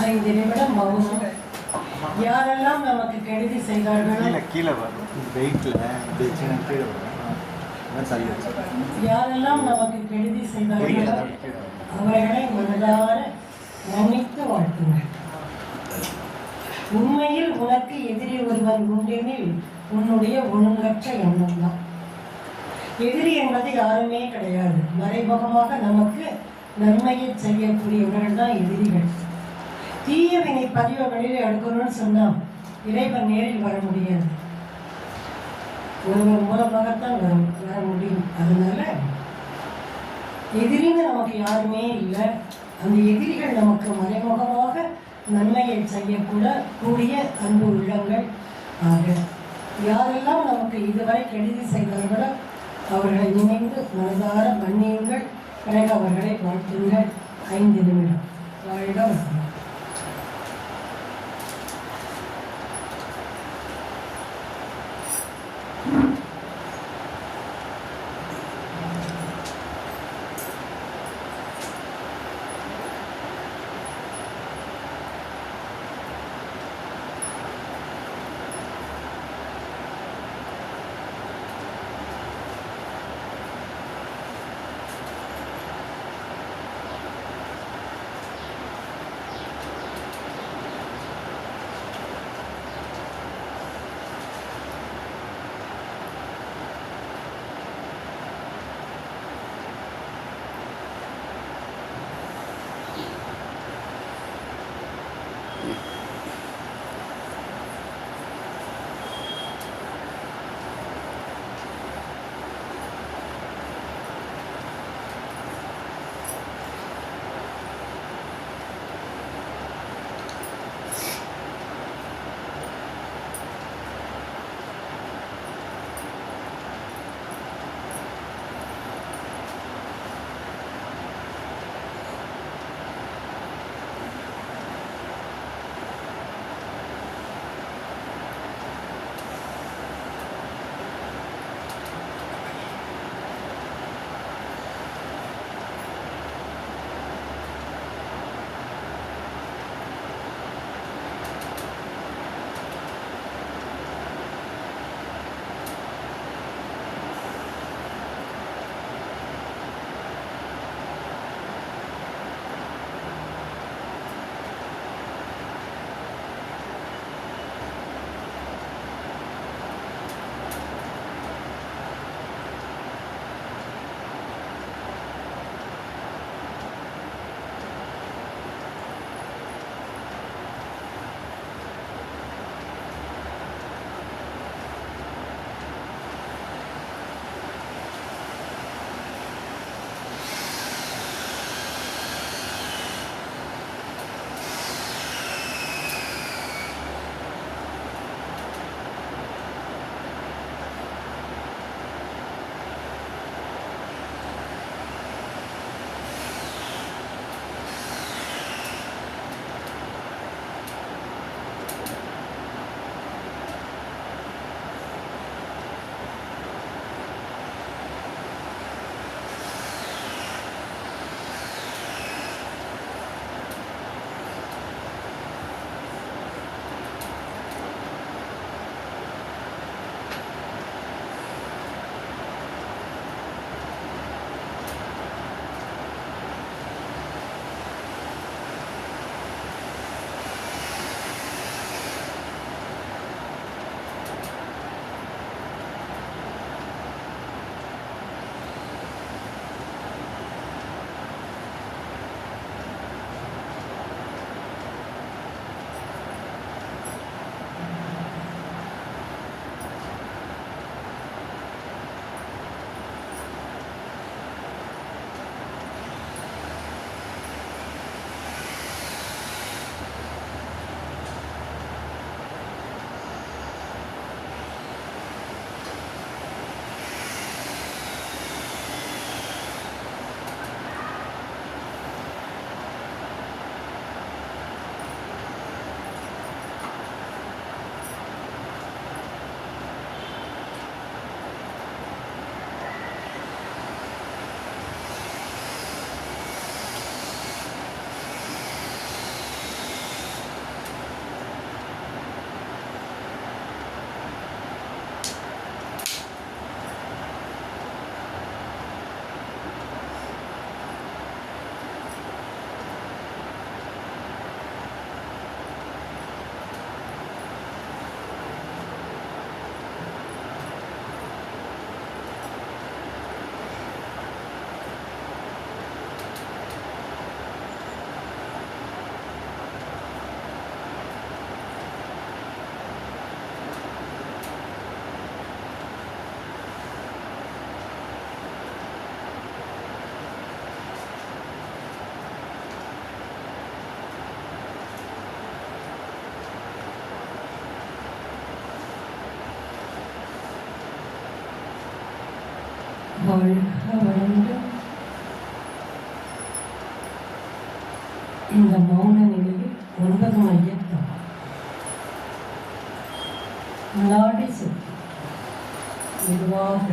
5 நிமிடம் மௌனம். யாரெல்லாம் நமக்கு கெடுதி செய்தார்களோ, யாரெல்லாம் நமக்கு கெடுதி செய்தார்களோ அவர்களை மனதார மன்னித்து வாழ்த்துங்கள். உண்மையில் உனக்கு எதிரி ஒருவன் உண்டெனில் உன்னுடைய ஒழுங்கற்ற எண்ணம் தான். எதிரி என்பது யாருமே கிடையாது. மறைமுகமாக நமக்கு நன்மையை செய்யக்கூடியவர்கள் தான் எதிரிகள். தீயவினை பதிவுகளில் எடுக்கணும்னு சொன்னால் இறைவன் நேரில் வர முடியாது, ஒருவர் மூலமாகத்தான் வர முடியும். அதனால எதிரின்னு நமக்கு யாருமே இல்லை. அந்த எதிரிகள் நமக்கு மறைமுகமாக நன்மையை செய்யக்கூட கூடிய அன்பு உள்ளங்கள் ஆக யாரெல்லாம் நமக்கு இதுவரை கெடுதி செய்தார்களோ அவர்களை நினைந்து மனதார மன்னியுங்கள். பிறகு அவர்களை வாழ்த்துங்கள். 5 நிமிடம். வாழ்க வசனம். வாழ்க வளர்ந்து இந்த மௌன நிலையில் 9 மையத்தம் நாடி சுற்றி மெதுவாக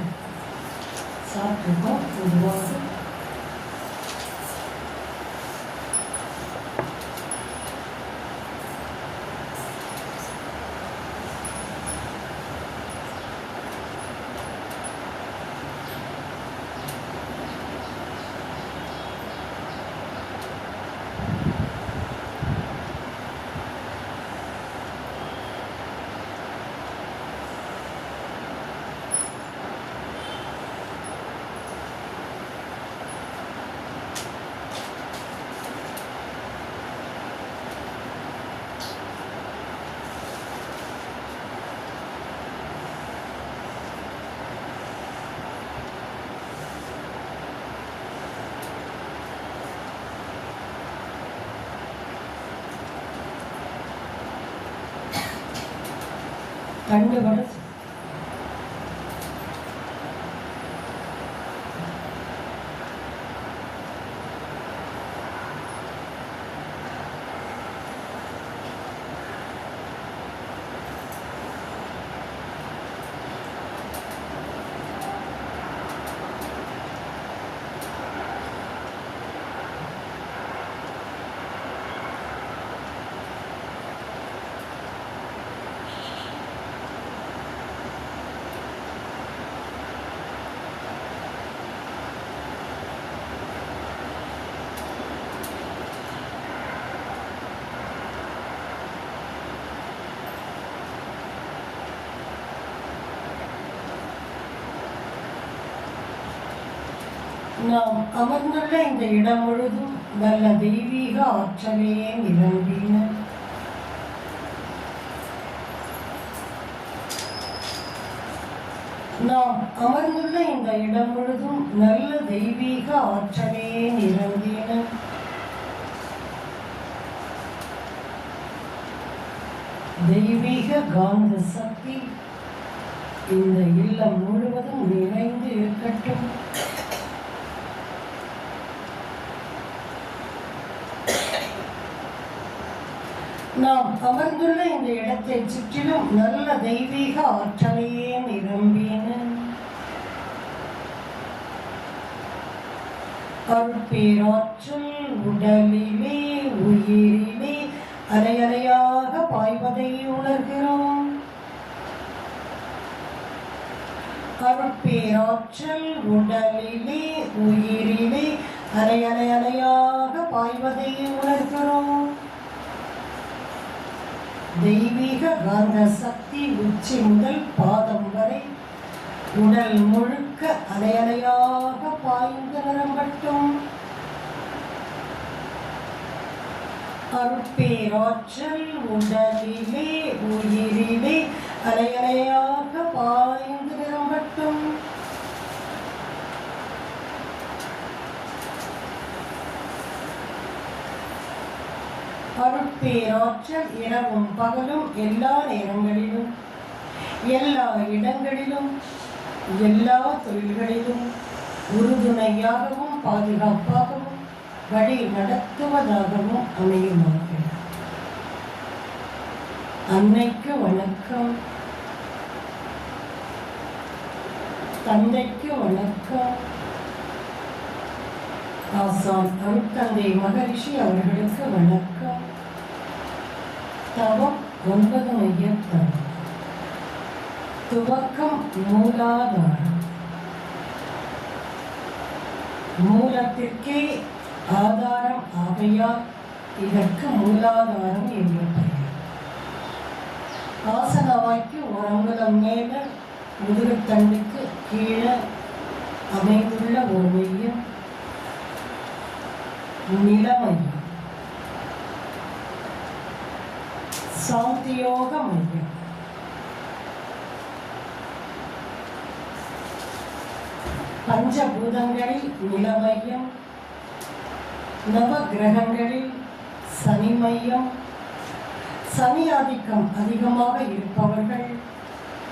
சாப்பிட்டுக்கோம். மெதுவாக கண்டுபட நாம் அமர்ந்துள்ள இந்த இடம் முழுதும் நல்ல தெய்வீக ஆற்றலே நிரம்பின. நாம் அமர்ந்துள்ள இந்த இடம் முழுதும் நல்ல தெய்வீக ஆற்றலே நிரம்பின. தெய்வீக காந்த சக்தி இந்த இல்லம் முழுவதும் நிறைந்து இருக்கட்டும். நாம் அமர்ந்துள்ள இந்த இடத்தை சுற்றிலும் நல்ல தெய்வீக ஆற்றலையே நிரம்பின. அருட்பேராற்றல் உடலிலே உயிரிலே அலையலையாக பாய்வதை உணர்கிறோம். அருட்பேராற்றல் உடலிலே உயிரிலே அலையலையாக பாய்வதை உணர்கிறோம். தெய்வீக காந்த சக்தி உச்சி முதல் பாதம் வரை உடல் முழுக்க அலையலையாக பாய்ந்து நிரம்பட்டும். அருட்பேராற்றல் உடலிலே உயிரிலே அலையலையாக பாய்ந்து நிரம்பட்டும். அருட்பேராற்றல் இரவும் பகலும் எல்லா நேரங்களிலும் எல்லா இடங்களிலும் எல்லா தொழில்களிலும் உறுதுணையாகவும் பாதுகாப்பாகவும் வழி நடத்துவதாகவும் அமையுமாக. அன்னைக்கு வணக்கம். தந்தைக்கு வணக்கம். ஆசான் அருட்தந்தை மகரிஷி அவர்களுக்கு வணக்கம். தவம் 9 மையத்தவம். துவக்கம் மூலாதாரம். மூலத்திற்கே ஆதாரம் ஆகையால் இதற்கு மூலாதாரம் என்று பெயர். ஆசனவாய்க்கு ஒரு அங்குலம் மேல முதுகுத்தண்டுக்கு கீழே அமைந்துள்ள ஒரு மையம் நிலமையம். சாந்தியோக மையம். பஞ்சபூதங்களில் நிலமையம், நவ கிரகங்களில் சனி மையம். சனி ஆதிக்கம் அதிகமாக இருப்பவர்கள்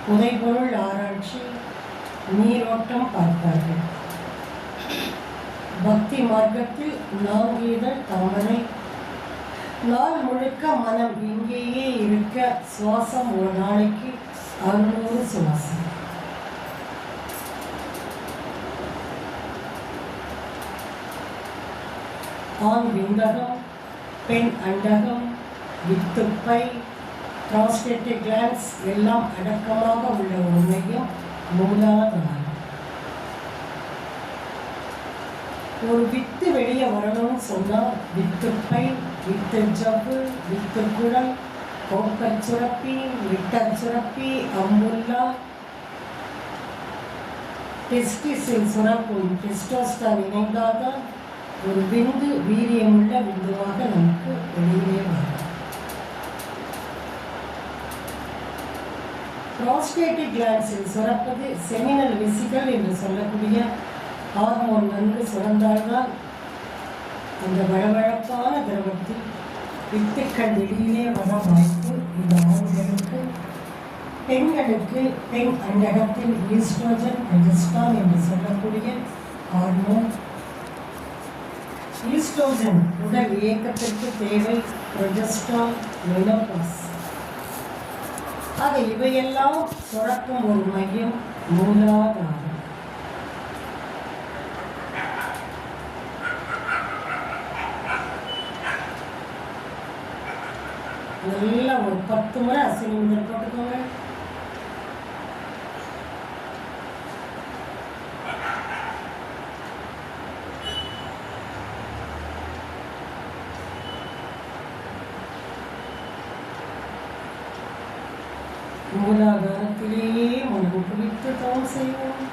புதைபொருள் ஆராய்ச்சி, நீரோட்டம் பார்ப்பார்கள். பக்தி மார்க்கத்தில் நான்கீதழ் தாமரை. நாள் முழுக்க மனம் இங்கேயே இருக்க சுவாசம் ஒரு நாளைக்கு 600 சுவாசம். ஆண் விந்தகம், பெண் அண்டகம், வித்துப்பை, ப்ராஸ்டேட்டிக் கிளான்ஸ் எல்லாம் அடக்கமாக உள்ள ஒரு மையம் மூலாதாரம். ஒரு வித்து வெளியே வரணும்னு சொன்னால் வித்துப்பை, வித்து ஜவ்வு, வித்து குடல், கோப்பச் சுரப்பி, விட்டர் சுரப்பி, அம்புல்லா, டெஸ்டிஸில் சுரக்கும் டெஸ்டோஸ்டான் இணைந்தால்தான் ஒரு விந்து வீரியமுள்ள விந்துவாக நமக்கு வெளியே வரும். ப்ராஸ்டேட்டிக் கிளான்ஸில் சுரப்பது செமினல் வெசிகல் என்று சொல்லக்கூடிய ஹார்மோன் நன்கு சுரந்தால்தான் அந்த வழவழப்பான திரவத்தில் வித்துக்கள் வெளியிலே வர வாய்ப்பு இந்த ஆண்களுக்கு. பெண்களுக்கு பெண் அண்டகத்தில் ஈஸ்ட்ரோஜன், ப்ரொஜெஸ்ட்ரான் என்று சொல்லக்கூடிய ஹார்மோன். ஈஸ்ட்ரோஜன் உடல் இயக்கத்திற்கு தேவை, ப்ரொஜெஸ்ட்ரான் மெனோபாஸ். ஆக இவையெல்லாம் சுரக்கும் ஒரு மையம் மூலாதாரம். நல்லா ஒரு 10 முறை அசினிமுதல் போட்டுக்கோங்க. மூலாதாரத்திலேயே மனம் குவித்து தவம் செய்வோம்.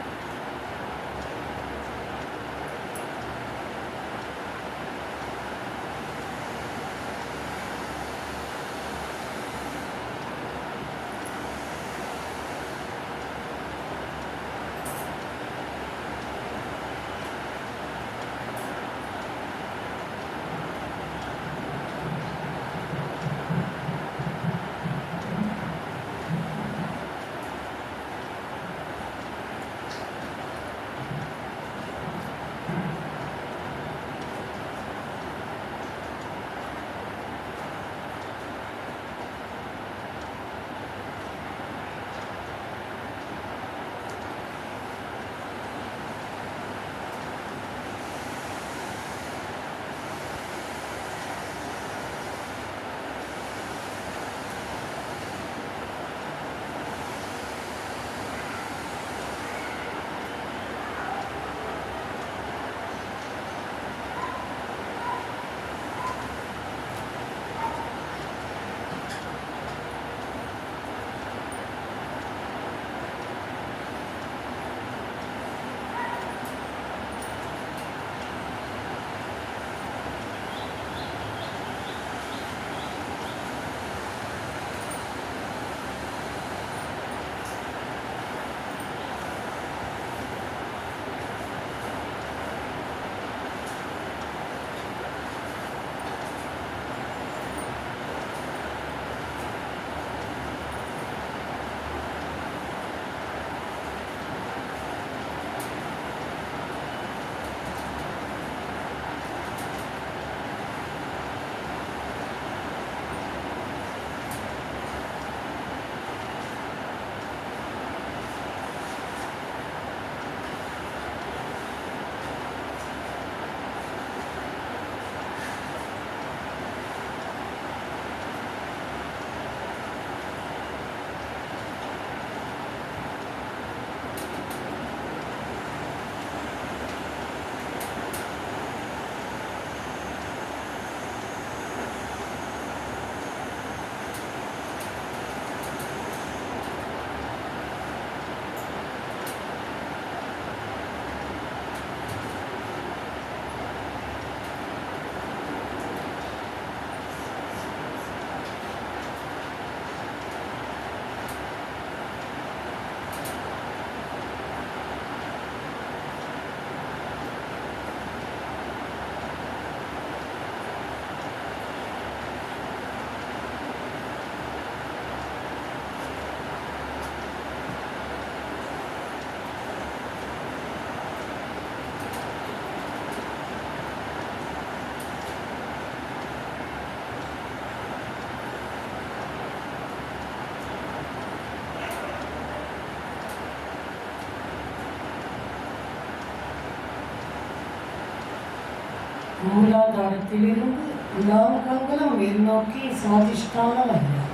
மூலாதாரத்திலிருந்து 4 அங்குலம் மேல் நோக்கி சுவாதிஷ்டான மையம்,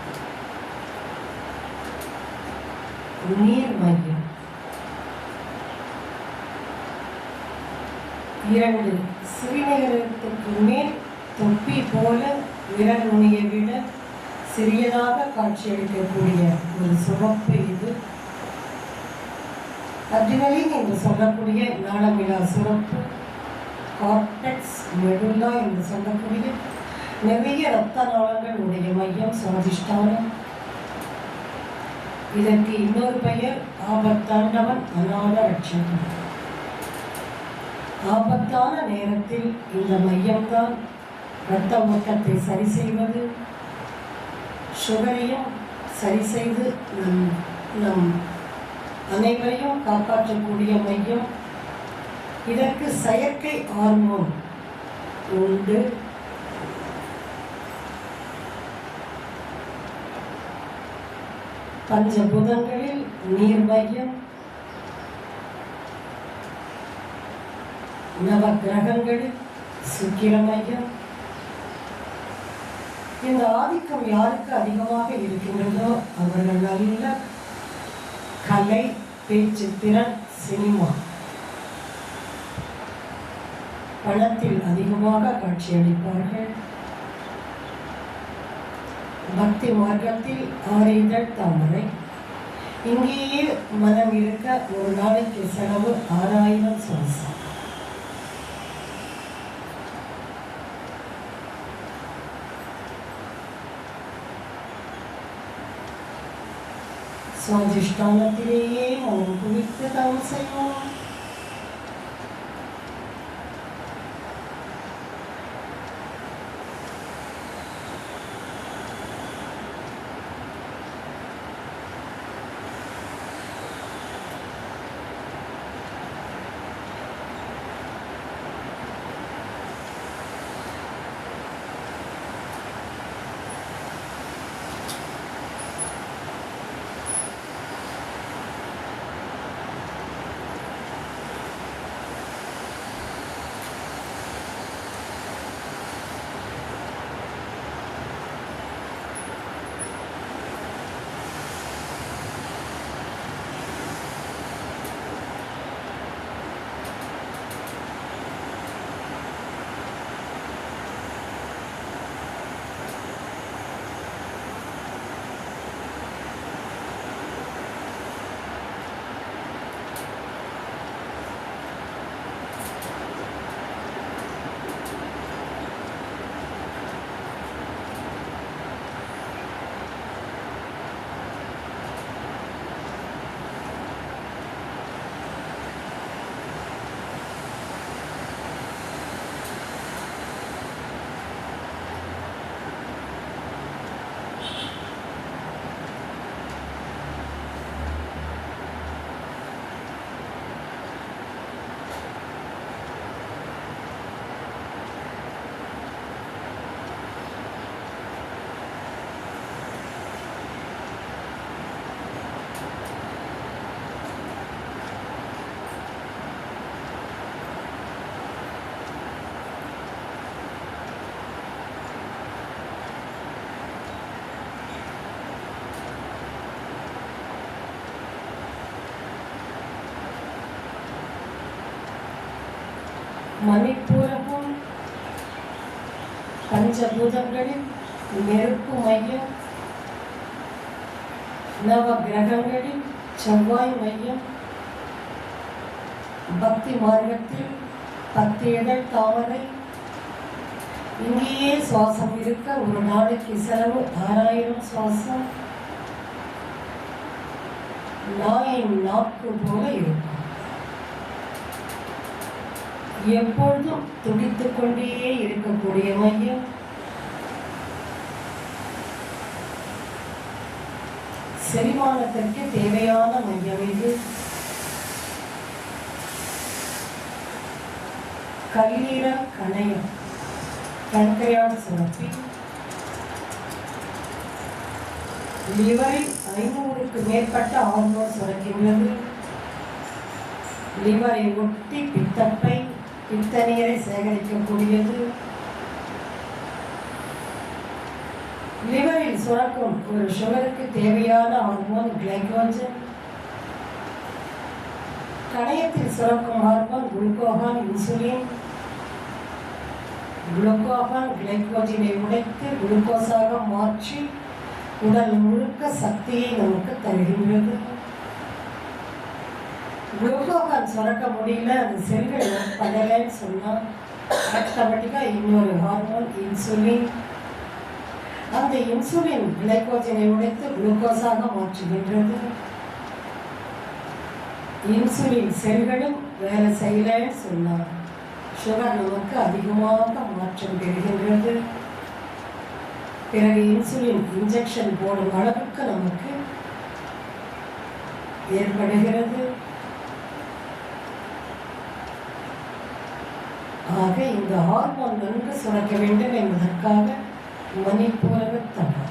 நீர் மையம். 2 சிறுநீரகத்துக்கு மேல் தொப்பி போல விரல் நுனியை விட சிறியதாக காட்சியளிக்கக்கூடிய ஒரு சுரப்பு இது. அட்ரினலின் என்று சொல்லக்கூடிய நாளமிலா சுரப்பு, கார்டெக்ஸ் மெடுல்லா என்று சொல்லக்கூடிய நிறைய இரத்த நாளங்கள் உடைய மையம் சுவாதிஷ்டானம். இதற்கு இன்னொரு பெயர் ஆபத்தாண்டவன், அநாத ரட்சகன். ஆபத்தான நேரத்தில் இந்த மையம்தான் இரத்த ஓட்டத்தை சரி செய்வது, சுகரையும் சரி செய்து நம் அனைவரையும் காப்பாற்றக்கூடிய மையம். இதற்கு செயற்கை ஹார்மோன் உண்டு. பஞ்சபூதங்களில் நீர் மையம், நவ கிரகங்களில் சுக்கிர மையம். இந்த ஆதிக்கம் யாருக்கு அதிகமாக இருக்கின்றதோ அவர்கள் நல்ல கலை, பேச்சு திறன், சினிமா, பணத்தில் அதிகமாக காட்சியளிப்பார்கள். பக்தி மார்க்கத்தில் 6 இதழ் தாமரை. இங்கேயே மனம் இருக்க ஒரு நாளைக்கு செலவு 6000 சுவாசம். சுவாதிஷ்டானத்திலேயே மனம் குவித்து தவம் செய்வோம். மணிப்பூரமும் பஞ்சபூதங்களில் நெருப்பு மையம், நவ கிரகங்களில் செவ்வாய் மையம். பக்தி மார்க்கத்தில் 10 இதழ் தாமரை. இங்கேயே சுவாசம் இருக்க ஒரு நாளைக்கு செலவு 6000 சுவாசம். நாயின் நாக்கு போல இருக்கும். எப்பொழுதும் துடித்துக் கொண்டே இருக்கக்கூடிய மையம். செரிமானத்திற்கு தேவையான மையம் இது. கல்லீரல் கணையம், பன்கிரியாஸ் சுரப்பி. லிவரில் 500க்கு மேற்பட்ட ஹார்மோன் சுரக்கின்றது. லிவரை ஒட்டி பித்தப்பை, பித்த நீரை சேகரிக்கக்கூடியது. லிவரில் சுரக்கும் ஒரு சுகருக்கு தேவையான ஹார்மோன் கிளைகோஜன். கணையத்தில் சுரக்கும் ஹார்மோன் குளுக்கோகான், இன்சுலின். குளுக்கோகான் கிளைகோஜனை உடைத்து குளுக்கோஸாக மாற்றி உடல் முழுக்க சக்தியை நமக்கு தருகின்றது. குளுக்கோகான் சுரக்க முடியல, அந்த செல்கள் படலைன்னு சொன்னால் ஆட்டோமேட்டிக்காக இன்னொரு ஹார்மோன் இன்சுலின். அந்த இன்சுலின் கிளைகோஜனை உடைத்து குளுக்கோஸாக மாற்றுகின்றது. இன்சுலின் செல்களும் வேலை செய்யலன்னு சொன்னார், சுகர் நமக்கு அதிகமாக மாற்றம் பெறுகின்றது. பிறகு இன்சுலின் இன்ஜெக்ஷன் போடும் அளவுக்கு நமக்கு ஏற்படுகிறது. ஆக இந்த ஹார்மோன் நன்கு சுரக்க வேண்டும் என்பதற்காக மணிப்பூரக தவம்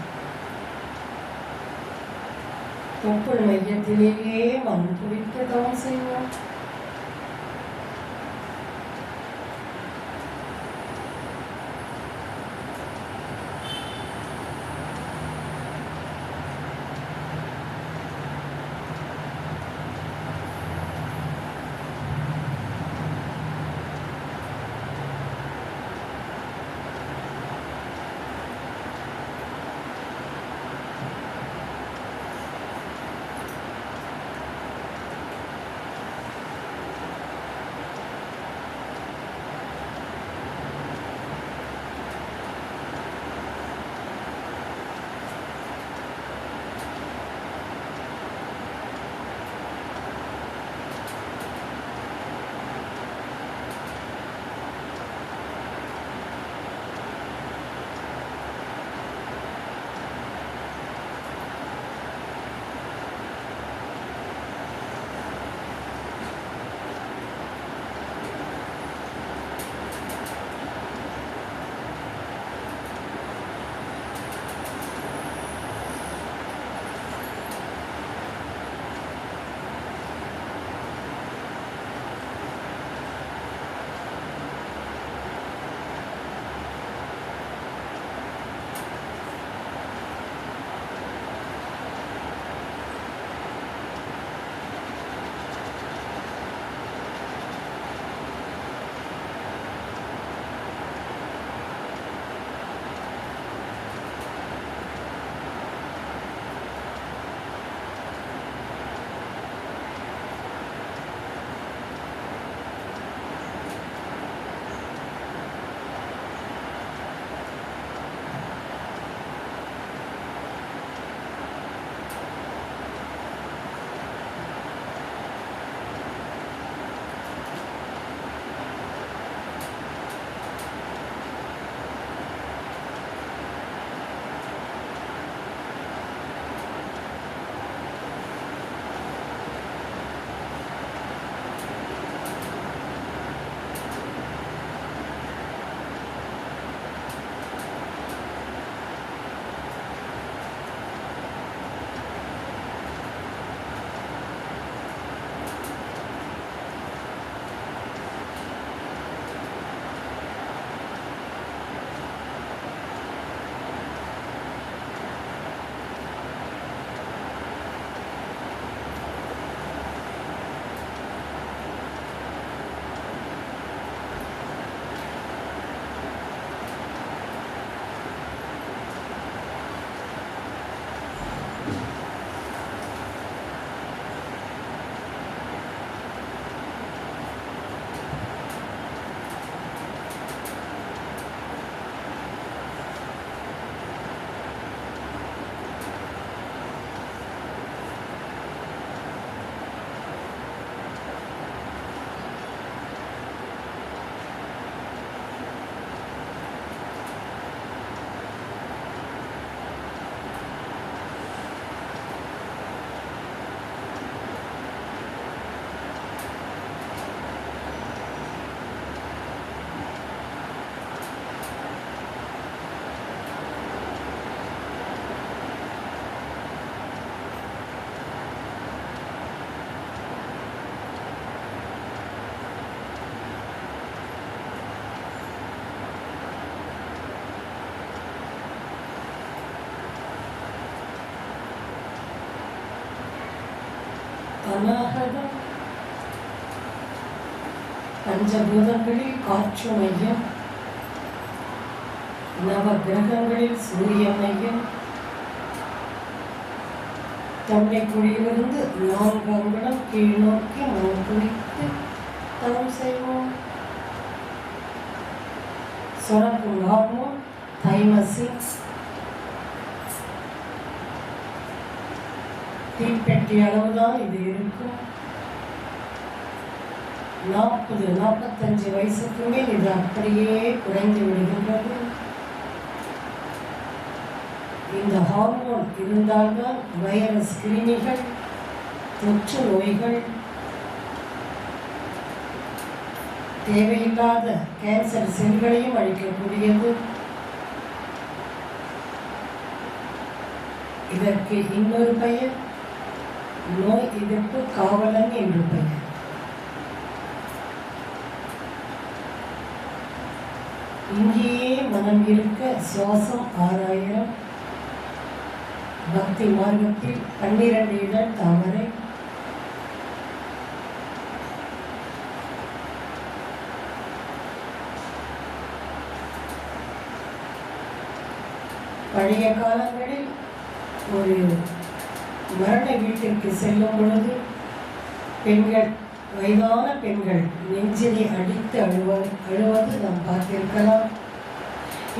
தொப்புள் மையத்திலேயே மண் குறித்து தவம் செய்வோம். அநாகதம் பஞ்சபூதங்களில் காற்று மையம், நவ கிரகங்களில் சூரிய மையம். தொண்டை குழியிலிருந்து 4 அங்குலம் கீழ் நோக்கி மனம் குறித்து தவம் செய்வோம். சுரக்கும் ஹார்மோன் தைமசின். தீப்பெட்டி அளவுதான் இது இருக்கும். 40-45 வயசுக்கு மேல் இது அப்படியே குறைந்து விடுகின்றது. இந்த ஹார்மோன் இருந்தால்தான் வைரஸ் கிருமிகள், தொற்று நோய்கள், தேவையில்லாத கேன்சர் செல்களையும் அழிக்கக்கூடியது. இதற்கு இன்னொரு பெயர் நோய் எதிர்ப்பு காவலன் என்று பெயர். இங்கேயே மனம் இருக்க சுவாசம் 6000. பக்தி மார்க்கத்தில் 12 இதழ் தாமரை. பழைய காலங்களில் ஒரு மரண வீட்டிற்கு செல்லும் பொழுது பெண்கள், வயதான பெண்கள் நெஞ்சினை அடித்து அழுவது நாம் பார்த்திருக்கலாம்.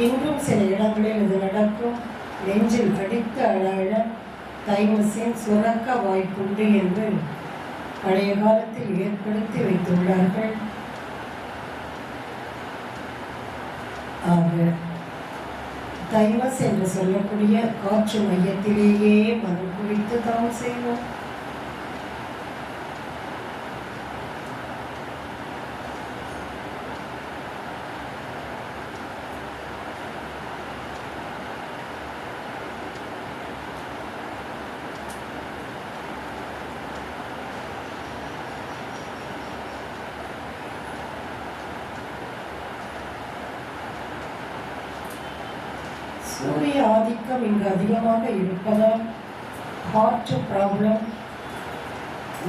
இன்றும் சில இடங்களில் இது நடக்கும். நெஞ்சில் அடித்து அழ தைமசின் சுரக்க வாய்ப்புண்டு என்று பழைய காலத்தில் ஏற்படுத்தி வைத்துள்ளார்கள். ஆக தைமஸ் என்று சொல்லக்கூடிய காற்று மையத்திலேயே மனம் குறித்து தவம் செய்வோம். சூரிய ஆதிக்கம் இங்கு அதிகமாக இருப்பதால் ஹார்ட் ப்ராப்ளம்,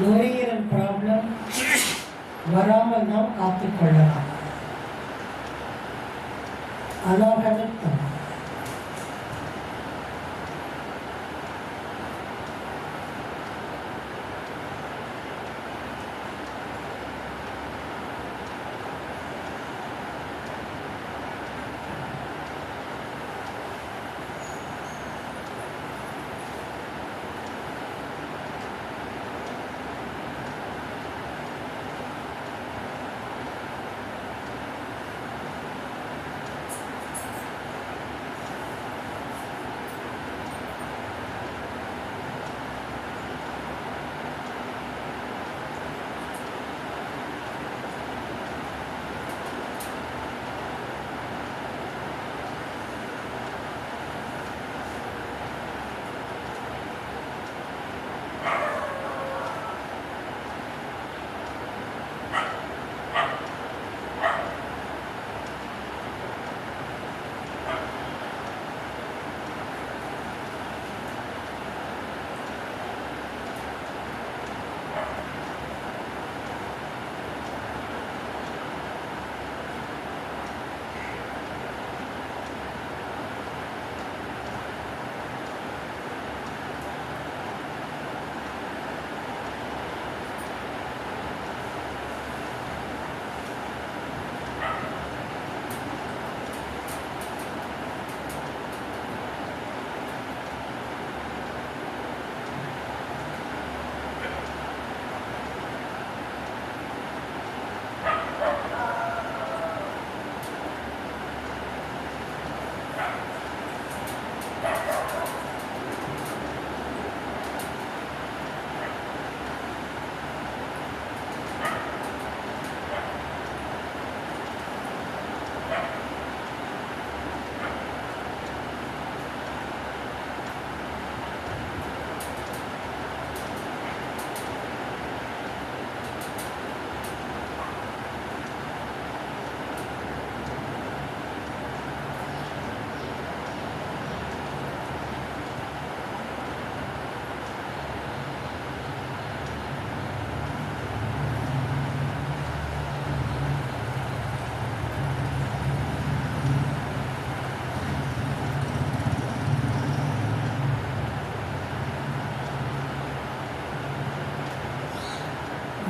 நுரையீரல் ப்ராப்ளம் வராமல் நாம் காத்துக்கொள்ளலாம். அநாகதம்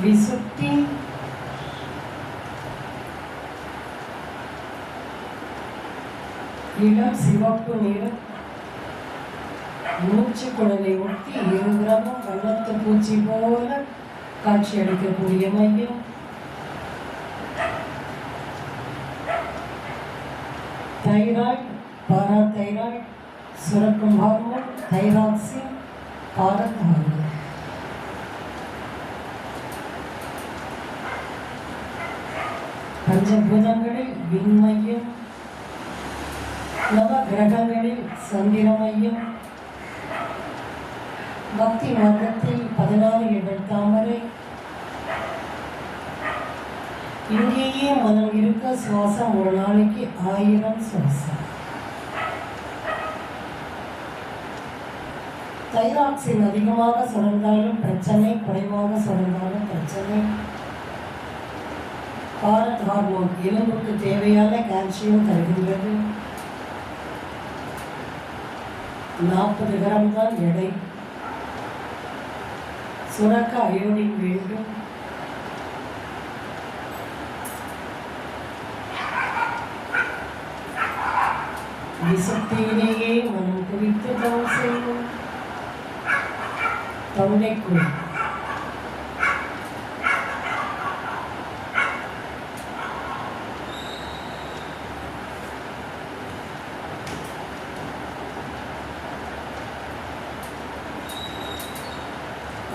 விசுத்தி, இளம் சிவப்பு நிறம், மூச்சு குழலை ஒட்டி இருபுறமும் வண்ணத்து பூச்சி போல காட்சி அளிக்கக்கூடிய மையம். தைராய்டு, பாராதைராய்டு சுரக்கும் ஹார்மோன் தைராக்சின், பாரத் ஹார்மோன். பஞ்சபூதங்களில் விண்மையம், நவ கிரகங்களில் சந்திர மையம், பக்தி மார்க்கத்தில் 16 இதழ் தாமரை, இங்கேயே மனம் இருக்க சுவாசம் ஒரு நாளைக்கு 1000 சுவாசம். தைராக்சின் அதிகமாக சுரந்தாலும் பிரச்சனை, குறைவாக சுரந்தாலும் பிரச்சனை. பாரத் ஹார்மோன் எலும்புக்கு தேவையான கால்சியம் தருகின்றது. 40 கிராம் தான் எடை. சுரக்க அயோடின் வேண்டும். விசுத்தியிலேயே மனம் குறித்து தவம் செய்யும். தொண்டைக்குழி,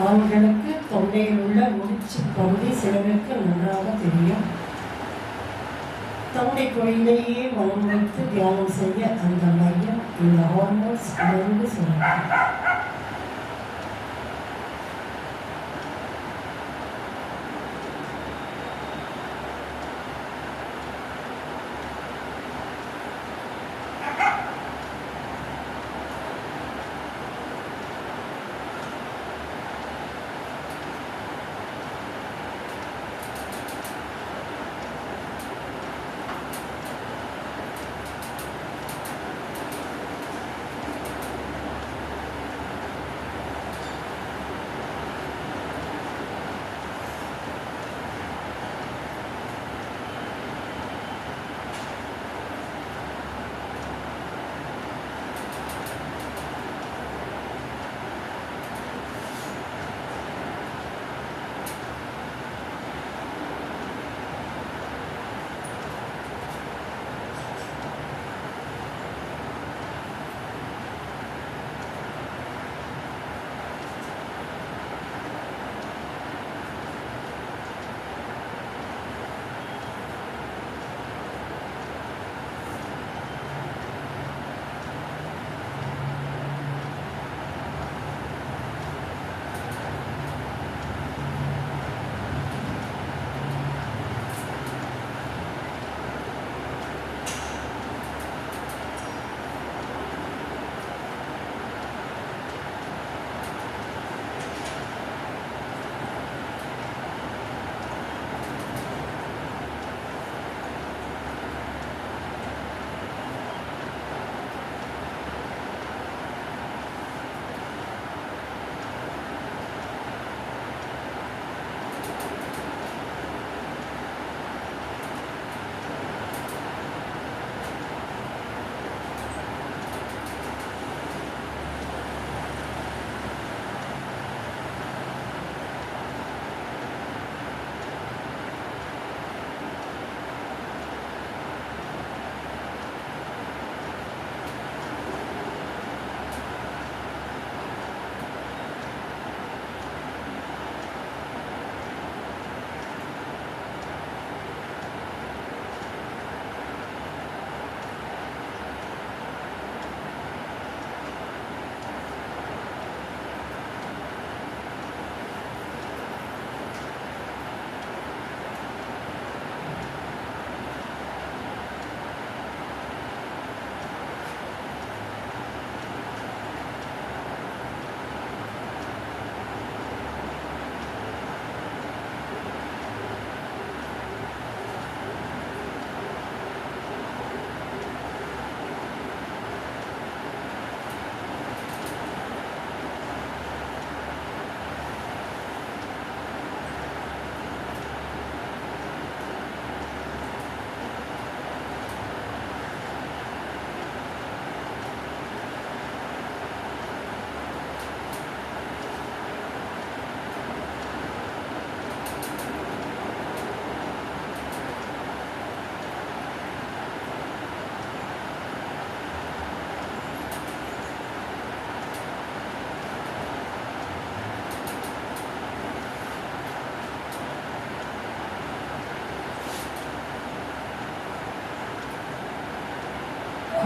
ஆண்களுக்கு தொண்டையில் உள்ள முடிச்சு பகுதி சிலருக்கு நன்றாக தெரியும். தொண்டைக்குழியிலேயே மனம் வைத்து தியானம் செய்ய அந்த மையம் இந்த ஹார்மோன்ஸ் உணர்ந்து சுரக்கும்.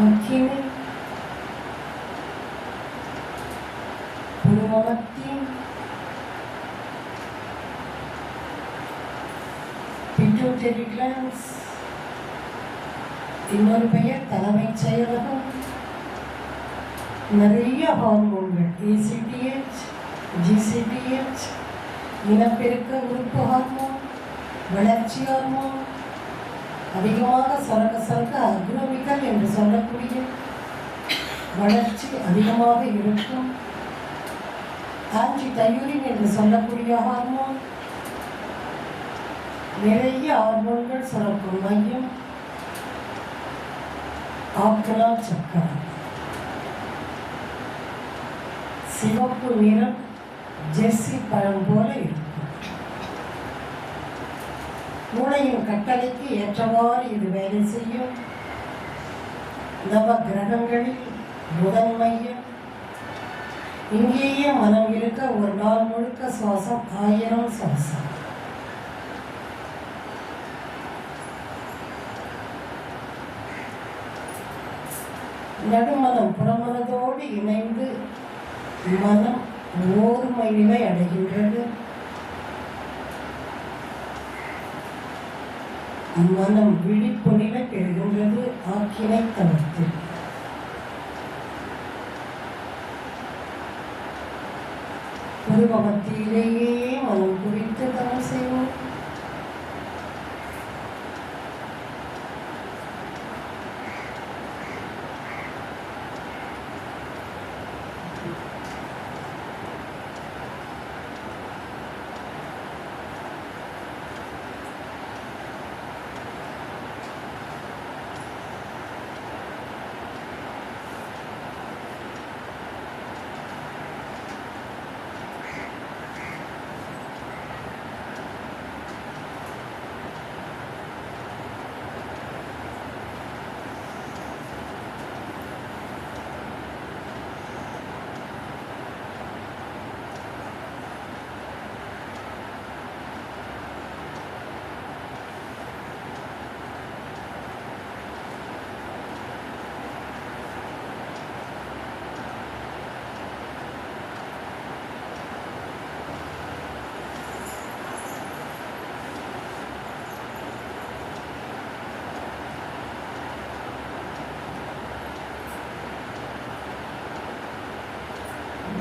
அக்கினி புருவமத்தி பிட்யூட்டரி கிளான்ஸ், இன்னொரு பெயர் தலைமைச் செயலகம். நிறைய ஹார்மோன்கள் ஏசிடிஹெச், ஜிசிடிஹெச், இனப்பெருக்க உறுப்பு ஹார்மோன், வளர்ச்சி ஹார்மோன், அதிகமாக சுரக்க அக்ரோமிக்கல் என்று சொல்லக்கூடிய வளர்ச்சி அதிகமாக இருக்கும். ஆன்டி தையூரின் என்று சொல்லக்கூடிய ஹார்மோன், நிறைய ஹார்மோன்கள் சுரக்கும் மையம் ஆப்கனால் சக்கரம். சிவப்பு நிறம் ஜெர்சி பழம் போல இருக்கும். மூளையின் கட்டளைக்கு ஏற்றவாறு இது வேலை செய்யும். நவ கிரகங்களில் புதன் மையம். இங்கேயே மனம் இருக்க ஒரு நாள் முழுக்க சுவாசம் 1000 சுவாசம். நடுமனம் புறமனதோடு இணைந்து மனம் ஓர்மை நிலை அடைகின்றது. மனம் விழிப்பு நிலை பெறுகின்றது. ஆக்கினை தளத்தில் புருவ மத்தியிலேயே மனம் குறித்து தவம் செய்வோம்.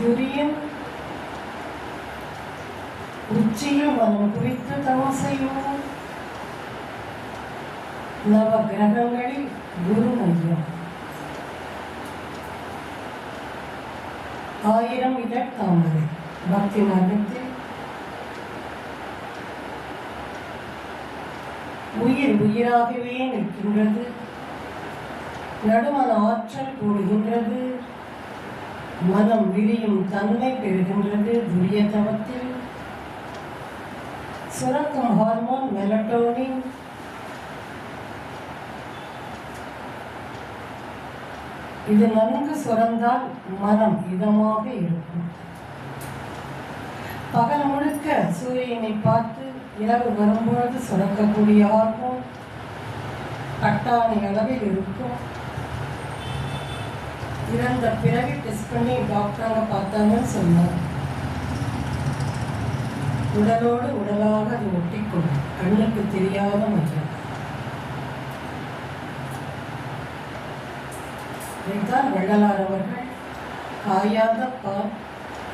துரியம் உச்சியில் மனம் குறித்து தவம் செய்வோம். நவ கிரகங்களில் குரு மையம். 1000 இதழ் தாமரை பக்தி மார்க்கத்தில் உயிர் உயிராகவே நிற்கின்றது. நடுமன ஆற்றல் கூடுகின்றது. மனம் விரியும் தன்மை பெறுகின்றது. துரிய தவத்தில் சுரக்கும் ஹார்மோன் மெலட்டோனின். இது நன்கு சுரந்தால் மனம் இதமாக இருக்கும். பகல் முழுக்க சூரியனை பார்த்து இரவு வரும்பொழுது சுரக்கக்கூடிய ஹார்மோன் கட்டாணி அளவில் இருக்கும். இறந்த பிறகு டெஸ்ட் பண்ணி டாக்டராக பார்த்தாங்கன்னு சொன்னார். உடலோடு உடலாக அது ஒட்டிக்கொள்ளும். கண்ணுக்கு தெரியாத மையம். இதைத்தான் வள்ளலார் அவர்கள் காயாத பால்,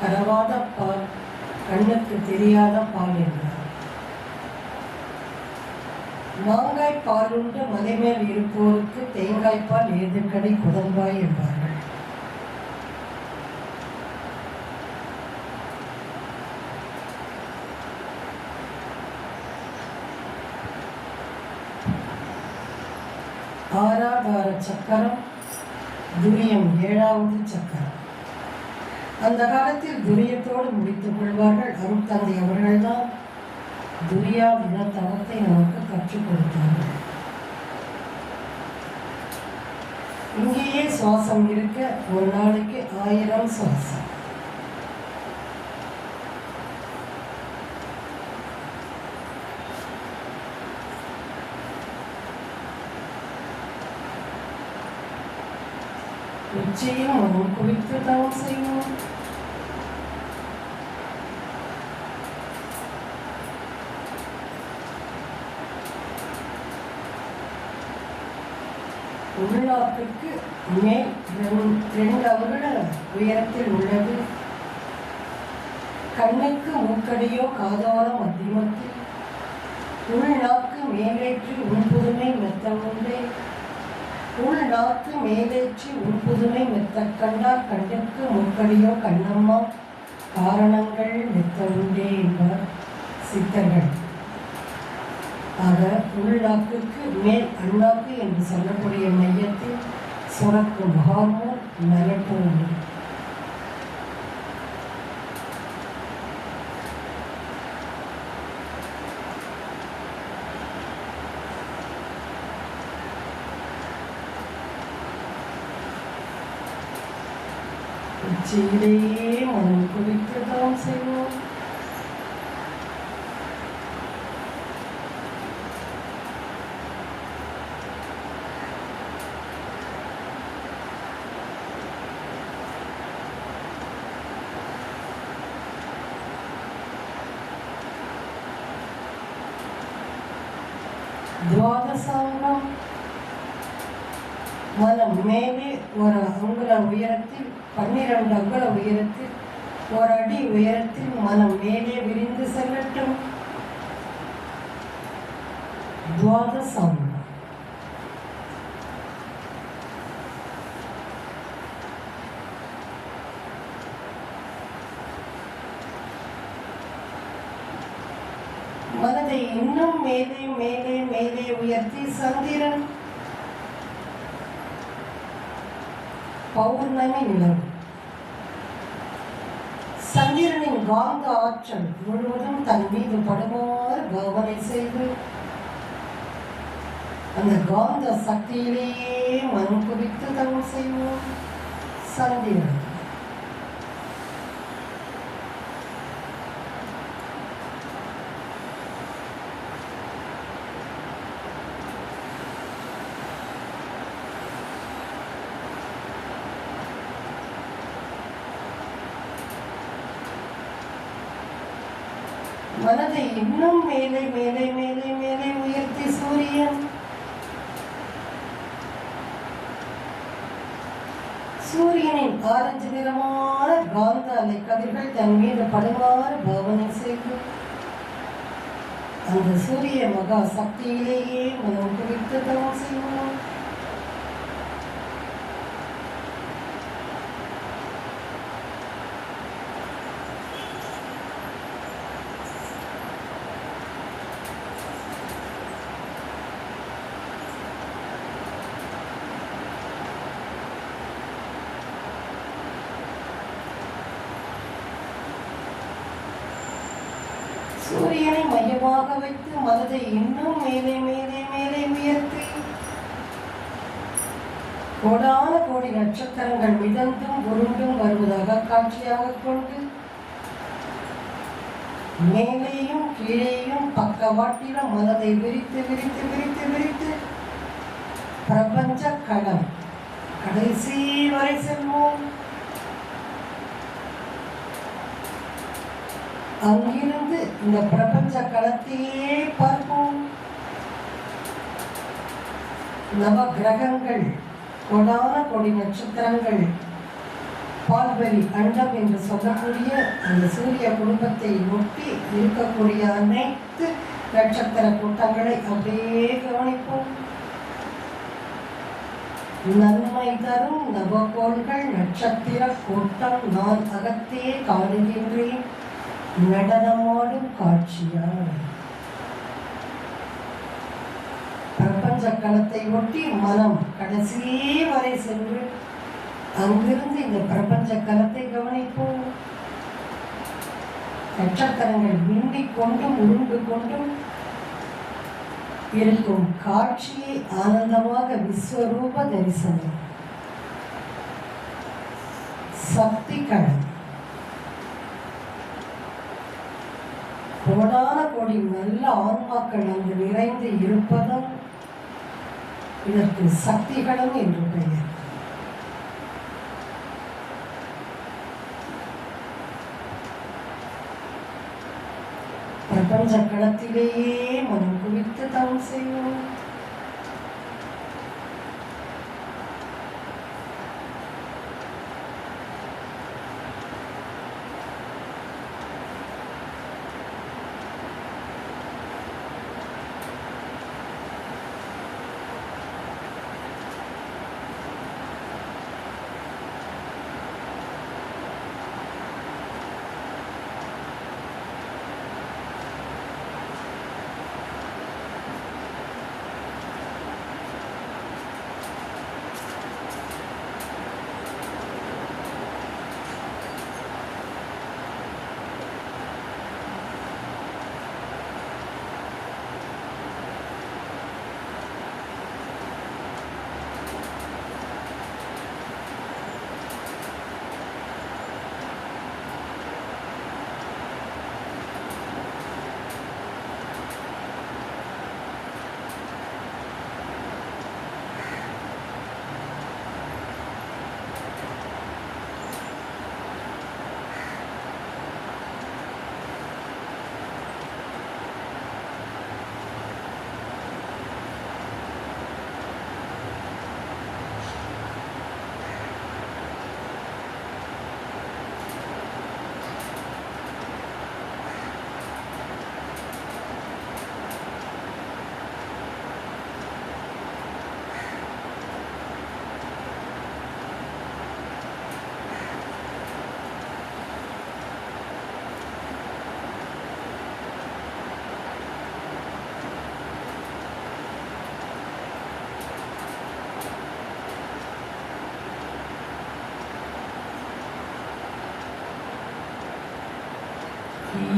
கரவாத பால், கண்ணுக்கு தெரியாத பால் என்றார். மாங்காய் பாலுண்டு மலைமேல் இருப்போருக்கு தேங்காய்ப்பால் ஏதுக்கடை குதம்பாய் என்பார்கள். ஆறாதார சக்கரம் துரியம் 7வது சக்கரம். அந்த காலத்தில் துரியத்தோடு முடித்துக் கொள்வார்கள். அருட்தந்தை அவர்கள்தான் துரியாதீன தவத்தை நமக்கு கற்றுக் கொடுத்தார்கள். இங்கேயே சுவாசம் இருக்க ஒரு நாளைக்கு 1000 சுவாசம். நிச்சயம் மனம் குவித்து தவம் செய்வோம். உள்நாட்டுக்கு மேல் 2 அங்குல உயரத்தில் உள்ளது. கண்ணுக்கு மூக்கடியோ காதோர மத்தியமத்தில் உள்நாக்கு மேலேற்றி உள்புதுமை மெத்த உண்டே. உள்நாக்கு மேலேற்றி உள்புதுமை மெத்த கண்டார் கண்ணுக்கு மூக்கடியோ கண்ணம்மா காரணங்கள் மெத்த உண்டே என்பார் சித்தர்கள். ஆக உள்நாக்குக்கு மேல் அண்ணாக்கு என்று சொல்லக்கூடிய மையத்தில் சுரக்கும் ஹார்மோன் மெலட்டோனின். உச்சியிலேயே மனம் குவித்து தவம் செய்வோம். துவாதசாங்கம் மனம் மேலே 1 அங்குல உயரத்தில் 12 அங்குல உயரத்தில் 1 அடி உயரத்தில் மனம் மேலே விரிந்து செல்லட்டும். துவாதசாங்கம் மனதை இன்னும் மேலே மேலே மேலே உயர்த்தி சந்திரன் பௌர்ணமி நிலவு. சந்திரனின் காந்த ஆற்றல் முழுவதும் தன் மீது படுமாறு பாவனை செய்து அந்த காந்த சக்தியிலேயே மனம் குவித்து தவம் செய்வோம். சந்திரன் மனதை இன்னும் மேலே மேலே மேலே மேலே உயர்த்தி சூரியன். சூரியனின் ஆரஞ்சு நிறமான காந்த அலை கதிர்கள் தன் மீது படுமாறு பாவனை செய்து அந்த சூரிய மகா சக்தியிலேயே மனம் குவித்து தவம் செய்வோம். சூரியனை மையமாக வைத்து மனதை இன்னும் மேலே மேலே மேலே உயர்த்தி கோடான கோடி நட்சத்திரங்கள் மிதந்தும் உருண்டும் வருவதாக காட்சியாக கொண்டு மேலேயும் கீழேயும் பக்கவாட்டிலும் மனதை விரித்து விரித்து விரித்து விரித்து பிரபஞ்ச களம் கடைசி வரை செல்வோம். அங்கிருந்து இந்த பிரபஞ்ச களத்தையே பார்ப்போம். நவ கிரகங்கள் கோடான கோடி நட்சத்திரங்கள் பால்வெளி அண்டம் என்று சொல்லக்கூடிய அந்த சூரிய குடும்பத்தை ஒட்டி இருக்கக்கூடிய அனைத்து நட்சத்திர கூட்டங்களை அப்படியே கவனிப்போம். நன்மை தரும் நவகோள்கள் நட்சத்திர கூட்டம் நான் அகத்தே காணுகின்றேன் நடனமாடும் காட்சியாய். பிரபஞ்ச களத்தை ஒட்டி மனம் கடைசி வரை சென்று அங்கிருந்து இந்த பிரபஞ்ச களத்தை கவனிப்போம். நட்சத்திரங்கள் மின்னிக் கொண்டும் உருண்டு கொண்டும் இருக்கும் காட்சியை ஆனந்தமாக விஸ்வரூப தரிசனம். சக்தி களம் கோடான கோடி நல்ல ஆன்மாக்கள் அங்கு நிறைந்து இருப்பதும் இதற்கு சக்திகளும் என்று பெயர். பிரபஞ்ச களத்திலேயே மனம் குவித்து தவம் செய்வோம்.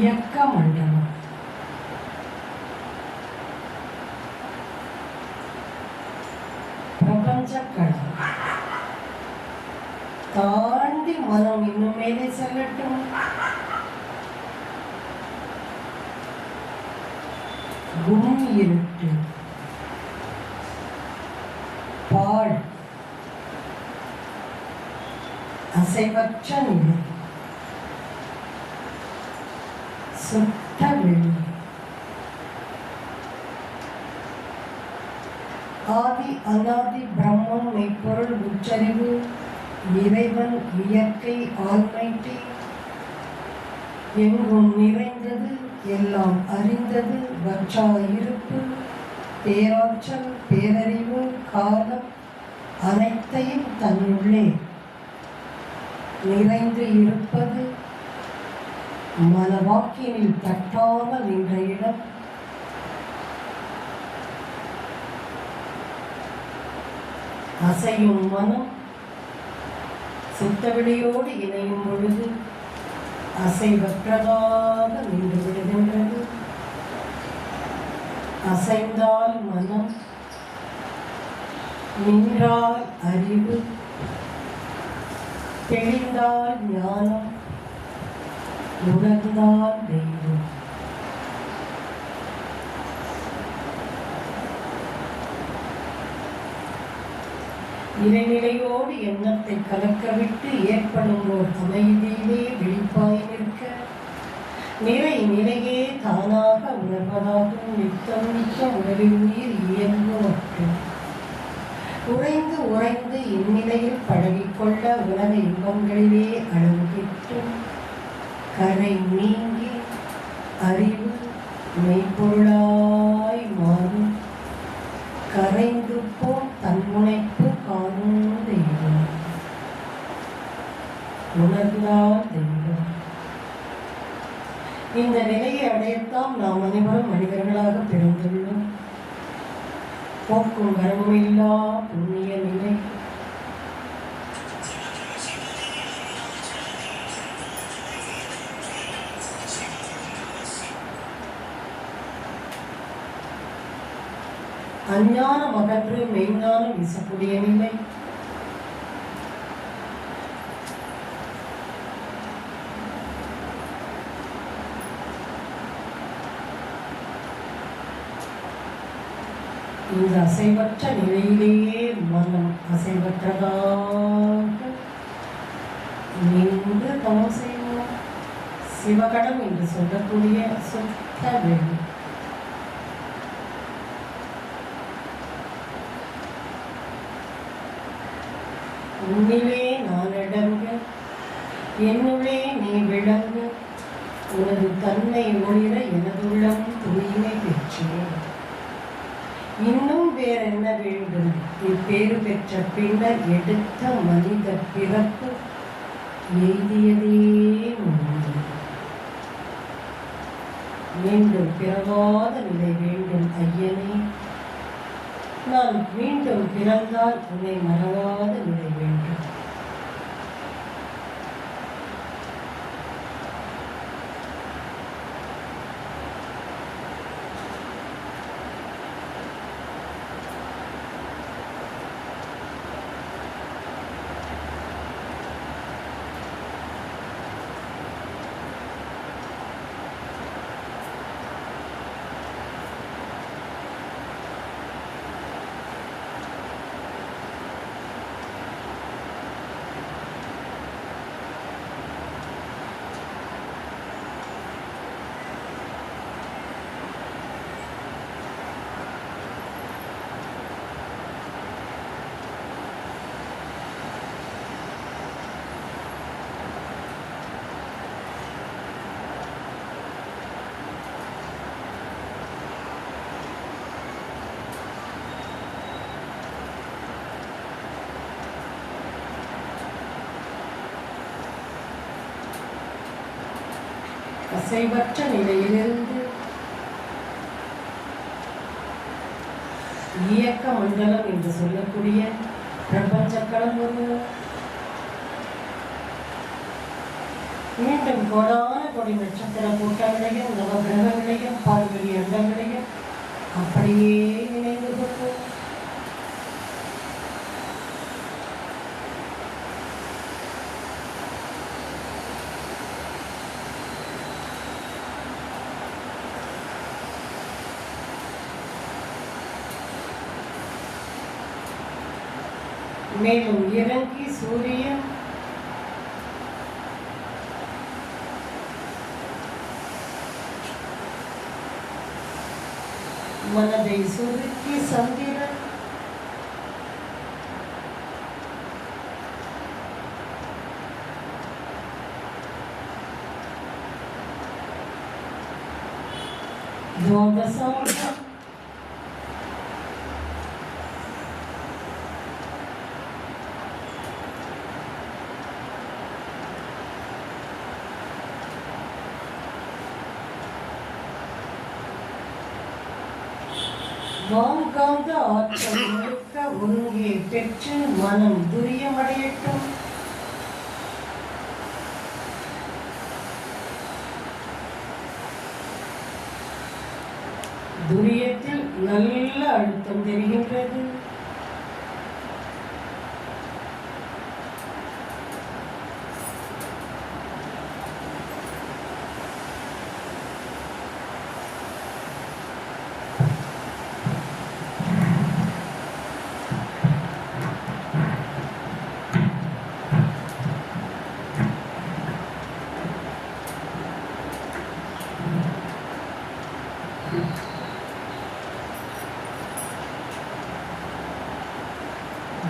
இயக்க மண்டலம். பிரபஞ்ச களம் தாண்டி மனம் இன்னும் மேலே செல்லட்டும். கும் இருட்டு, பால், அசைவற்ற நிலை, சுத்த வெளி, ஆதி அநாதி பிரம்மம் மெய்ப்பொருள் உச்சரிவு இறைவன் இயற்கை ஆல்மைட்டி எங்கும் நிறைந்தது எல்லாம் அறிந்தது வற்றா இருப்பு பேராற்றல் பேரறிவு காலம் அனைத்தையும் தன்னுள்ளே நிறைந்து இருப்பது மனவாக்கினில் தட்டாமல் நின்ற இடம். அசையும் மனம் சுத்தவெளியோடு இணையும் பொழுது அசைவற்றதாக நின்று விடுகின்றது. அசைந்தால் மனம், நின்றால் அறிவு, தெளிந்தால் ஞானம், உணர்ந்தால் தெய்வம். இறைநிலையோடு எண்ணத்தை கலக்கவிட்டு ஏற்படும் ஓர் அமைதியிலே விழிப்பாய் நிற்க நிறை நிலையே தானாக உணர்வதாகவும் நித்தம் நித்தம் உடலில் உயிர் இயங்குவற்றும் உறைந்து உறைந்து இந்நிலையில் பழகிக்கொள்ள உலக இன்பங்களிலே அளவு கிட்டும் கரை நீங்கி அறிவு மெய்ப்பொருளாய் மாறும் கரைந்து போல் தன்முனைப்பு காணும் தெய்வம். உணர்ந்தால் தெய்வம். இந்த நிலையை அடையத்தான் நாம் அனைவரும் மனிதர்களாக பிறந்துள்ளோம். போக்கும் வரமுமில்லா புண்ணிய நிலை. அஞ்ஞானம் அகன்று மெய்ஞானம் வீசக்கூடிய நிலை. இந்த அசைவற்ற நிலையிலேயே மனம் அசைவற்றதாக நின்று தவம் செய்வோம். சிவகடம் என்று சொல்லக்கூடிய சுத்த வெளி. உன்னிலே நான் அடங்க, என்னுள்ளே நீ விளங்க, உனது தன்மை ஒளிர எனதுள்ளம் தூய்மை பெற்றேன். இன்னும் வேறென்ன வேண்டும்? இப்பேறு பெற்ற பின்னர் எடுத்த மனித பிறப்பு எய்தியதே உண்டு. மீண்டும் பிறவாத நிலை வேண்டும் ஐயனே. நான் மீண்டும் பிறந்தால் உன்னை மறவாத நிலை வேண்டும். அசைவற்ற நிலையிலிருந்து இயக்க மண்டலம் என்று சொல்லக்கூடிய பிரபஞ்ச களம் மீண்டும் கோடான கொடி நட்சத்திர கூட்டங்களையும் நவகிரகங்களையும் பால்வெளி அண்டங்களையும் அப்படியே நினைந்து கொள்வோம். மேலும் இறங்கி சூரியன் மனதை சுருக்கி சந்திரன் துவாதசம் வான்காந்த ஆற்றல் முழுக்க ஒருங்கே பெற்று மனம் துரியமடையட்டும். துரியத்தில் நல்ல அழுத்தம் தெரிகின்றது.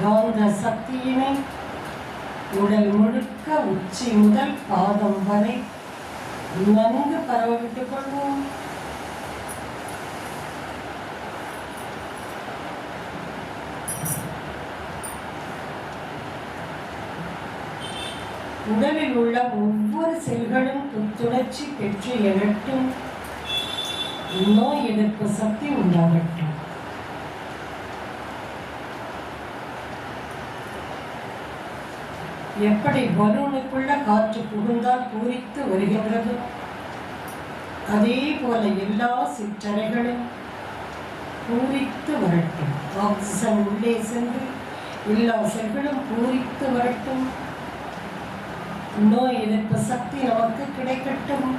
காந்த சக்தியினை உடல் முழுக்க உச்சி முதல் பாதம் வரை நன்கு பரவவிட்டுக் கொள்வோம். உடலில் உள்ள ஒவ்வொரு செல்களும் புத்துணர்ச்சி பெற்று எழட்டும். நோய் எதிர்ப்பு சக்தி உண்டாகட்டும். எப்படி பலூனுக்குள்ள காற்று புகுந்தால் பூரித்து வருகின்றது, அதே போல எல்லா சிற்றறைகளும் பூரித்து வரட்டும். ஆக்சிஜன் உள்ளே சென்று எல்லா செல்களும் பூரித்து வரட்டும். நோய் எதிர்ப்பு சக்தி நமக்கு கிடைக்கட்டும்.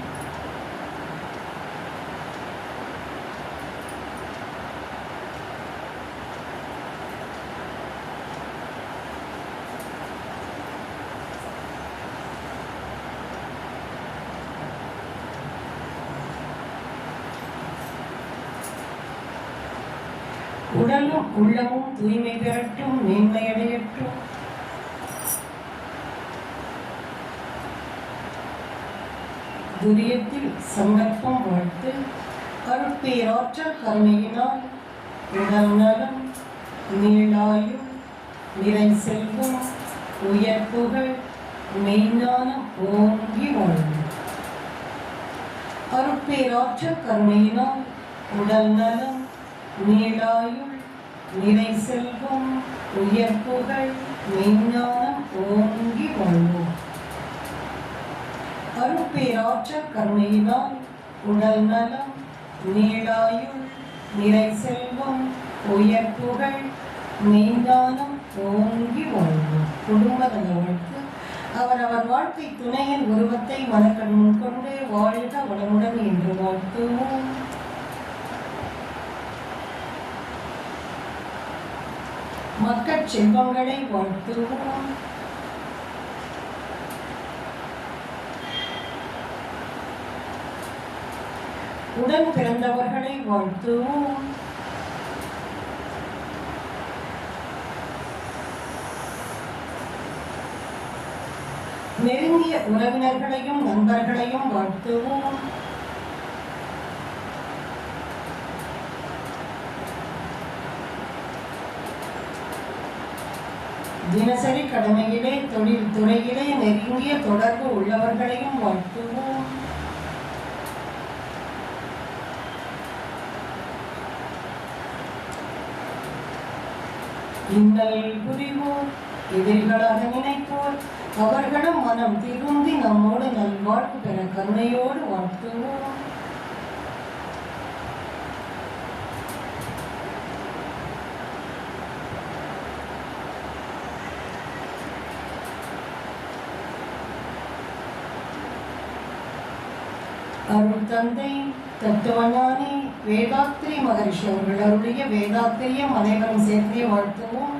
உடலும் உள்ளமும் தூய்மை பெறட்டும், மேன்மையடையட்டும். துரியத்தில் சங்கல்பம் வாழ்த்து. அருட்பேராற்றல் கருணையினால் உடல் நலம், நீளாயும், நிறை செல்வம், உயர்ப்புகள், மெய்ஞானம் ஓங்கி வாழ்வு. அருட்பேராற்றல் கருணையினால் உடல் நலம், நீளாயுள், நிறை செல்வம், உயர்ப்புகள், மெய்ஞானம் ஓங்கி வாழ்வோம். அருட்பேராற்றல் கருணையினால் உடல் நலம், நீளாயுள், நிறை செல்வம், உயர்ப்புகள், மெய்ஞானம் ஓங்கி வாழ்வோம். குடும்ப நலவழ்த்து. அவரவர் வாழ்க்கை துணையின் உருவத்தை மனக்கண் முன்கொண்டு வாழ்க வளமுடன் என்று வாழ்த்துவோம். மக்கள் செல்வங்களை வாழ்த்துவோம். உடன் பிறந்தவர்களை வாழ்த்துவோம். நெருங்கிய உறவினர்களையும் நண்பர்களையும் வாழ்த்துவோம். தினசரி கடமையிலே, தொழில் துறையிலே நெருங்கிய தொடர்பு உள்ளவர்களையும் வாழ்த்துவோம். இன்னல் புரிவோர், எதிரிகளாக நினைப்போர், அவர்களும் மனம் திருந்தி நம்மோடு நல்வாழ்வு பெற கருணையோடு வாழ்த்துவோம். அருள் தந்தை தத்துவஞானி வேதாத்திரி மகரிஷி அவர்கள் அருளிய வேதாத்திரியம் அனைவரும் சேர்த்தே வாழ்த்துவோம்.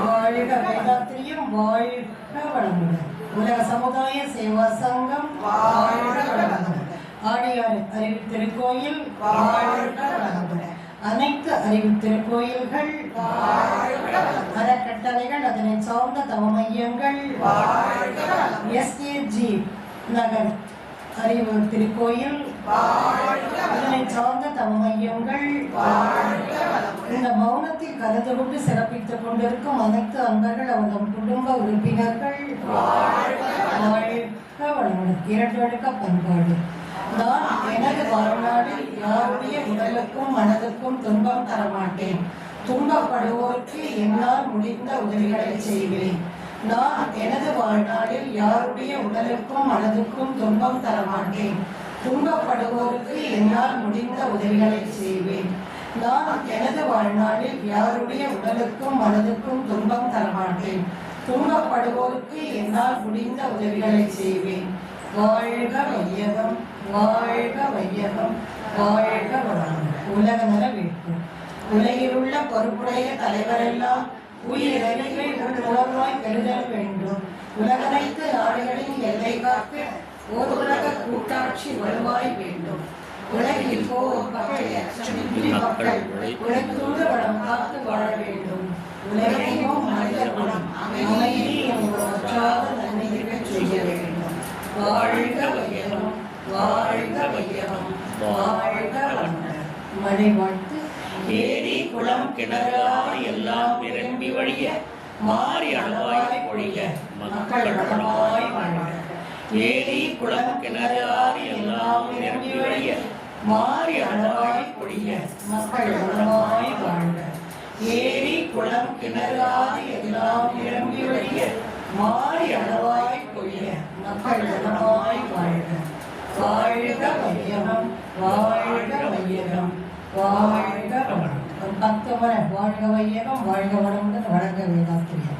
வாழ்க வேதாத்திரியம், வாழ்க வளமுடன். உலக சமுதாய சேவா சங்கம் வாழ்க வளமுடன். ஆடியார் அறிவு திருக்கோயில் வாழ்க வளமுடன். அனைத்து அறிவு திருக்கோயில்கள், அறக்கட்டளைகள், அதனை சார்ந்த தவ மையங்கள், SAG நகர் அறிவு திருக்கோயில், அதனை சார்ந்த தவ மையங்கள், இந்த மௌனத்தில் கலந்து கொண்டு சிறப்பித்துக் கொண்டிருக்கும் அனைத்து அன்பர்கள், அவர்கள் குடும்ப உறுப்பினர்கள் வாழ்க வளமுடன். இரண்டொழுக்க பண்பாடு. நான் எனது வாழ்நாளில் யாருடைய உடலுக்கும் மனதுக்கும் துன்பம் தரமாட்டேன். துன்பப்படுவோருக்கு என்னால் முடிந்த உதவிகளை செய்வேன். நான் எனது வாழ்நாளில் யாருடைய உடலுக்கும் மனதுக்கும் துன்பம் தரமாட்டேன். துன்பப்படுவோருக்கு என்னால் முடிந்த உதவிகளை செய்வேன். நான் எனது வாழ்நாளில் யாருடைய உடலுக்கும் மனதுக்கும் துன்பம் தரமாட்டேன். துன்பப்படுவோருக்கு என்னால் முடிந்த உதவிகளை செய்வேன். வாழ்க வையகம், வாழ்க வையகம், வாழ்க வளமுடன். உலக நல வேட்பு. உலகில் உள்ள பொறுப்புடைய தலைவரெல்லாம் உயிரிழை உணர்வாய் பெறுதல் வேண்டும். உலகனைத்து நாடுகளின் எல்லை காக்க ஓர் உலக கூட்டாட்சி வருவாய் வேண்டும். உலகில் போர் மக்கள் உலகத்தோடு வளம் காத்து வாழ வேண்டும். உலகெங்கும் மனித குணம் அமைதி வற்றாத நன்மை செய்ய வேண்டும். வாழ்க வையகம், வாழ்க வையகம், வாழ்க வளமுடன். மழை வாழ்த்து. ஏரி குளம் கிணறு ஆறு எல்லாம் நிரம்பி வழிய மாறி அளவாய் பொழிய மக்கள் வளமாய் வாழ்க. ஏரி குளம் கிணறு ஆறு எல்லாம் நிரம்பி வழிய மாறி அளவாய் பொழிய மக்கள் வளமாய் வாழ்க. ஏரி குளம் கிணறு ஆறு எல்லாம் நிரம்பி வழிய மாறி அளவாய் பொழிய மக்கள் வளமாய் வாழ்க. வாழ்க வையகம், வாழ்க வையகம், வாழ்க வளமுடன். 10 முறை வாழ்க வையகம், வாழ்க வளமுடன், வழங்க வேதாத்திரியம்.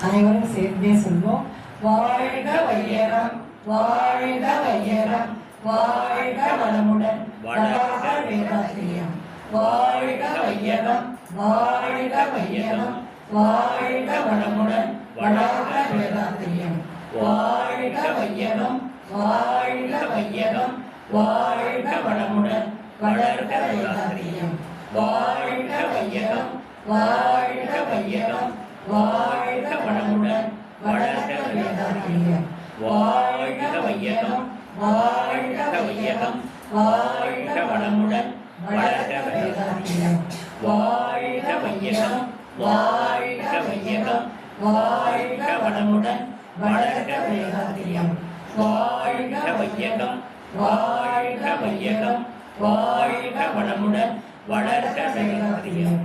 அனைவரும் சேர்ந்தே சொல்வோம். வாழ்க வையகம், வாழ்க வையகம், வாழ்க வளமுடன், வளர்க வேதாத்திரியம். வாழ்க வையகம், வாழ்க வையகம், வாழ்க வளமுடன், வளர்க வேதாத்திரியம். வாழ்க வையகம், வாழ்க வையகம், வாழ்க வளமுடன், வளர்க வேதாத்திரியம். வாழ்க வையகம் வாழ்க வையகம் வாழ்க வளமுடன் வளர்க வேதாத்திரியம் வாழ்க வையகம் வாழ்க வையகம் வாழ்க வளமுடன் வளர்க வேதாத்திரியம் வாழ்க வையகம் வாழ்க வையகம் வாழ்க வளமுடன் வளர்க வேதாத்திரியம் வாழ்க வையகம் வாழ்க வையகம் வாழ்க வளமுடன் வளர்க வேதாத்திரியம்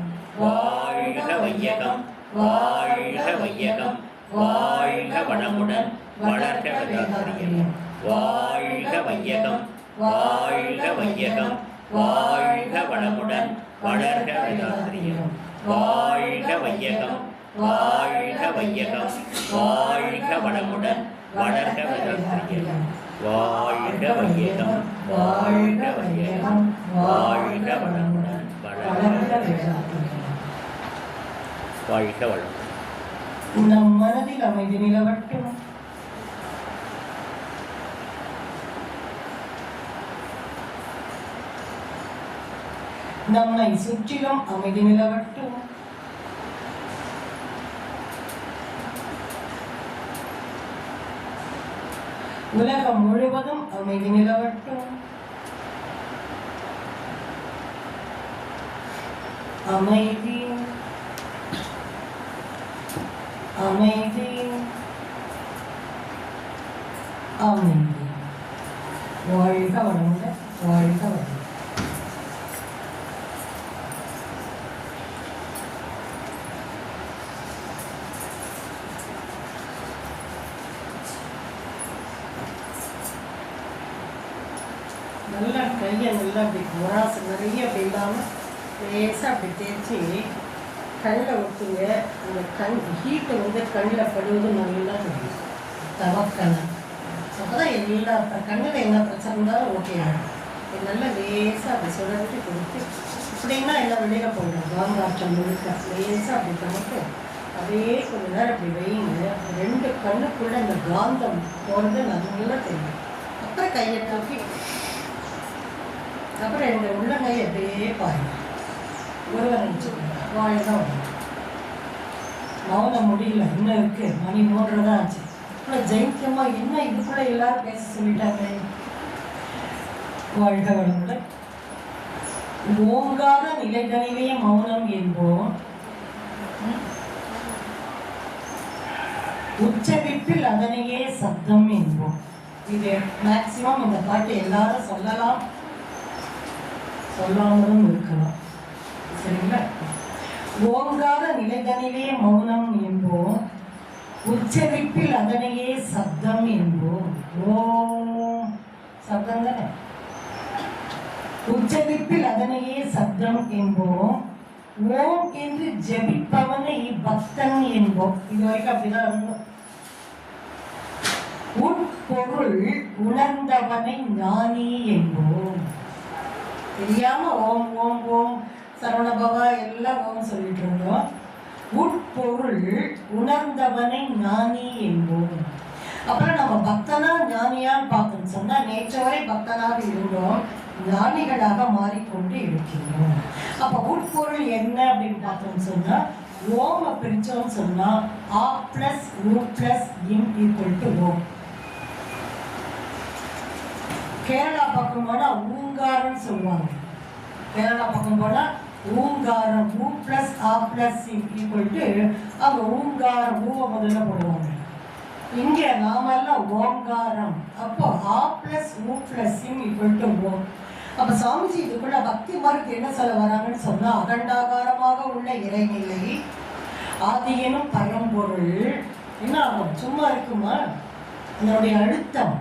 வாழ்க வையகம் வாழ்க வையகம் வாழ்க வளமுடன் வளர்க வேதாத்திரியம் வாழ்க வையகம் வாழ்க வையகம் வாழ்க வளமுடன் வளர்க வேதாத்திரியம் வாழ்க வையகம் வாழ்க வையகம் வாழ்க வளமுடன் வளர்க வேதாத்திரியம் வாழ்க வையகம் வாழ்க வையகம் வாழ்க வளமுடன் வளர்க வேதாத்திரியம் வாழ்க வளம். நம் மனதில் அமைதி நிலவட்டும். நம்மை சுற்றிலும் அமைதி நிலவட்டும். உலகம் முழுவதும் அமைதி நிலவட்டும். அமைதி அமைதி அமைதி. வாழ்க வளமுடன் வாழ்க வளம். நல்லா கையை நல்லா அப்படி முராசு நிறைய அப்படி இல்லாமல் லேசாக அப்படி தேய்ச்சி கண்ணில் ஊற்றுங்க. அந்த கண் ஹீட்டை வந்து கண்ணில் படுவது நல்லா தெரியும். தவக்கணும். அப்போ தான் எல்லா கண்ணில் என்ன பிரச்சனை இருந்தாலும் ஓகே ஆகும். நல்லா லேசாக அப்படி சுழற்றி கொடுத்து இப்படின்னா எல்லாம் வெளியில் போயிடும். காந்தாட்டம் முழுக்க லேசாக அப்படி பண்ணிட்டு அப்படியே கொஞ்சம் நேரம் அப்படி வைங்க. ரெண்டு கண்ணுக்குள்ளே அந்த காந்தம் போகிறது நல்லா தெரியும். அப்புறம் கையை தூக்கி அப்புறம் இந்த உள்ளங்கையை அப்படியே பாருங்க. ஒருவர் நினச்சிக்கோங்க. வாழைதான் வரும். மௌனம் முடியல, இன்னும் இருக்கு. மணி 3 தான் ஆச்சு. இப்போ ஜெயிக்கமாக என்ன இதுக்குள்ளே எல்லாரும் பேச சொல்லிட்டாங்க. வாழ்க வளமுடன். ஓங்கார நிலைகளிலே மௌனம் என்போம். உச்சரிப்பில் அதனையே சப்தம் என்போம். இது மேக்சிமம் இந்த பாட்டு எல்லாரும் சொல்லலாம், சொல்லாமலும் இருக்கலாம். சரிங்களா? ஓங்கார நிலைதனிலே மௌனம் என்போம். உச்சரிப்பில் அதனையே சப்தம் என்போம். ஓம் சப்தம் தானே. உச்சரிப்பில் அதனையே சப்தம் என்போம். ஓம் என்று ஜெபிப்பவனை பக்தன் என்போம். இது வரைக்கும் அப்படிதான் இருந்தோம். உட்பொருள் உணர்ந்தவனை ஞானி என்போம். தெரியாம ஓம் ஓம் ஓம் சரவணபவா எல்லாம் ஓம் சொல்லிட்டு இருந்தோம். உட்பொருள் உணர்ந்தவனை ஞானி என்போம். அப்புறம் நம்ம பக்தனா ஞானியான்னு பார்த்தோம்னு சொன்னா நேற்று வரை பக்தனாக இருந்தோம், ஞானிகளாக மாறிக்கொண்டு இருக்கின்றோம். அப்ப உட்பொருள் என்ன அப்படின்னு பார்த்தோம்னு சொன்னா ஓம பிரிச்சோம்னு சொன்னா ஆ பிளஸ் ஊ பிளஸ் இம் ஈக்குவல் டு ஓம். கேரளா பக்கம் போனா ஊங்காரன்னு சொல்லுவாங்க. கேரளா பக்கம் போனா ஊங்காரம் ஊ பிளஸ் ஆ பிளஸ் ஈக்குவல் டு அவங்க ஊங்காரம் ஊவை முதல்ல போடுவாங்க. இங்க நாம எல்லாம் ஓங்காரம். அப்போ ஆ பிளஸ் ஊ பிளஸ் இம் ஈக்குவல் டு ஓம். அப்ப சாமிஜி இதுக்குள்ள பக்தி மார்க்கு என்ன சொல்ல வராங்கன்னு சொன்னா அகண்டாகாரமாக உள்ள இறைநிலை ஆதியனும் பரம்பொருள் என்ன ஆகும்? சும்மா இருக்குமா? அதனுடைய அழுத்தம்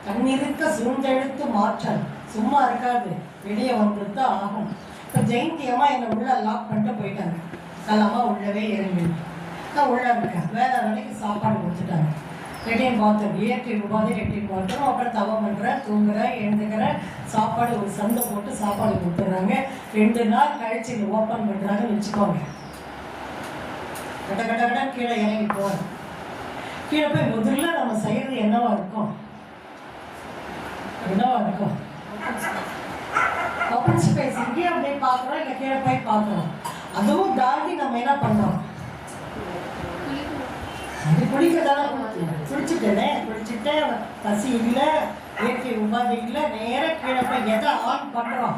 தன்னிருக்க சூழ்ந்தெழுத்து மாற்றல் சும்மா இருக்காது, வெளியே வந்துட்டு தான் ஆகும். இப்போ ஜெயந்தியம்மா என்னை உள்ள லாக் பண்ணிட்டு போயிட்டாங்க. கலமா உள்ளவே இறங்கி நான் உள்ள இருக்கேன். வேற வேலைக்கு சாப்பாடு கொடுத்துட்டாங்க. ரெட்டையும் பார்த்தோம், இயற்கை உபாதை ரெட்டையும் பார்த்தோம். அப்புறம் தவம் பண்ணுறேன், தூங்குறேன், எழுந்துக்கிறேன், சாப்பாடு ஒரு சந்தை போட்டு சாப்பாடு கொடுத்துட்றாங்க. 2 நாள் கழிச்சு இங்கே ஓப்பன் பண்ணுறாங்கன்னு வச்சுக்கோங்க. கட்ட கட்ட கட்ட கீழே இறங்கி போகிறேன். கீழே போய் முதல்ல நம்ம செய்கிறது என்னவா இருக்கும்? கவனிச்சு பேசுறீங்க, அப்படியே பார்க்குறோம், இல்லை கீழே போய் பார்க்குறோம். அதுவும் தாண்டி நம்ம என்ன பண்ணோம், அது குளிக்கதானே, குளிச்சுட்டேனே, குளிச்சுட்டு பசி இல்லை, இயற்கை உபாதை இல்லை, நேராக கீழே போய் எதை ஆன் பண்ணுறோம்,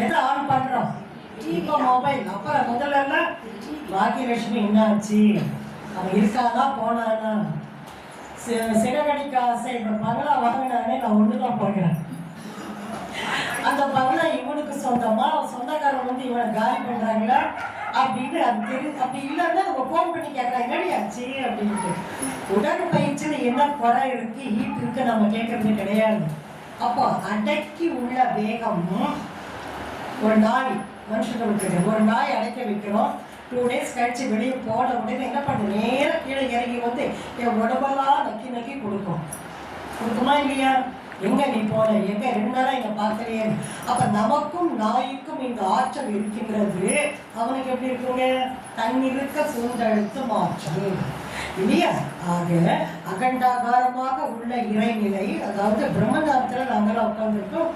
எதை ஆன் பண்ணுறோம், இப்போ மொபைல். அப்புறம் முதல்ல பாக்கியலட்சுமி என்ன ஆச்சு, அவன் இருக்காதா போனானா, சிறகடிக்க ஆசை இந்த பங்களா வாங்கினானே, நான் ஒன்று தான் போகிறேன். அந்த பங்களா இவனுக்கு சொந்தமா, சொந்தக்காரன் வந்து இவனை காலி பண்ணுறாங்களா அப்படின்னு அது தெரியுது. அப்படி இல்லைன்னா நம்ம ஃபோன் பண்ணி கேட்குறாங்க ஆச்சு அப்படின்ட்டு. உடற்பயிற்சியில் என்ன குறை இருக்கு, ஹீட் இருக்கு நம்ம கேட்கறது கிடையாது. அப்போ அடக்கி உள்ள வேகம் ஒரு நாய் மனுஷங்களுக்கு, ஒரு நாய் அடைக்க வைக்கிறோம், 2 days கழிச்சு வெளியே போன உடனே என்ன பண்ணும், நேராக கீழே இறங்கி வந்து என் உடம்பெல்லாம் நக்கி நக்கி கொடுக்குமா இல்லையா? எங்க நீ போன, எங்க 2 நாளா எங்க பார்க்கலையே. அப்ப நமக்கும் நாய்க்கும் இந்த ஆற்றல் இருக்கின்றது. அவனுக்கு எப்படி இருக்குங்க, தன்னிருக்க சூழ்ந்தழுத்தும் ஆற்றல் இல்லையா? ஆக அகண்டாகாரமாக உள்ள இறைநிலை, அதாவது பிரம்மநாதத்துல நாங்களாம் உட்காந்துருக்கோம்.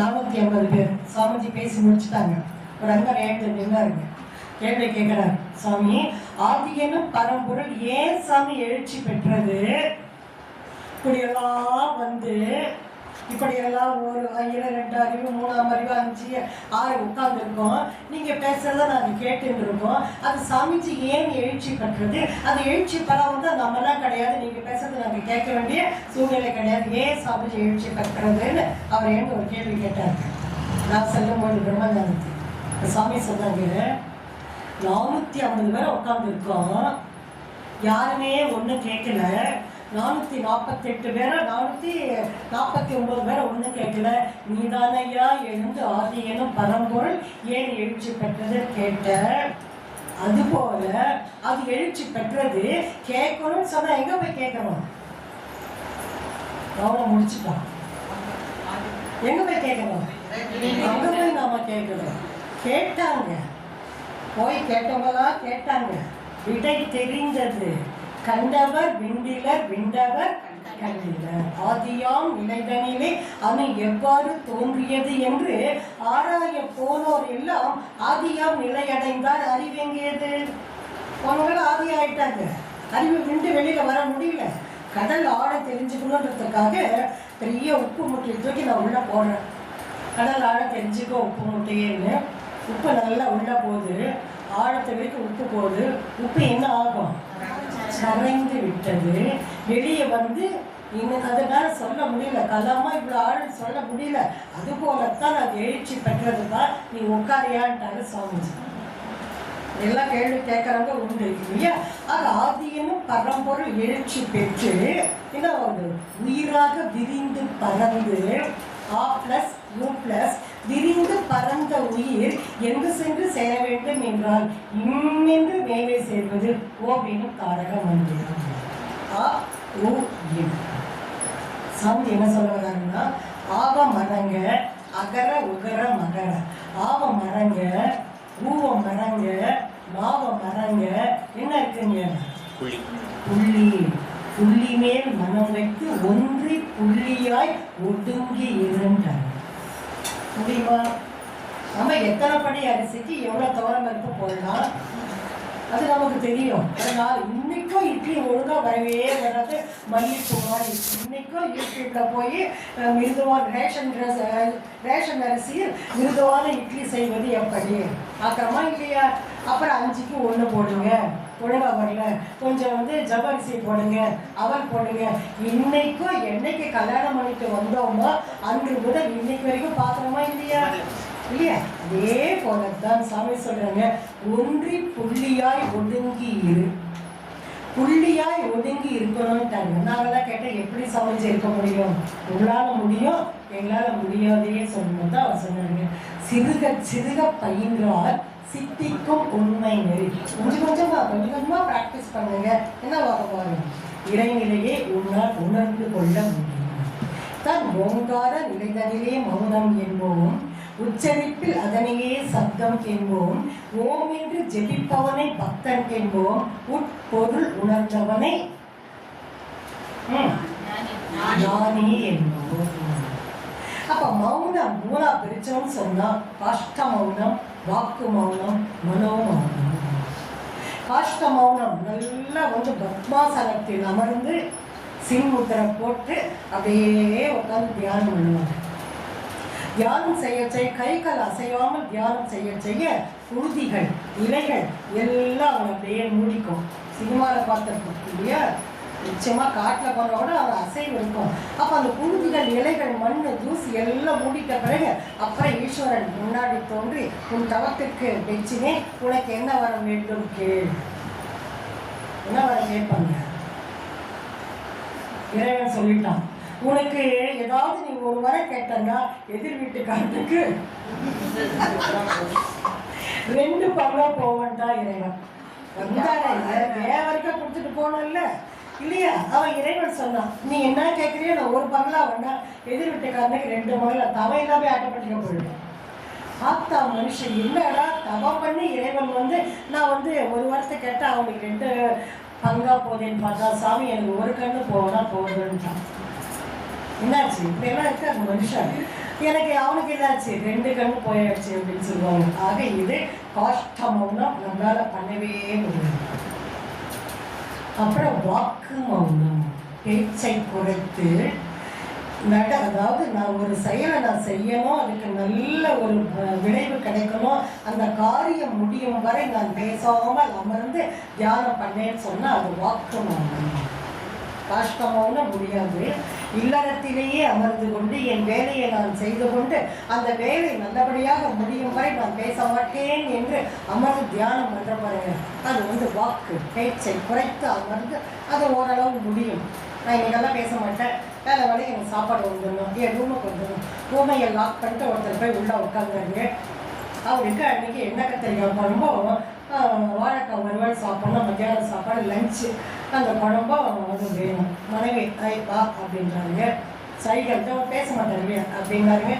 450 பேர் சாமிஜி பேசி முடிச்சுட்டாங்க. ஒரு அண்ணன் ஏற்று நின்னாருங்க, கேள்வி கேட்கிறார், சாமி ஆதியனும் பரம்பொருள் ஏன் சாமி எழுச்சி பெற்றது? இப்படியெல்லாம் வந்து இப்படியெல்லாம் ஒரு 2 அறிவு 3ஆம் அறிவு 5 6 உட்கார்ந்துருக்கோம், நீங்க பேசுறத நாங்கள் கேட்டுன்னு இருக்கோம். அது சாமிஜி ஏன் எழுச்சி பெற்றது? அது எழுச்சி பெற வந்து நம்மளாம் கிடையாது, நீங்க பேசுறது நாங்கள் கேட்க வேண்டிய சூழ்நிலை கிடையாது. ஏன் சாமிஜி எழுச்சி பெற்றதுன்னு அவர் ஏன்னு ஒரு கேள்வி கேட்டார். நான் செல்லும்போது பிரம்மஞானத்துக்கு சாமி சொன்னாங்க, 450 பேர் உட்காந்துருக்கோம், யாருமே ஒன்றும் கேட்கல. 448 பேரை 449 பேரை ஒன்றும் கேட்கல. நீதானையா எழுந்து ஆதியனும் பரம்பொருள் ஏன் எழுச்சி பெற்றது கேட்ட. அதுபோல அது எழுச்சி பெற்றது கேட்கணும்னு சொன்னா எங்க போய் கேட்கணும்? கவனம் முடிச்சுட்டான். எங்க போய் கேட்கணும்? அங்க போய் நாம கேட்கணும். கேட்டாங்க, போய் கேட்டவங்களாம் கேட்டாங்க, விடை தெரிந்தது. கண்டவர் விண்டிலர் விண்டவர் கண்டிலர். ஆதியாம் நிலைதனிலே அது எவ்வாறு தோன்றியது என்று ஆராய போனோர் எல்லாம் ஆதியாம் நிலையடைந்தார். அறிவெங்கியது போனவங்களும் ஆதி ஆயிட்டாங்க. அறிவு விண்டு வெளியில வர முடியல. கடல் ஆழ தெரிஞ்சுக்கணுன்றதுக்காக பெரிய உப்பு முட்டையை தூக்கி நான் உள்ள போடுறேன். கடல் ஆழ தெரிஞ்சுக்கோ உப்பு முட்டையேன்னு. உப்பு நல்லா உள்ள போகுது, ஆழத்தை வரைக்கும் உப்பு போகுது. உப்பு என்ன ஆகும்? கரைந்து விட்டது. வெளியே வந்து இன்னும் அதனால சொல்ல முடியல, கலாமா இவ்வளோ ஆழம் சொல்ல முடியல. அது போலத்தான் அது எழுச்சி பெற்றதுதான். நீ உட்காரியான்ட்டாரு சுவாமிஜி. எல்லாம் கேள்வி கேட்கறவங்க உண்டு இல்லையா? அது ஆதியனும் பரம்பொருள் எழுச்சி பெற்று என்ன ஆகுது, உயிராக விரிந்து பறந்து A+U+ விரிந்து பறந்த உயிர் எங்கு சென்று சேர வேண்டும் என்றால் இன்னென்று மேலே சேர்வது ஓவினும் தாரக மந்திரம். சாமி என்ன சொல்ல வர்றாங்கன்னா, ஆவ மரங்க அகர உகர மகர, ஆவ மரங்க ஊவ மரங்க மாவ மரங்க என்ன இருக்குங்க, புள்ளி. புள்ளி மேல் மனம் வைத்து ஒன்றி புள்ளியாய் ஒடுங்கி இருந்தார். முடியுமா? நம்ம எத்தனை படி அரிசிக்கு எவ்வளோ துவரம் பருப்பு போடலாம் அது நமக்கு தெரியும். அதனால் இன்னைக்கும் இட்லி ஒழுங்காக வரவே வராது. மல்லிப்பூ மாதிரி இன்னைக்கும் யூடியூப்பில் போய் மிருதுவான ரேஷன் அரிசியில் மிருதுவான இட்லி செய்வது எப்படி பார்க்குறோமா இல்லையா? அப்புறம் 5க்கு 1 போடுங்க, ஒழுங்காக வரல கொஞ்சம் வந்து ஜவ்வரிசி போடுங்க, அவல் போடுங்க. இன்னைக்கும் என்னைக்கு கல்யாணம் பண்ணிட்டு வந்தோமோ அன்று முதல் இன்னைக்கு வரைக்கும் பார்க்குறோமா இல்லையா? இல்லையா? அதே போலத்தான் சாமி சொல்றாங்க, ஒன்றி புள்ளியாய் ஒடுங்கி இரு. புள்ளியாய் ஒடுங்கி இருக்கணும்ட்டாங்க. நாங்களாம் கேட்டால் எப்படி சமைச்சு இருக்க முடியும்? உங்களால் முடியும், எங்களால் முடியாதையே சொல்லணும் தான் அவர் சொன்னாங்க. சிறுக சிறுக பயின்றால் சித்திக்கும் உண்மை நெறி. கொஞ்சம் கொஞ்சமாக ப்ராக்டிஸ் பண்ணுங்க. என்ன வாங்க இறைநிலையே உன்னால் உணர்ந்து கொள்ள முடியும். தன் ஓங்கார நிலைதனிலே மௌனம் என்போம், உச்சரிப்பில் அதனையே சப்தம் என்போம். ஓம் என்று ஜெபிப்பவனை பக்தன் என்போம், உட்பொருள் உணர்ந்தவனை ஞானி என்போம். அப்போ மௌனம் மூலா பிரிச்சோம்னு சொன்னா காஷ்ட மௌனம், வாக்கு மௌனம், மனோ மௌனம். காஷ்ட மௌனம் நல்லா பத்மாசனத்தில் அமர்ந்து சின்முத்திரை போட்டு அப்படியே உட்காந்து தியானம் பண்ணுவாங்க. தியானம் செய்ய செய்ய கைகள் அசையாமல் தியானம் செய்ய செய்ய குருதிகள் இலைகள் எல்லாம் அவங்க அப்படியே மூடிக்கும். சினிமாவில் பார்த்துருக்கோம் இல்லையா, நிச்சயமாக காட்டில் போனோட அவர் அசைவு இருக்கும். அப்போ அந்த குருதிகள் இலைகள் மண் தூசி எல்லாம் மூடிட்ட பிறகு அப்புறம் ஈஸ்வரன் முன்னாடி தோன்றி உன் தவத்திற்கு வெச்சினே உனக்கு என்ன வர வேண்டும் கேள். என்ன வர கேட்பாங்க? இறைவன் சொல்லிட்டான், உனக்கு ஏதாவது நீ ஒரு வரை கேட்டன்னா எதிர் வீட்டுக்காரனுக்கு 2 பங்கா போவன்டா இறைவன். வந்தாரே தேவருக்கா கொடுத்துட்டு போனோம் இல்லை இல்லையா? அவன் இறைவன் சொன்னான், நீ என்ன கேட்குறியோ நான் 1 பங்களா வேணா எதிர் வீட்டுக்காரனுக்கு 2 பங்களா தவம் எல்லாமே ஆட்டப்பட்டுக்க போயிடும். ஆத்தா மனுஷன் என்னடா தவம் பண்ணி இறைவன் நான் ஒரு வாரத்தை கேட்டால் அவனுக்கு 2 பங்கா போதேன்னு பார்த்தா, சாமி எனக்கு 1 கண்ணு போனா போதுன்ட்டான். என்னாச்சு இப்படியெல்லாம் இருக்கு அந்த மனுஷன். எனக்கு அவனுக்கு என்னாச்சு 2 கண்ணு போயாச்சு அப்படின்னு சொல்லுவாங்க. ஆக இது காஷ்ட மௌனம் நம்மளால பண்ணவே முடியும். அப்புறம் வாக்கு மௌனம், பேச்சை குறைத்து அதாவது நான் ஒரு செயலை நான் செய்யணும், அதுக்கு நல்ல ஒரு விளைவு கிடைக்கணும், அந்த காரியம் முடியும் வரை நான் பேசாமல் அமர்ந்து தியானம் பண்ணேன்னு சொன்னால் அது வாக்கு மௌனம். காஷ்ட மௌனம் முடியாது. இல்லறத்திலேயே அமர்ந்து கொண்டு என் வேலையை நான் செய்து கொண்டு அந்த வேலை நல்லபடியாக முடியும் வரை நான் பேச மாட்டேன் என்று அமர்ந்து தியானம் பண்ணுற பாருங்க, அது வாக்கு பேச்சை குறைத்து அமர்ந்து அது ஓரளவு முடியும். நான் இன்னைக்கெல்லாம் பேச மாட்டேன், வேலை வேலைக்கு எனக்கு சாப்பாடு வந்துடணும், என் ரூமுக்கு வந்துடணும், ரூமையை லாக் பண்ணிட்டு ஒருத்தர் போய் உள்ளே உட்காந்துருங்க. அவருக்கு அன்றைக்கி எண்ணெய் கத்திரிக்காய் குழம்போ வாழைக்காய் வறுவல் சாப்பிட்ணும், மத்தியானம் சாப்பாடு லஞ்சு அந்த குழம்போ அது வேணும். மனைவி வா அப்படின்றாங்க, சைக்கிள்கிட்ட பேச மாட்டாங்க அப்படின்னாருங்க.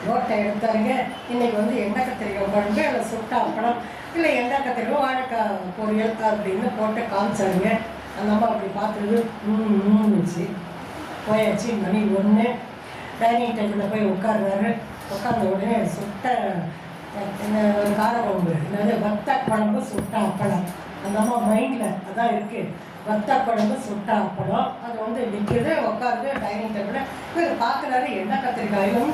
ரோட்டை எடுத்தாருங்க, இன்றைக்கி எண்ணெய் கத்திரிக்காய் குழம்பு இல்லை சுட்ட அப்பளம் இல்லை எண்ணெய் கத்திரிக்காய் வாழைக்காய் பொரியல் அப்படின்னு போட்டு காமிச்சாருங்க. அந்த அம்மா அப்படி பார்த்துட்டு இருந்துச்சு. போயாச்சு. மணி 1 டைனிங் டேபிளில் போய் உட்கார்றாரு. உட்கார்ந்த உடனே சுட்ட கார குழம்பு, என்னது வத்த குழம்பு சுட்ட அப்பளம். அந்த அம்மா மைண்டில் அதான் இருக்குது, வத்த குழம்பு சுட்ட அப்பளம். அது நிற்கிறது உட்காருது டைனிங் டேபிளில். இவர் பார்க்குறாரு எண்ணெய் கத்திரிக்காயும்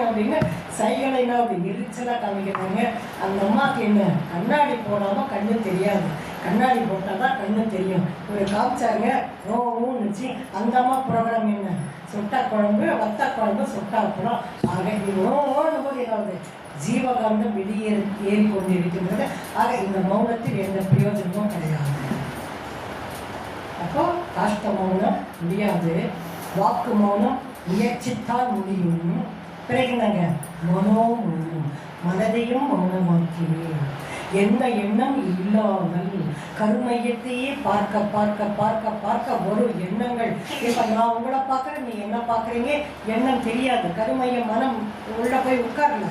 அப்படின்னு சைகளைனா அப்படி எரிச்சலாக காமிக்கிறாங்க. அந்த அம்மாவுக்கு என்ன கண்ணாடி போடாமல் கண்ணு தெரியாது, கண்ணாடி போட்டால் தான் கண்ணு தெரியும். இவர் காமிச்சாங்க ரோன்னுச்சு. அந்த அம்மா ப்ரோக்ராம் என்ன சுட்ட குழம்பு வத்த குழம்பு சுட்ட அப்பளம். ஆக இது ரோன்னு போது ஏதாவது ஜீவகாந்தம் ஏறி கொண்டு இருக்கின்றது. ஆக இந்த மௌனத்தில் எந்த பிரயோஜனமும் கிடையாது. அப்போ காஷ்ட மௌனம் முடியாது, வாக்கு மௌனம் முயற்சித்தால் முடியும். பிறகு நாங்கள் மனோ மௌனம், மனதையும் மௌனமாக்கிறேன். எந்த எண்ணம் இல்லாமல் கருமையத்தையே பார்க்க பார்க்க பார்க்க பார்க்க ஒரு எண்ணங்கள். இப்போ நான் உங்களை பார்க்குறேன், நீ என்ன பார்க்குறீங்க எண்ணம் தெரியாது, கருமைய மனம் உள்ள போய் உட்காரல.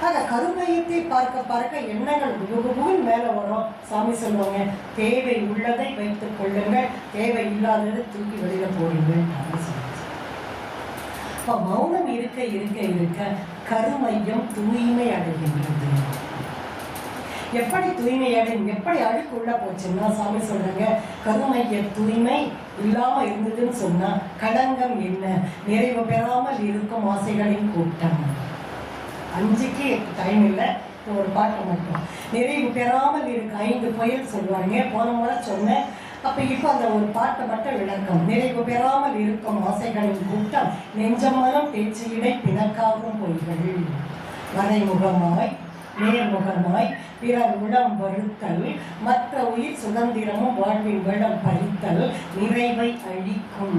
அந்த கருமையத்தை பார்க்க பார்க்க எண்ணங்கள் குபுகுபுன்னு மேலே வரும். சாமி சொல்லுவாங்க, தேவை உள்ளதை வைத்துக் கொள்ளுங்கள், தேவை இல்லாததை தூக்கி வெளியில் போடுங்கள் அப்படின்னு சொல்லுவாங்க. இப்போ மௌனம் இருக்க இருக்க இருக்க கருமையம் தூய்மை அடைகின்றது. எப்படி தூய்மை அடையும், எப்படி அழுக்கு உள்ள போச்சுன்னா சாமி சொல்றாங்க, கருமைய தூய்மை இல்லாமல் இருந்ததுன்னு சொன்னால் களங்கம் என்ன, நிறைவு பெறாமல் இருக்கும் ஆசைகளின் கூட்டம். 5க்கு டைம் இல்லை, ஒரு பாட்டு மட்டும். நிறைவு பெறாமல் இருக்கு 5 புயல் சொல்லுவாங்க, போன முறை சொன்னேன். அப்போ இப்போ அந்த ஒரு பாட்டை மட்டும் விளக்கம். நிறைவு பெறாமல் இருக்கும் ஆசைகளின் கூட்டம் நெஞ்சமனம் பேச்சு இடை பிணக்காகும் பொய்கள். மறைமுகமாய் நேர்முகமாய் பிறர் உளம் வருத்தல், மற்ற உயிர் சுதந்திரமும் வாழ்வின் வெள்ளம் பறித்தல், நிறைவை அழிக்கும்,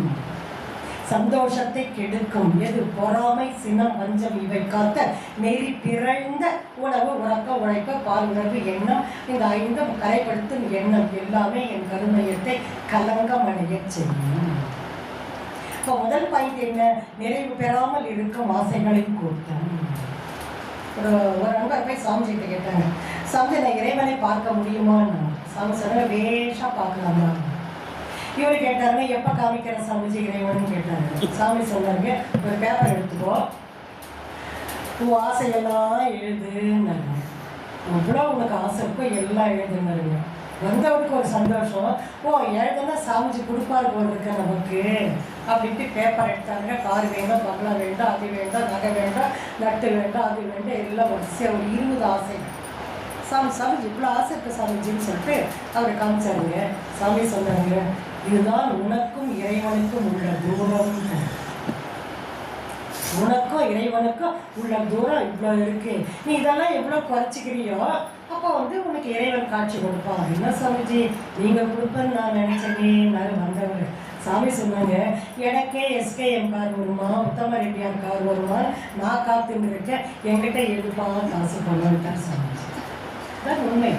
சந்தோஷத்தை கெடுக்கும். எது பொறாமை சினம் வஞ்சம் இவை காத்த நெறி பிறழ்ந்த உணவு உறக்க உழைக்க பால் உணர்வு எண்ணம், இந்த 5 கரைப்படுத்தும் எண்ணம் எல்லாமே என் கருமையத்தை கலங்கம் அடைய செய்யும். இப்போ முதல் பாயிண்ட் என்ன, நிறைவு பெறாமல் இருக்கும் ஆசைகளின் கூட்டம். ஒரு நண்பர் போய் சாமிஜிட்ட கேட்டாங்க, சாமி நான் இறைவனை பார்க்க முடியுமான்னு. சாமி சொன்னாங்க, வேஷா பார்க்கலாமா. இவர் கேட்டாருங்க, எப்போ காமிக்கிற சாமிஜி இறைவன் கேட்டாரு. சாமி சொன்னாங்க, ஒரு பேப்பர் எடுத்துக்கோ, உன் ஆசையெல்லாம் எழுதுன்னு. எவ்வளோ உனக்கு ஆசை இருக்கோ எல்லாம் எழுதுங்க. வந்தவனுக்கு ஒரு சந்தோஷம். ஓ எழுதுனா சாமிஜி கொடுப்பாரு போல் இருக்க நமக்கு அப்படின்ட்டு பேப்பர் எடுத்தாங்க. கார் வேண்டாம், பங்களா வேண்டாம், அது வேண்டாம், நகை வேண்டாம், நட்டு வேண்டாம், அது வேண்டாம், எல்லாம் வரிசையாக ஒரு 20 ஆசை. சாமிஜி இவ்வளோ ஆசை இருக்குது சாமிஜின்னு சொல்லிட்டு அவரை காமிச்சாருங்க. சாமி சொன்னாங்க, இதுதான் உனக்கும் இறைவனுக்கும் உள்ள தூரம். உனக்கும் இறைவனுக்கும் உள்ள தூரம் இவ்வளோ இருக்கு. நீ இதெல்லாம் எவ்வளோ குறைச்சிக்கிறியோ அப்போ உனக்கு இறைவன் காட்சி கொடுப்பான். என்ன சாமிஜி நீங்கள் கொடுப்பேன்னு நான் நினச்சேனே. நான் வந்தவர் சாமி சொன்னாங்க, எனக்கே எஸ்கேஎம் கார் வருமா, உத்தம ரெட்டியார் கார் வருமா, நான் காத்துன்னு இருக்கேன், என்கிட்ட எதுப்பா காசு பண்ணுவான்ட்டார் சாமிஜி. தான் உண்மை.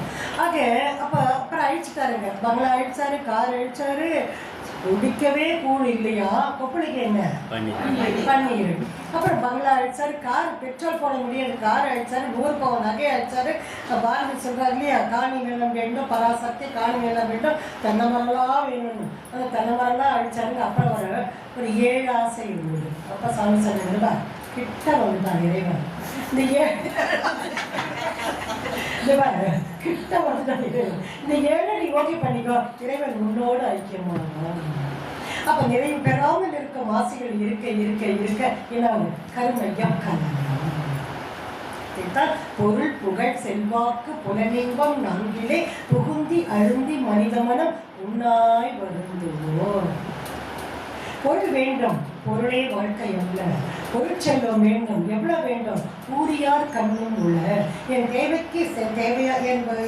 ஆக அப்புறம் அழிச்சிட்டாருங்க. பங்களா அழிச்சாரு, கார் அழிச்சாரு. குடிக்கவே கூழ் இல்லையா, கொப்பளிக்க என்ன பன்னீர். அப்புறம் பங்களா அழிச்சாரு, கார் பெட்ரோல் போட முடியாது, கார் அழிச்சாரு, 100 பவுன் நகை அழிச்சாரு. பாரதி சொல்றாரு இல்லையா, காணி நிலம் வேண்டும், பராசக்தி காணி நிலம் வேண்டும், தென்னை மரம்லாம் வேணும்னு. அந்த தென்னை மரம்லாம் அழிச்சாருங்க. அப்புறம் ஒரு 7 ஆசை இருந்தது. அப்போ சாமி சொன்னீங்களா, கிட்ட வந்துட்டான் இறைவன். இந்த கிட்ட வந்துட்டான் இறைவன். இந்த 7 நீ ஓகே பண்ணிக்கோ, இறைவன் உன்னோடு ஐக்கியமாக. அப்ப நிறைவு பெறாமல் இருக்கும் ஆசைகள் இருக்க இருக்க இருக்க என்ன கருமையம் கலனம். பொருள் புகழ் செல்வாக்கு புலனின்பம் நான்கிலே புகுந்தி அழுந்தி மனித மனம் உண்ணாய் வருந்துவோம். பொருள் வேண்டும், பொருளே வாழ்க்கை அல்ல. பொருட்செல்வம் வேண்டும், எவ்வளவு வேண்டும், கூறியார் கண்ணும் உள்ள. என் தேவைக்கு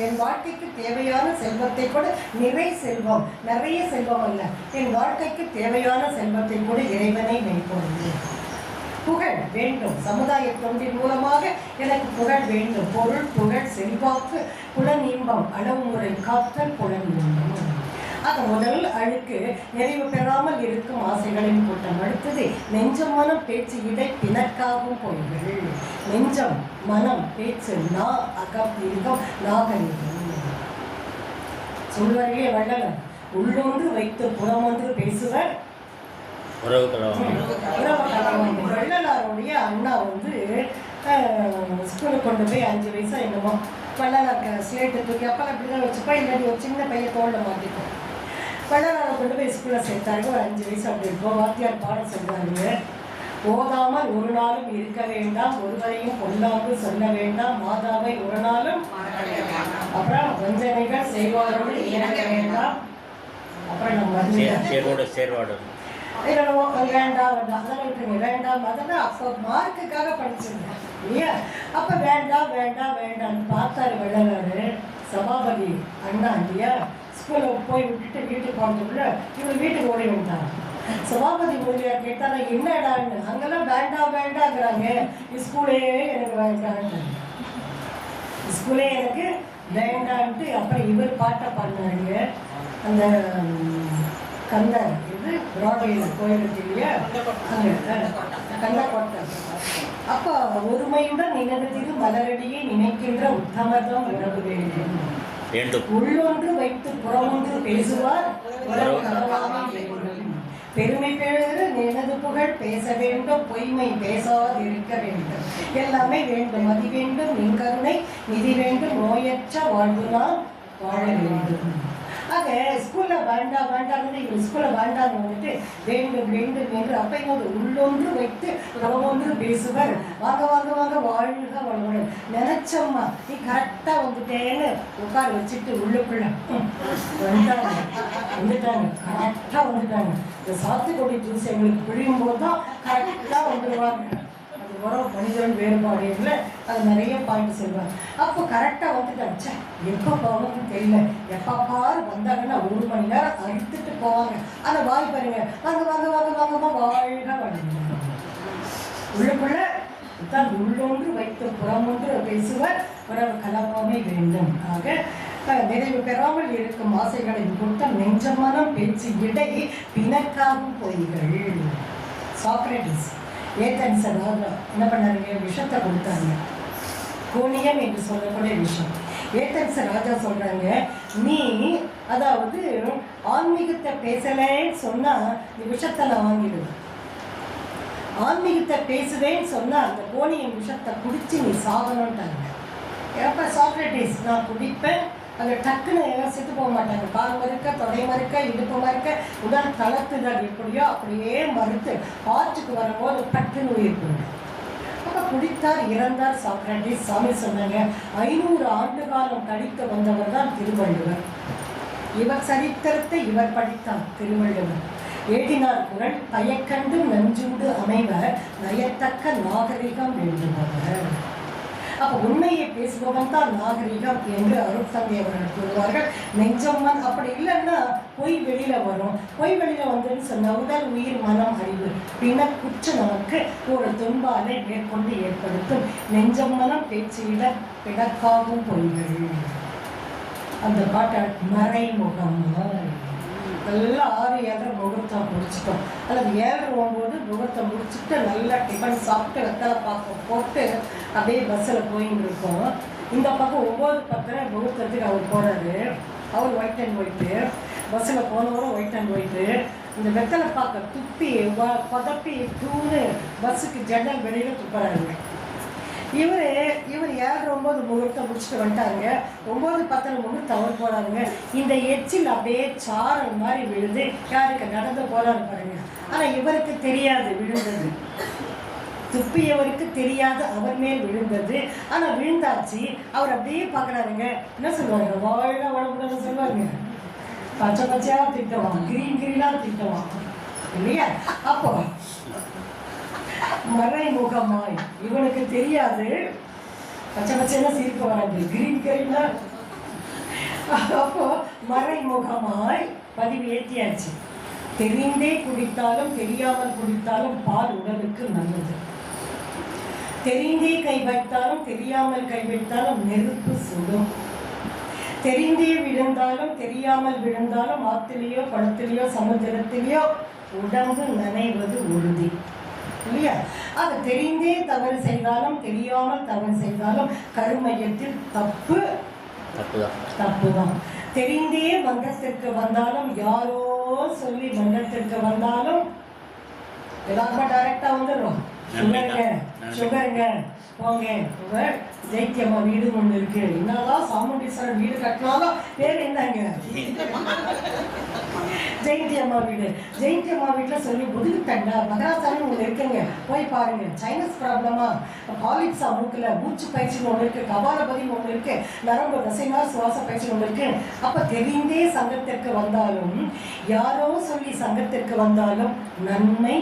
என் வாழ்க்கைக்கு தேவையான செல்வத்தை கூட நிறை செல்வம், நிறைய செல்வம் அல்ல, என் வாழ்க்கைக்கு தேவையான செல்வத்தை கூட இறைவனை மெய்ப்பொருள். புகழ் வேண்டும், சமுதாய தொண்டின் மூலமாக எனக்கு புகழ் வேண்டும். பொருள் புகழ் செல்வாக்கு புலன் இன்பம் அளவு முறை காத்தல் புலன் இன்பம். அது முதல் அழுக்கு நிறைவு பெறாமல் இருக்கும் ஆசைகளின் கூட்டம். அடுத்தது நெஞ்சம் மனம் பேச்சு இடை பிணக்காகும் பொய்கள். நெஞ்சம் மனம் பேச்சு நா அகம் இருக்கம் நாகரிகம். சொல்வார்களே வள்ளலர், உள்ளொன்று வைத்து புறமொன்று பேசுவர் வள்ளலாருடைய அண்ணா ஸ்கூலுக்கு கொண்டு போய் 5 வயசா என்னமோ வள்ளலார் ஸ்லேட்டு தூக்கி அப்பெல்லாம் அப்படிதான் வச்சுப்பா, இல்லாட்டி ஒரு சின்ன பையன் தோல்ல மாட்டிப்போம். வள்ளலாரை கொண்டு போய் ஸ்கூலில் சேர்த்தாருங்க. ஒரு 5 வயசு அப்படி இருக்கும். வாத்தியார் பாடம் சொல்றாங்க, ஓதாமல் ஒரு நாளும் இருக்க வேண்டாம், ஒருவரையும் கொல்லாமல் சொல்ல வேண்டாம், மாதாவை ஒரு நாளும், அப்புறம் வஞ்சனைகள் செய்வாரோடு இறங்க வேண்டாம், அப்புறம் நம்ம சேர்வாடு வேண்டாம் அதெல்லாம் விட்டுருங்க, வேண்டாம் அதெல்லாம் அப்போ மார்க்குக்காக படிச்சிருந்தேன் இல்லையா. அப்போ வேண்டாம் வேண்டாம் வேண்டாம்னு பார்த்தாரு வள்ளலாரு. சபாபதி அண்ணா இல்லையா, ஸ்கூலில் போய் விட்டுட்டு வீட்டுக்கு போனதுக்குள்ள இவங்க வீட்டுக்கு ஓடி வந்துட்டாங்க. சபாபதி மொழியார் கேட்டாங்க, என்னடான்னு. அங்கெல்லாம் வேண்டாம் வேண்டாங்கிறாங்க, ஸ்கூலே எனக்கு வேண்டான்னு, ஸ்கூலே எனக்கு வேண்டான்ட்டு. அப்புறம் இவர் பாட்டை பாடினாங்க. அந்த கந்தர் இது பிராட்வேயில் கோயில் இருக்கு இல்லையா, அங்கே கந்தக்கோட்டை. அப்போ ஒருமையுடன் நினைவு மலரடியை நினைக்கின்ற உத்தமதம் உறவு வேண்டும். உள்ளொன்று வைத்து புறமொன்று பேசுவார் பெருமை பெற எனது புகழ் பேச வேண்டும், பொய்மை பேசாது இருக்க வேண்டும். எல்லாமே வேண்டும், மதி வேண்டும், நின் கருணை நிதி வேண்டும், நோயற்ற வாழ்வு நாம் வாழ வேண்டும். ஆக ஸ்கூலில் வேண்டாம் வேண்டாம்னு இவர் ஸ்கூலில் வேண்டாம்னு வந்துட்டு வேண்டும் வேண்டும் என்று அப்போ உள்ளொன்று வைத்து புறமொன்று பேசுவர். வாங்க வாங்க வாங்க வாழ்க வளமுடன். நினைச்சம்மா நீ கரெக்டாக வந்துட்டேன்னு உட்கார வச்சுட்டு உள்ளுக்குள்ள வந்துட்டாங்க, கரெக்டாக வந்துட்டாங்க. இந்த சாத்துக்குடி ஜூஸ் எங்களுக்கு பிழியும் போது தான் கரெக்டாக வந்துடுவாங்க. அது வர மனிதன் வேறுபாடு இல்லை, அது நிறைய பாயிண்ட் சொல்லுவாங்க. அப்போ கரெக்டாக வந்துட்டாச்சு, எப்போ போகணும்னு தெரியல. எப்போ பாரு வந்தாங்கன்னா 1 மணி நேரம் அழுத்துட்டு போவாங்க. அந்த வாய் பாருங்க, வாங்க வாங்க வாங்க வாங்கம்மா வாழ்க வளமுடன். உள்ளுக்குள்ள தான் உள்ளொன்று வைத்து புறமொன்று பேசுவர் உறவு கலப்பாமை வேண்டும். ஆக நிறைவு பெறாமல் இருக்கும் ஆசைகளின் கூட்டம் நெஞ்சமனம் பேச்சு இடை பிணக்காகும் பொய்கள். சாக்ரட்டிஸ் ஏதென்ஸ் என்ன பண்ணாருங்க, விஷத்தை கொடுத்தாங்க. கோணியம் என்று சொல்லக்கூடிய விஷம். ஏதென்ஸ் ராஜா சொல்றாங்க, நீ அதாவது ஆன்மீகத்தை பேசலன்னு சொன்னா நீ விஷத்தை நான் வாங்கிடுவேன். ஆன்மீகத்தை பேசுவேன்னு சொன்னா அந்த கோணியின் விஷத்தை குடிச்சு நீ சாகணும்ட்டாங்க. எப்போ சாக்ரட்டிஸ் நான் குடிப்பேன், அது டக்குன்னு எல்லாம் செத்து போக மாட்டாங்க. கால் மறுக்க, தொடை மறுக்க, இடுப்பு மறுக்க, உடல் தளர்த்துதல் எப்படியோ அப்படியே மறுத்து ஆற்றுக்கு வரும்போது டக்குன்னு உயிர் போயிடும். அப்போ குடித்தார், இறந்தார் சாக்ரட்டிஸ். சாமி சொன்னாங்க 500 ஆண்டு காலம் கழித்து வந்தவர் தான் திருவள்ளுவர். இவர் சரித்திரத்தை இவர் படித்தார். திருவள்ளுவர் எழுதினார் குறள், பயக்கண்டு நஞ்சுண்டு அமைவர் நயத்தக்க நாகரிகம் வேண்டுபவர். அப்போ உண்மையை பேசுபவன் தான் நாகரிகம் என்று அருட்தந்தை அவர்கள் கூறுவார்கள். நெஞ்சம்மன் அப்படி இல்லைன்னா பொய் வெளியில வரும். பொய் வெளியில வந்துன்னு சொன்ன உடல், உயிர், மனம், அறிவு பிணக்குற்று நமக்கு ஒரு துன்பாலை மேற்கொண்டு ஏற்படுத்தும். நெஞ்சம்மனம் பேச்சிட பிணக்காகும் பொய்கள். அந்த பாட்டை மறைமுகம் எல்லாம் 6-7 முகூர்த்தம் முடிச்சிட்டோம். அல்லது 7-9 முகூர்த்தம் முடிச்சுட்டு நல்லா டிஃபன் சாப்பிட்டு வெத்தலை பாக்கம் போட்டு அப்படியே பஸ்ஸில் போயின்னு இருக்கோம். இந்த பக்கம் 9-10 முகூர்த்தத்துக்கு அவர் போகிறாரு. அவர் ஒயிட் அண்ட் ஒயிட்டு, பஸ்ஸில் போனவரும் ஒயிட் அண்ட் ஒயிட்டு. இந்த வெத்தலை பாக்க துப்பி பதப்பி தூணு பஸ்ஸுக்கு ஜன்னல் வெளியில் துப்புறாரு. இவர் 7-9 முகூர்த்தம் முடிச்சுட்டு வந்துட்டாங்க. 9-10 முகூர்த்தம் அவர் போகிறாங்க. இந்த எச்சில் அப்படியே சாரல் மாதிரி விழுது. யாருக்கு நடந்து போகிறாரு பாருங்க. ஆனால் இவருக்கு தெரியாது விழுந்தது, துப்பியவருக்கு தெரியாது அவர் மேல் விழுந்தது. ஆனால் விழுந்தாச்சு. அவர் அப்படியே பார்க்குறாருங்க. என்ன சொல்லுவாங்க? வாழ்க வளமுடன் சொல்லுவாங்க. பச்சை பச்சையாக திட்டுவான், கிரீனாக திட்டுவான் இல்லையா? அப்போ மறைமுகமாய் இவனுக்கு தெரியாது. பச்சை பச்சைன்னா சிரிக்க வராது, கிரீனா. அப்போ மறைமுகமாய் பதிவு ஏற்றியாச்சு. தெரிந்தே குடித்தாலும் தெரியாமல் குடித்தாலும் பால் உடலுக்கு நல்லது. தெரிந்தே கை வைத்தாலும் தெரியாமல் கை வைத்தாலும் நெருப்பு சுடும். தெரிந்தே விழுந்தாலும் தெரியாமல் விழுந்தாலும் ஆத்திலேயோ குளத்திலேயோ சமுத்திரத்திலேயோ உடம்பு நனைவது உறுதி இல்லையா? அது தெரிந்தே தவறு செய்தாலும் தெரியாமல் தவறு செய்தாலும் கருமையத்தில் தப்பு தான். தெரிந்தே மன்றத்திற்கு வந்தாலும், யாரோ சொல்லி மன்றத்திற்கு வந்தாலும் எல்லாருமே டைரக்டா வந்துடும். சுகருங்க போங்க, ஜெயித்தியம்மா வீடு ஒன்று இருக்கு. என்னதான் சாமுண்டீஸ்வரர் வீடு கட்டினாலும் பேர் என்னங்க ஜெயந்தியம்மா வீடு. ஜெயந்தியம்மா வீட்டில் சொல்லி புதுக்கிட்டாங்க. மகராசாமி ஒன்று இருக்குங்க, போய் பாருங்க. சைனஸ் ப்ராப்ளமா, பாலிப்ஸா மூக்கில் மூச்சு பயிற்சின்னு ஒன்று இருக்கு, கபாலபதினு ஒன்று இருக்கு, நரம்பு தசைனா சுவாச பயிற்சின்னு ஒன்று இருக்கு. அப்போ தெரிந்தே சங்கத்திற்கு வந்தாலும், யாரோ சொல்லி சங்கத்திற்கு வந்தாலும் நன்மை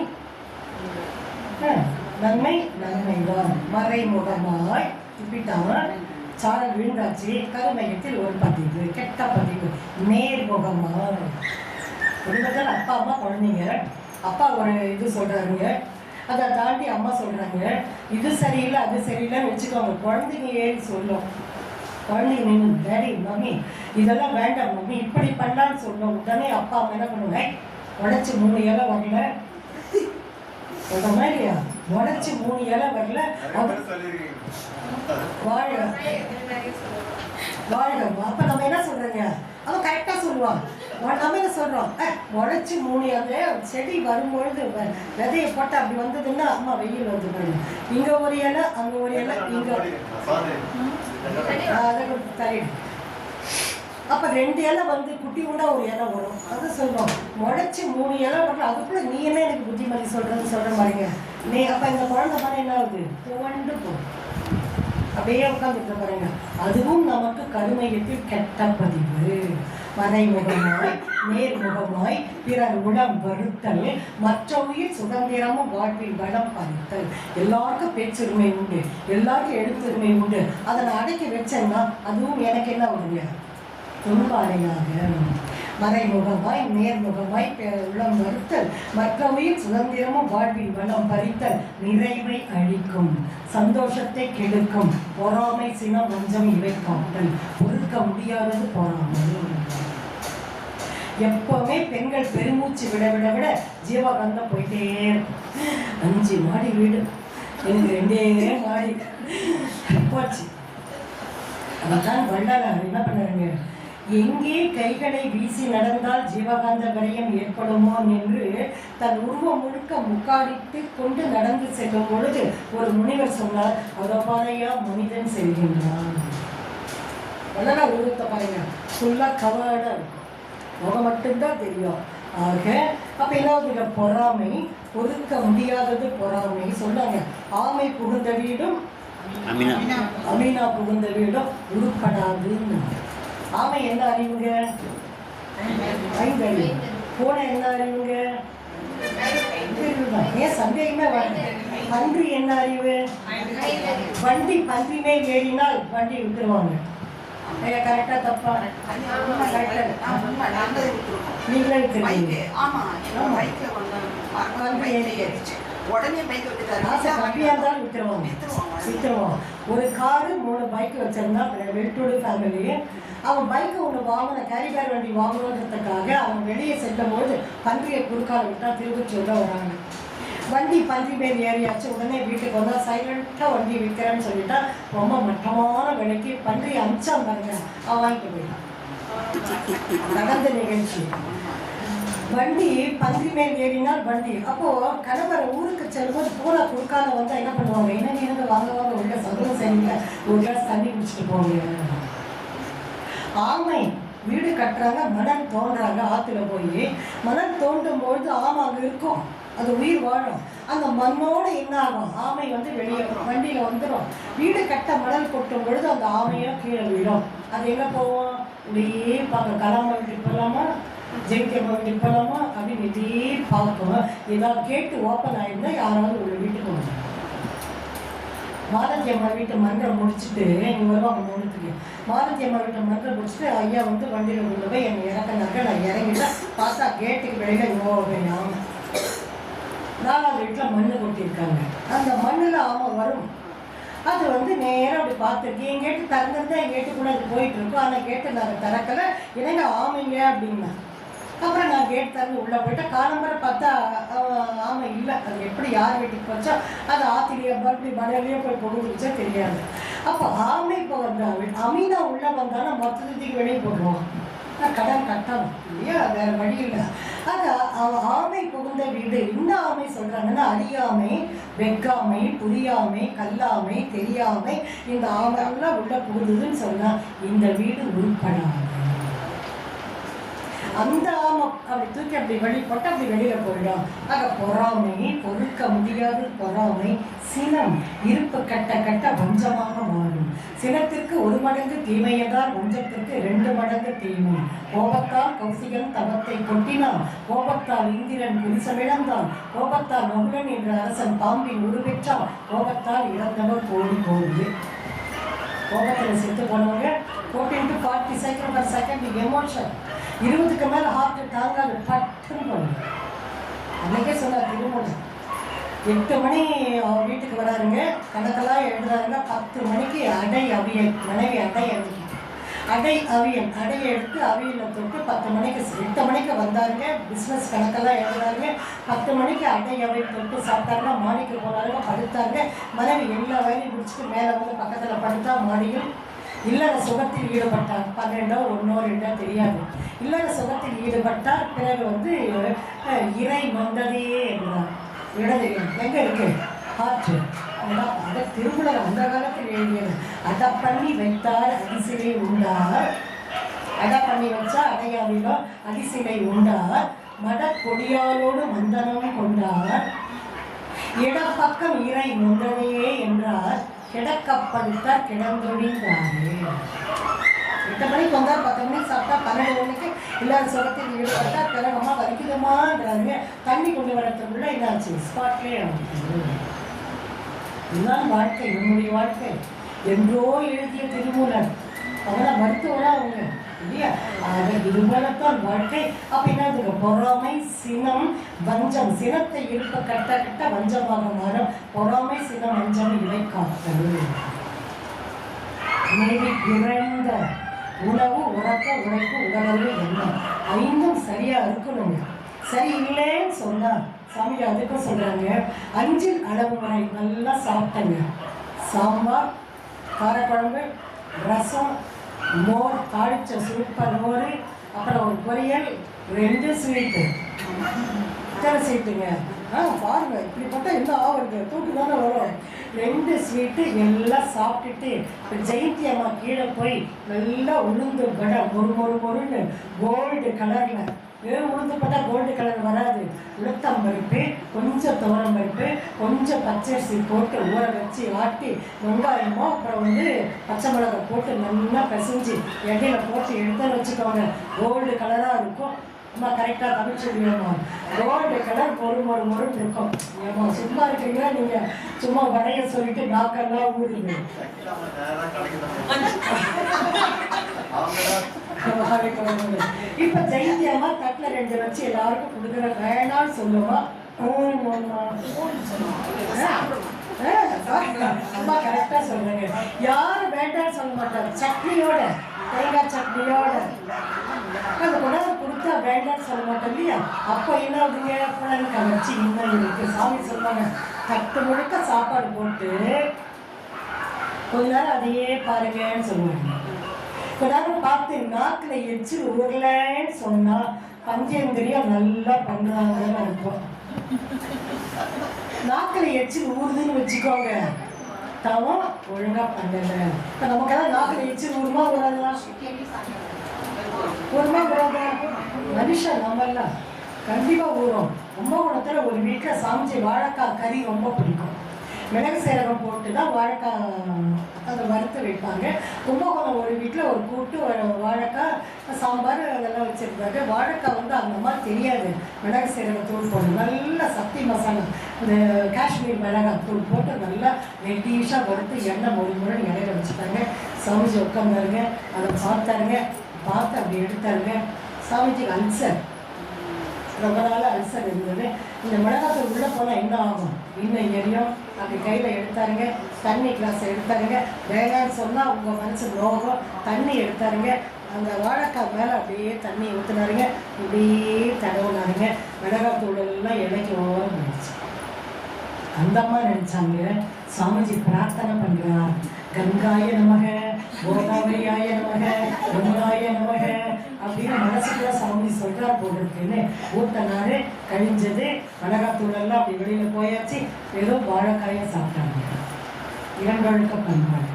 நன்மைதான். மறைமுகமாய் துப்பிட்டான், சாரல் விழுந்தாச்சு. கருமையத்தில் ஒரு பதிவு, கெட்ட பதிவு. நேர்முகமாய் குடும்பத்தில் அப்பா அம்மா குழந்தைங்க, அப்பா ஒரு இது சொல்கிறாருங்க, அதை தாண்டி அம்மா சொல்கிறாங்க இது சரியில்லை அது சரியில்லைன்னு வச்சுக்கோங்க. குழந்தைங்க ஏறி சொல்லும். குழந்தைங்க நின்று டேடி மம்மி இதெல்லாம் வேண்டாம் மம்மி இப்படி பண்ணலான்னு சொல்லும். உடனே அப்பா அம்மா என்ன பண்ணுவேன்? உடச்சி 3 இலை வரல சொல்கிறோமா இல்லையா? உடச்சி 3 இலை வரல வாழ்க வாழ்க. அப்போ நம்ம என்ன சொல்கிறோங்க? அவன் கரெக்டாக சொல்லுவான். நம்ம என்ன சொல்கிறோம்? உடச்சி 3 இலை செடி வரும்பொழுது விதையை போட்டு அப்படி வந்ததுன்னா அம்மா வெயில் வந்து போயிடும். இங்கே ஒரு இலை அங்கே ஒரு இலை, இங்கே அதை தள்ளிடு. அப்போ 2 இலை வந்து குட்டி உண்டா ஒரு இலை வரும். அதை சொல்லுவோம். முளைச்சி 3 இலை வரணும். அதுக்குள்ளே நீ என்ன எனக்கு புத்திமதி சொல்கிற மாதிரிங்க நீ. அப்போ இந்த குழந்தை மாதிரி என்ன ஆகுது? துவண்டு போகும். அப்படியே உட்காந்துட்டு பாருங்க. அதுவும் நமக்கு கருமையத்தில் கெட்ட பதிவு. மறைமுகமாய் நேர்முகமாய் பிறர் உடம் வருத்தல், மற்ற உயிர் சுதந்திரமும் வாழ்வில் வளம் பறித்தல். எல்லாருக்கும் பேச்சுரிமை உண்டு, எல்லாருக்கும் எழுத்துரிமை உண்டு. அதை நான் அடக்கி வச்சேன்னா அதுவும் எனக்கு என்ன வருங்க? துன்பாலையாக. மறைமுகமாய் நேர்முகமாய் உளம் வருத்தல், மற்ற உயிர் சுதந்திரமும் வாழ்வில் வளம் பறித்தல். நிறைவை அழிக்கும், சந்தோஷத்தை கெடுக்கும், பொறாமை சினம் வஞ்சம் இவை காட்டல். பொறுக்க முடியாதது பொறாமை. எப்பவுமே பெண்கள் பெருமூச்சு விட விட விட ஜீவகாந்தம் போயிட்டே இருக்கும். 5 மாடி வீடு, எனக்கு 2 மாடி போச்சு. அதான் வள்ளலார் என்ன பண்ணாருங்க? எங்கே கைகளை வீசி நடந்தால் ஜீவகாந்த விரயம் ஏற்படுமோ என்று தன் உருவம் முழுக்க முக்காடித்து கொண்டு நடந்து செல்லும் பொழுது ஒரு முனிவர் சொன்னார், அதப்பாறையா மனிதன் செல்கின்றான். அதெல்லாம் உருவத்தை பாருங்க, ஃபுல்லாக கவர்டாக இருக்கும், முகம் மட்டும்தான் தெரியும். ஆக அப்போ என்ன பொறாமை, ஒதுக்க முடியாதது பொறாமை. சொன்னாங்க, ஆமை புகுந்த வீடும் அமீனா புகுந்த வீடும் உருப்படாதுன்னு. ஆமை என்ன அறிவுங்க? 5 அறிவு. பூனை என்ன அறிவுங்க? ஏன் சந்தேகமே வர. பன்றி என்ன அறிவு? வண்டி பன்றிமே ஏறினால் வண்டி விட்டுருவாங்க. கரெக்டா தப்பா? நீங்களே விட்டுருவீங்க. ஒரு காரு 3 பைக் வச்சிருந்தா வெல்டோடு ஃபேமிலி. அவன் பைக்கு ஒன்று வாங்கின, கேரிபேர் வண்டி வாங்கணுன்றதுக்காக அவன் வெளியே செல்லும் போது பன்றியை குறுக்கால விட்டா திருவச்சூர்ல வராங்க. வண்டி பன்றி மேல் ஏறியாச்சு. உடனே வீட்டுக்கு வந்தால் சைலண்ட்டாக வண்டி விற்கிறேன்னு சொல்லிட்டா ரொம்ப மட்டமான விலைக்கு பன்றி அமிச்சா பாருங்க, அவன் வாங்கிட்டு போயிட்டான். நடந்த நிகழ்ச்சி. வண்டி பன்றி மேல் ஏறினால் வண்டி. அப்போது கணவர் ஊருக்கு செல்லும்போது பூரா குறுக்கால வந்தால் என்ன பண்ணுவாங்க, என்ன நீங்க வாங்க உள்ள சந்தோஷம் செய்யுங்க, ஒரு கிளாஸ் தண்ணி குடிச்சிட்டு போங்க. ஆமை வீடு கட்டுறாங்க, மணல் தோன்றாங்க. ஆற்றுல போய் மணல் தோண்டும் பொழுது ஆமை அங்கே இருக்கும், அது உயிர் வாழும். அந்த மண்ணோடு என்ன ஆகும், ஆமை வெளியே வண்டியில் வந்துடும். வீடு கட்ட மணல் கொட்டும் பொழுது அந்த ஆமையும் கீழே விடும். அது எங்கே போவோம், இப்படியே பார்க்க, கலாம வீட்டுக்கு போகலாமா, ஜெயிக்கம்மா வீட்டுக்கு போகலாமா அப்படின்னு இதே பார்க்கும். ஏதாவது கேட்டு ஓப்பன் ஆகிருந்தா யாராவது ஒரு வீட்டுக்கு வரும். மாலதி அம்மா வீட்டு மன்றம் முடிச்சுட்டு இங்கே வருவாங்க மூணுத்துக்கு. மாலதி அம்மா வீட்டை மன்றம் முடிச்சுட்டு ஐயா வண்டியில் கொண்டு போய் என்னை இறக்குனாக்க நான் இறங்கிட்டேன். பார்த்தா கேட்டுக்கு வெளியில் இவ்வளோ ஆமை. 4வது வீட்டில் மண் கொட்டியிருக்காங்க. அந்த மண்ணில் ஆமை வரும். அது நேராக அப்படி பார்த்துருக்கு. என் கேட்டு திறந்துருந்தா என் கேட்டுக்குள்ளே அது போயிட்டுருக்கோம். ஆனால் கேட்டு நாங்கள் திறக்கலை, என்னங்க ஆமைங்க அப்படின்னா. அப்புறம் நான் கேட் திறந்து உள்ளே போயிட்டேன். காலம்பரை பார்த்தா ஆமை இல்லை. அது எப்படி யார் வீட்டுக்கு போச்சோ அது ஆத்திரியை பர்பி மழையிலேயே போய் கொடுத்துச்சா தெரியாது. அப்போ ஆமை இப்போ அமீனா உள்ளே வந்தாலும் மொத்தத்துக்கு வெளியே போடுவோம். கடன் கட்டணும் இல்லையா, வேறு வழி இல்லை. அது ஆமை புகுந்த வீடு. இந்த ஆமை சொல்கிறாங்கன்னா அறியாமை, வெக்காமை, புரியாமை, கல்லாமை, தெரியாமை, இந்த ஆமைலாம் உள்ள புகுதுன்னு சொன்னால் இந்த வீடு உருப்படாது. அந்த ஆமை அப்படி தூக்கி அப்படி வெளிப்பட்டு அப்படி வெளியில் போயிடும். ஆக பொறாமை, பொறுக்க முடியாத பொறாமை, சினம் இருப்பு கட்ட கட்ட வஞ்சமாக மாறும். சினத்திற்கு 1 மடங்கு தீமை என்றால் வஞ்சத்திற்கு 2 மடங்கு தீமை. கோபத்தால் கௌசிகன் தவத்தை கொட்டினான், கோபத்தால் இந்திரன் குடிசமிழந்தான், கோபத்தால் மகுடன் என்ற அரசன் பாம்பின் உருவெற்றான், கோபத்தால் இறந்தவர் கோடி கோடி. கோபத்தில் செத்து போனவங்க 40 செகண்ட் per second எமோஷன். 20க்கு மேலே ஹார்ட் தாங்காது, பட்டுன்னு பண்ணும். அன்றைக்கே சொன்னார் திருமணம். 8 மணி அவர் வீட்டுக்கு வராருங்க, கணக்கெல்லாம் எழுதுறாருங்க. 10 மணிக்கு அடை அவியல், மனைவி அடை அவியல், அடையை எடுத்து அவியலை தொட்டு 10 மணிக்கு 8 மணிக்கு வந்தாருங்க. பிஸ்னஸ் கணக்கெல்லாம் எழுதுறாருங்க. 10 மணிக்கு அடை அவியல் தொட்டு சாப்பிட்டாருங்க. மாடிக்கு போனாருங்க, படுத்தாருங்க. மனைவி எல்லா வேலையும் முடிச்சுட்டு மேலே பக்கத்தில் படுத்தா மாடியில் இல்லற சுகத்தில் ஈடுபட்டார். 12ஓ 1ஓ 2ஓ தெரியாது. இல்லற சுகத்தில் ஈடுபட்டார். பிறகு இறை வந்ததையே என்றார். இடது எங்கே இருக்கு ஆற்று. அதை திருமணம் அந்த காலத்தில் எழுதியது. அடை பண்ணி வைத்தார் அடிசிலை உண்டார். அடை பண்ணி வச்சா அடையாவிலோ அடிசிலை உண்டார். மட கொடியாலோடு மந்தனம் கொண்டார். இடப்பக்கம் இறை வந்ததையே என்றார். கிடக்கப்படுத்தார் கிடந்தொழிந்தாரே. 8 மணிக்கு வந்தால் 10 மணிக்கு சாப்பிட்டா 12 மணிக்கு இல்லாத சுகத்தில் ஈடுபட்டா பிறகமா வலிக்குதுமான்றாங்க. தண்ணி கொண்டு வரத்துக்குள்ள என்னாச்சு, ஸ்பாட்லேயே இதுதான் வாழ்க்கை, நம்முடைய வாழ்க்கை. என்றோ எழுதிய திருமூலன், அவனை மருத்துவனா அவங்க இல்லையா. ஆக இதுபோலத்தான் வாழ்க்கை. அப்போ என்னதுங்க, பொறாமை, சினம், வஞ்சம். சினத்தை இருப்ப கட்ட கட்ட வஞ்சமாக மாறும். பொறாமை, சினம், வஞ்சம் இவை காத்தல். இறந்த உணவு, உறக்க, உழைப்பு, உடலவு, எண்ணம் 5ம் சரியா இருக்கணுங்க. சரி இல்லைன்னு சொன்னா சாமி அதுக்கும் சொல்றாங்க. 5 அளவு முறை நல்லா சாப்பிட்டங்க. சாம்பார், காரக்குழம்பு, ரசம், மோர் தாளிச்ச சூப்பர் மோர், அப்புறம் ஒரு பொரியல், 2 ஸ்வீட்டு. இத்தனை ஸ்வீட்டுங்க. பாருங்க, இப்படி பார்த்தா என்ன ஆகுறது, தூக்கு தானே வரும். 2 ஸ்வீட்டு எல்லாம் சாப்பிட்டுட்டு இப்போ ஜெயந்தி அம்மா கீழே போய் நல்லா உளுந்து வடை மொறுன்னு கோல்டு கலரில். வெறும் உளுந்து போட்டா கோல்டு கலர் வராது. உளுத்தம் பருப்பு, கொஞ்சம் துவரம் பருப்பு, கொஞ்சம் பச்சரிசி போட்டு ஊற வச்சு ஆட்டி, வெங்காயமோ அப்புறம் பச்சை மிளகாய் போட்டு நல்லா பிசைஞ்சு எண்ணெயில போட்டு எடுத்துன்னு வச்சுக்கோங்க. கோல்டு கலராக இருக்கும். அம்மா கரெக்டாக தமிழ் சொல்லுவேம்மா. கோல்டு கலர் மொறுன்னு இருக்கும். ஏம்மா சும்மா இருக்கீங்களா நீங்கள்? சும்மா வரைய சொல்லிட்டு நாக்கெல்லாம் ஊடுங்க. இப்ப ஜெயந்தி அம்மா தட்டுல 2 வச்சு எல்லாருக்கும் கொடுக்குற. வேணான்னு சொல்லுவா. அம்மா கரெக்டா சொல்லுங்க. யாரும் வேண்டாம்னு சொல்ல மாட்டாங்க. சட்னியோட, தேங்காய் சட்னியோட அது கூட கொடுத்தா வேண்டாம்னு சொல்ல மாட்டோம் இல்லையா? அப்போ என்ன ஆகுதுங்க, பிள்ளைங்க வச்சு இன்னும் இருக்கு. சாமி சொல்லுவாங்க, தட்டு முழுக்க சாப்பாடு போட்டு கொஞ்ச நேரம் அதையே பாருங்கன்னு சொல்லுவாங்க. கொஞ்ச நேரம் பார்த்து நாக்கில் எச்சு ஊரலன்னு சொன்னா பஞ்சேந்திரியம் நல்லா பண்றாங்கன்னு அர்த்தம். நாக்கில் எச்சு ஊறுதுன்னு வச்சுக்கோங்க, தவம் ஒழுங்கா பண்ணல. இப்போ நமக்கெல்லாம் நாக்கில் எச்சு ஊருமா ஊறாதா? ஊருமா ஊறாதா? மனுஷன் நம்மெல்லாம் கண்டிப்பா ஊறும். கும்பகோணத்தில் ஒரு வீட்டில் சாமிச்சி வாழைக்காய் கறி ரொம்ப பிடிக்கும். மிளகு சீரகம் போட்டு தான் வாழைக்காய் அதை வறுத்து வைப்பாங்க. கும்பகோணம் ஒரு வீட்டில் ஒரு கூட்டு வாழைக்காய் சாம்பார் அதெல்லாம் வச்சுருந்தாங்க. வாழைக்காய் அந்த மாதிரி தெரியாது. மிளகு சீரகத்தூள் போட்டு நல்லா சக்தி மசாலா, இந்த காஷ்மீர் மிளகாய் தூள் போட்டு நல்லா நெட்டிஷாக வறுத்து எண்ணெய் முறைன்னு இலையில வச்சுட்டாங்க. சாமிஜி உட்காந்தாருங்க, அதை பார்த்தாருங்க. பார்த்து அப்படி எடுத்தாருங்க. சாமிஜிக்கு அல்சர், ரொம்ப நாள் அல்சர் இருந்தது. இந்த மிளகாத்தூள் உள்ளே போனால் என்ன ஆகும், இன்னும் எரியும். அப்படி கையில் எடுத்தாருங்க. தண்ணி கிளாஸ் எடுத்தாருங்க. வேணான்னு சொன்னால் உங்கள் மனசு நோகம். தண்ணி எடுத்தாருங்க. அந்த வாழைக்காய் மேலே அப்படியே தண்ணி ஊற்றினாருங்க. இப்படியே தடவுனாருங்க. மிளகாத்தூள் எல்லாம் இலைக்கு ஓரம் போயிடுச்சு. அந்த அம்மா நினச்சாங்க, சாமிஜி பிரார்த்தனை பண்ணுறார், கங்காய நமக, கோதாவரியாய நமக, யமுனாய நமக அப்படின்னு மனசுக்குள்ள சாமி சொல்றார் போட்டிருக்குன்னு ஊட்டினாரு. கழிஞ்சது. மிளகாத்தூள் எல்லாம் அப்படி வெளியில போயாச்சு. ஏதோ வாழைக்காயை சாப்பிட்டாங்க. இரண்டொழுக்க பண்பாடு.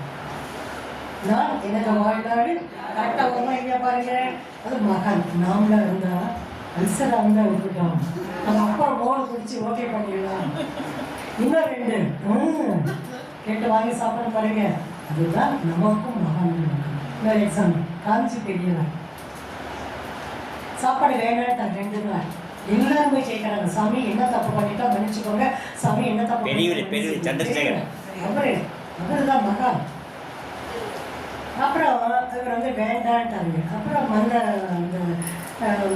நான் எனக்கு வாழ்நாடு கரெக்டாக வருமா இல்லையா பாருங்க. அது மகன் நாமளா இருந்தா அல்சரா இருந்தா விட்டுட்டோம். நம்ம அப்புறம் மோடு குடிச்சு ஓகே பண்ணிடலாம். இன்னும் 2 கேட்டு வாங்கி சாப்பிட பாருங்க. அதுதான் நமக்கும் மகான். இன்னொரு எக்ஸாம்பிள் காஞ்சி பெரியவர் சாப்பாடு வேண்டாம் 2 நாள் எல்லாரும் போய் கேட்கறாங்க, சாமி என்ன தப்பு பண்ணிட்டா மன்னிச்சுக்கோங்க, சாமி என்ன தப்பு சந்திரசேகர் அவருதான் மகான். அப்புறம் அவர் வேண்டான்ட்டாங்க. அப்புறம் அந்த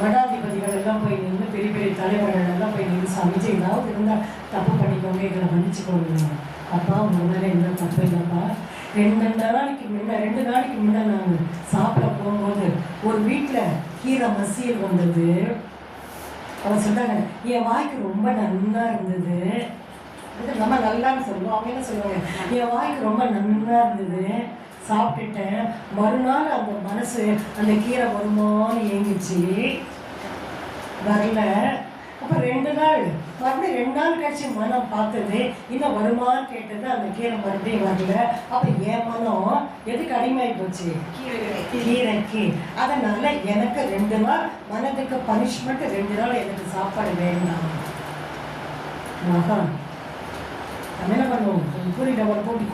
மடாதிபதிகள் எல்லாம் போய் நின்று, பெரிய பெரிய தலைவர்கள் எல்லாம் போய் நின்று, சாமிஜி ஏதாவது இருந்தால் தப்பு பண்ணிக்கோங்க, இதில் மன்னிச்சுக்கோங்க. அப்பா உங்க மேலே எந்த தப்பு இல்லைப்பா. 2 நாளைக்கு முன்னே நான் சாப்பிட போகும்போது ஒரு வீட்டில் கீரை மசியல் வந்தது. அவர் சொன்னாங்க, என் வாய்க்கு ரொம்ப நல்லா இருந்தது. நம்ம நல்லான்னு சொல்லுவோம். அவங்க என்ன சொல்லுவாங்க, என் வாய்க்கு ரொம்ப நல்லா இருந்தது, சாப்பிட்டுட்டேன். மறுநாள் அந்த மனசு அந்த கீரை வருமானு ஏங்கிச்சு, வரல. அப்போ 2 நாள் மறுபடியும் 2 நாள் கழிச்சு மனம் பார்த்தது, இன்னும் வருமானு கேட்டது, அந்த கீரை மறுபடியும் வரல. அப்போ என் மனம் எதுக்கு அடிமையாகி போச்சு, கீரைக்கு. அதனால எனக்கு 2 நாள் மனதுக்கு பனிஷ்மெண்ட், 2 நாள் எனக்கு சாப்பாடு வேண்டாம். மகன் என்ன பண்ணுவோம், பூரி டவர் போட்டு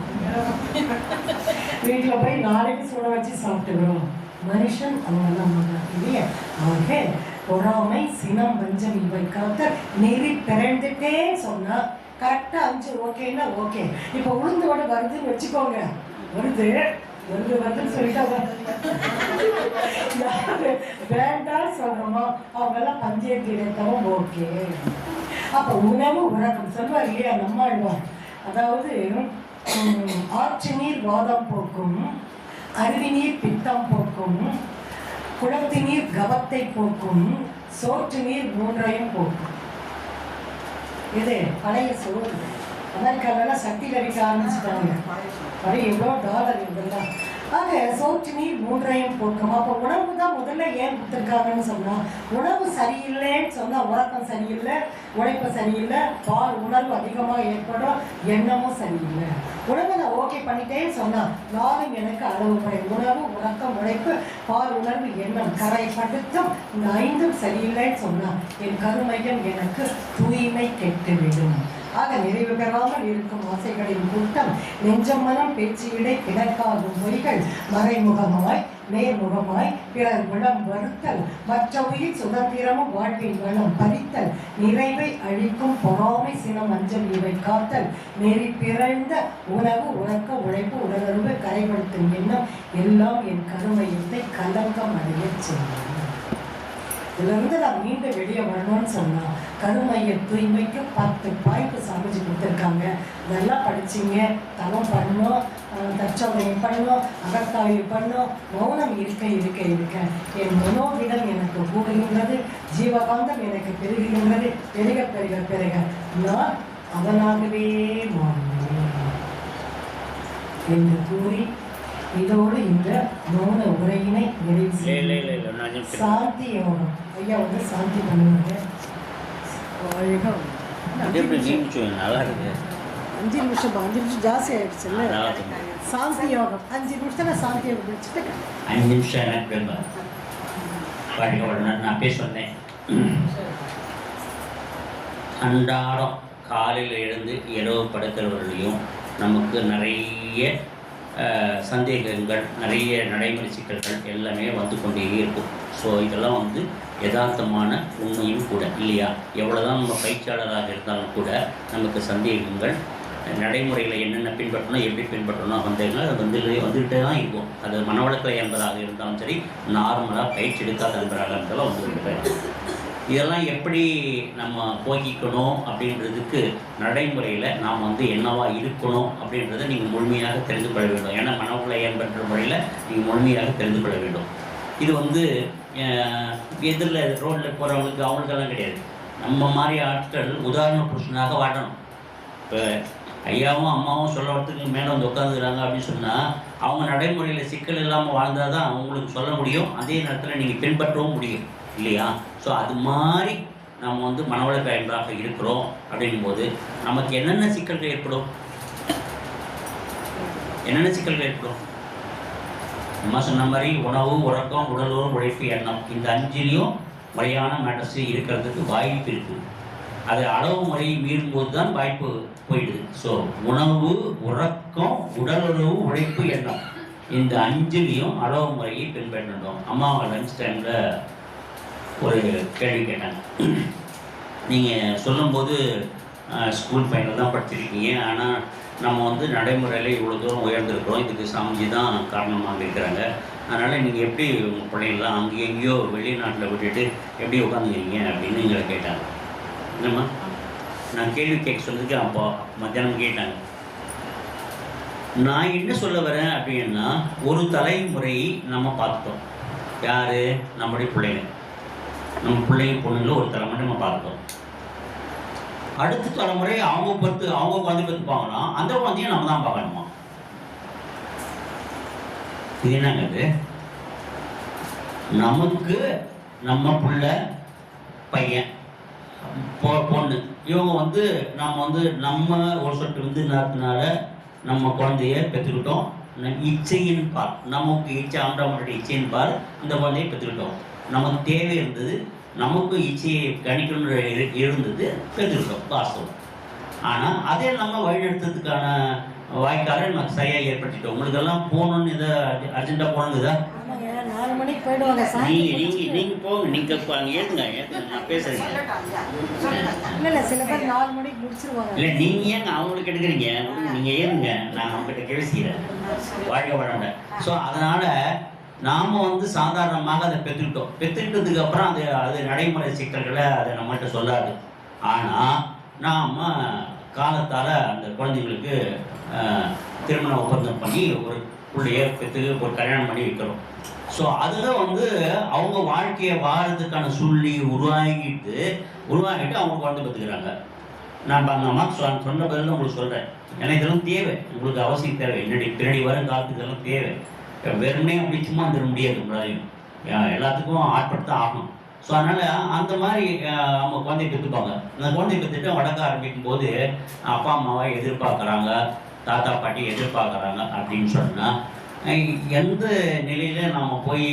வீட்டில் போய் நாளைக்கு சுட வச்சு சாப்பிட்டுக்கிறோம். மனுஷன் அவங்கெல்லாம் இல்லையா? ஆக பொறாமை, சினம், வஞ்சம் இவை காத்த நெறி பிறந்துட்டே சொன்னா கரெக்டாக 5 ஓகேன்னா ஓகே. இப்போ உளுந்து வடை வருதுன்னு வச்சுக்கோங்க, வருதுன்னு சொல்லிட்டா யாரு வேண்டாம் சொல்றோமோ அவங்கெல்லாம் பஞ்சேந்திரியத்தவும் ஓகே. அப்போ உணவு உறக்கம் சொல்லுவார் இல்லையா நம்மாழ்வார். அதாவது ஆற்று நீர் வாதம் போக்கும், அருவி நீர் பித்தம் போக்கும், குளத்து நீர் கவத்தை போக்கும், சோற்று நீர் 3ஐயும் போக்கும். இது பழைய சோறு. அமெரிக்காலலாம் சக்தி கழிக்க ஆரம்பிச்சுட்டாங்க. பழைய எவ்வளோ டாலர் இதெல்லாம். ஆக சோற்று நீர் மூன்றையும் போற்றும். அப்போ உணவு தான் முதல்ல ஏன் கொடுத்துருக்காங்கன்னு சொன்னால், உணவு சரியில்லைன்னு சொன்னால் உறக்கம் சரியில்லை, உழைப்பு சரியில்லை, பால் உணர்வு அதிகமாக ஏற்படும், எண்ணமும் சரியில்லை. உணவை நான் ஓகே பண்ணிட்டேன்னு சொன்னால் நானும் எனக்கு அளவு குறை. உணவு, உறக்கம், உழைப்பு, பால் உணர்வு, எண்ணம் கரைப்படுத்தும் இந்த 5ம் சரியில்லைன்னு சொன்னால் என் கருமையம் எனக்கு தூய்மை கெட்டுவிடும். ஆக நிறைவு பெறாமல் இருக்கும் ஆசைகளின் கூட்டம் நெஞ்சம் மனம் பேச்சியிடை கிடக்காகும் பொய்கள் மறைமுகமாய் நேர்முகமாய் பிறர் குணம் வருத்தல், மற்ற உயிர் சுதந்திரமும் வாழ்வின் வளம் பறித்தல், நிறைவை அழிக்கும் பொறாமை சினம் அஞ்சல் இவை காத்தல், நெறி பிறந்த உணவு உறக்க உழைப்பு உடலுறவு கரைப்படுத்தும் எண்ணம் எல்லாம் என் கருமையத்தை கலங்கம் அடைய செய்யும். இதுலேருந்து நான் மீண்டும் வெளியே வரணும்னு சொன்னால் கருமைய தூய்மைக்கு 10 பாய்ப்பு சாமிச்சு கொடுத்துருக்காங்க. இதெல்லாம் படிச்சிங்க. தவம் பண்ணணும், தற்சோதனை பண்ணணும், அகத்தாய்வு பண்ணணும், மௌனம் இருக்க இருக்க இருக்க என் மனோவிடம் எனக்கு கூடுகின்றது, ஜீவகாந்தம் எனக்கு பெருகுகின்றது, பெருக பெருக பெருக நான் அவனாகவே மாறினேன் என்று கூறி இதோடு இந்த மௌன உரையினை நிறைவு செய்ய சாந்தி யோகம் ஐயா வந்து சாந்தி பண்ணுவாங்க. நல்லா இருக்கு. 5 நிமிஷம் ஜாஸ்தி ஆயிடுச்சுல்ல. சாந்தி யோகம் 5 நிமிஷத்துல சாந்தி யோகம் பிடிச்சிட்டு 5 நிமிஷம் எனக்கு நான் பேச வந்தேன். அன்றாடம் காலையில் எழுந்து இரவு படுக்கிறவர்களையும் நமக்கு நிறைய சந்தேகங்கள், நிறைய நடைமுறை சிக்கல்கள் எல்லாமே வந்து கொண்டே இருக்கும். ஸோ இதெல்லாம் வந்து யதார்த்தமான உண்மையும் கூட இல்லையா? எவ்வளோதான் நம்ம பயிற்சியாளராக இருந்தாலும் கூட நமக்கு சந்தேகங்கள், நடைமுறையில் என்னென்ன பின்பற்றணும், எப்படி பின்பற்றணும் சந்தேகங்கள் அது வந்துக்கிட்டே தான் இருக்கும். அது மனவளக்கலை என்பதாக இருந்தாலும் சரி, நார்மலாக பயிற்சி எடுக்காத என்பதாக இருந்தாலும் வந்துக்கிட்டு இதெல்லாம் எப்படி நம்ம போக்கிக்கணும் அப்படின்றதுக்கு நடைமுறையில் நாம் வந்து என்னவா இருக்கணும் அப்படின்றத நீங்கள் முழுமையாக தெரிந்து கொள்ள வேண்டும். ஏன்னா மனவளக்கலை என்பன்ற முறையில் நீங்கள் முழுமையாக தெரிந்து கொள்ள வேண்டும். இது வந்து எதிரில் ரோட்டில் போகிறவங்களுக்கு அவங்களுக்கெல்லாம் கிடையாது. நம்ம மாதிரி ஆட்கள் உதாரண புருஷனாக வாழணும். இப்போ ஐயாவும் அம்மாவும் சொல்கிறதுக்கு மேலே வந்து உட்காந்துக்கிறாங்க அப்படின்னு சொன்னால் அவங்க நடைமுறையில் சிக்கல் இல்லாமல் வாழ்ந்தால் தான் அவங்களுக்கு சொல்ல முடியும். அதே நேரத்தில் நீங்கள் பின்பற்றவும் முடியும் இல்லையா? ஸோ அது மாதிரி நம்ம வந்து மனவளக்கலை என்பதாக இருக்கிறோம் அப்படிங்கும்போது நமக்கு என்னென்ன சிக்கல்கள் ஏற்படும்? நம்ம சொன்ன மாதிரி உணவு, உறக்கம், உடலுறவு, உழைப்பு, எண்ணம், இந்த 5லையும் முறையான மேட்டர்ஸ் இருக்கிறதுக்கு வாய்ப்பு இருக்குது. அது அளவு முறையை மீறும்போது தான் வாய்ப்பு போயிடுது. ஸோ உணவு, உறக்கம், உடலுறவு, உழைப்பு, எண்ணம், இந்த 5லையும் அளவு முறையை பின்பற்றணும். அம்மா லஞ்ச் டைமில் ஒரு கேள்வி கேட்டாங்க. நீங்கள் சொல்லும்போது ஸ்கூல் பையனில் தான் படிச்சிருக்கீங்க, ஆனால் நம்ம வந்து நடைமுறையில் இவ்வளோ தூரம் உயர்ந்திருக்கிறோம், இதுக்கு சாமிஜி தான் காரணமாக இருக்கிறாங்க. அதனால் நீங்கள் எப்படி உங்கள் பிள்ளைங்களாம் அங்கேயோ எங்கேயோ வெளிநாட்டில் விட்டுட்டு எப்படி உட்காந்துக்கிறீங்க அப்படின்னு எங்களை கேட்டாங்க. என்னம்மா நான் கேள்வி கேட்க சொன்னதுக்கு அப்போ மத்தியானம் கேட்டாங்க. நான் என்ன சொல்ல வரேன் அப்படின்னா, ஒரு தலைமுறை நம்ம பார்த்துட்டோம். யார்? நம்முடைய பிள்ளைங்க. நம்ம பிள்ளைங்க பொண்ணுங்கள ஒரு தலைமுறை நம்ம பார்த்துட்டோம். அடுத்த தலைமுறை அவங்க குழந்தை பார்த்துப்பாங்கன்னா அந்த குழந்தையும் நம்ம தான் பார்க்கணுமா? இது என்னங்க? அது நமக்கு நம்ம பிள்ளை, பையன், பொண்ணு, இவங்க வந்து நம்ம ஒரு சொட்டு வந்து நேரத்தினால நம்ம குழந்தைய பெற்றுக்கிட்டோம். இச்சையின் பால், நமக்கு ஆண்டவனுடைய இச்சையின் பால் அந்த குழந்தையை பெற்றுக்கிட்டோம். நமக்கு தேவை இருந்தது, நமக்கு இச்சையை கணிக்கணுன்ற இருந்தது, பெற்றுக்கிட்டோம் வாஸ்தவம். ஆனால் அதே நம்ம வழிநடத்துறதுக்கான வாய்க்கால நமக்கு சரியாக ஏற்படுத்திட்டோம். உங்களுக்கெல்லாம் போகணுன்னு இதை அர்ஜென்ட்டாக போகணுங்குதா? 4 மணிக்கு போயிடுவாங்க. நீங்கள் போங்க, நீங்கள் அங்கே ஏற்றுங்க நான் பேசுகிறீங்க. இல்லை சில பேர் 4 மணிக்கு முடிச்சிருவாங்க. இல்லை நீங்கள் ஏங்க அவங்களுக்கு எடுக்கிறீங்க? நீங்கள் ஏறுங்க, நான் அவங்ககிட்ட கேள்விக்கிறேன். வாழ்க்கை வளங்க. ஸோ அதனால் நாம் வந்து சாதாரணமாக அதை பெற்றுக்கிட்டதுக்கு அப்புறம் அது நடைமுறை சிக்கல்களை அதை நம்மகிட்ட சொல்லாது. ஆனால் நாம் காலத்தால் அந்த குழந்தைங்களுக்கு திருமண ஒப்பந்தம் பண்ணி ஒரு பிள்ளைய ஒரு கல்யாணம் பண்ணி வைக்கிறோம். ஸோ அதில் வந்து அவங்க வாழ்க்கையை வாழறதுக்கான சூழ்நிலையை உருவாக்கிட்டு அவங்க குழந்தை பெற்றுக்கிறாங்க. நான் அந்த அம்மா சொன்ன பதில் உங்களுக்கு சொல்கிறேன். ஏன்னா இதெல்லாம் தேவை, உங்களுக்கு அவசியம் தேவை. பின்னாடி வரும் காலத்துக்கு இதெல்லாம் தேவை. வெறுமனே அப்படி சும்மா வந்துட முடியாது உங்களாலையும். எல்லாத்துக்கும் ஆட்படுத்த ஆகணும். ஸோ அதனால் அந்த மாதிரி அவங்க குழந்தைய பெற்றுப்பாங்க. அந்த குழந்தைய பெற்றுட்டு வளர்க்க ஆரம்பிக்கும் போது அப்பா அம்மாவை எதிர்பார்க்குறாங்க, தாத்தா பாட்டி எதிர்பார்க்குறாங்க அப்படின்னு சொன்னால் எந்த நிலையில் நாம் போய்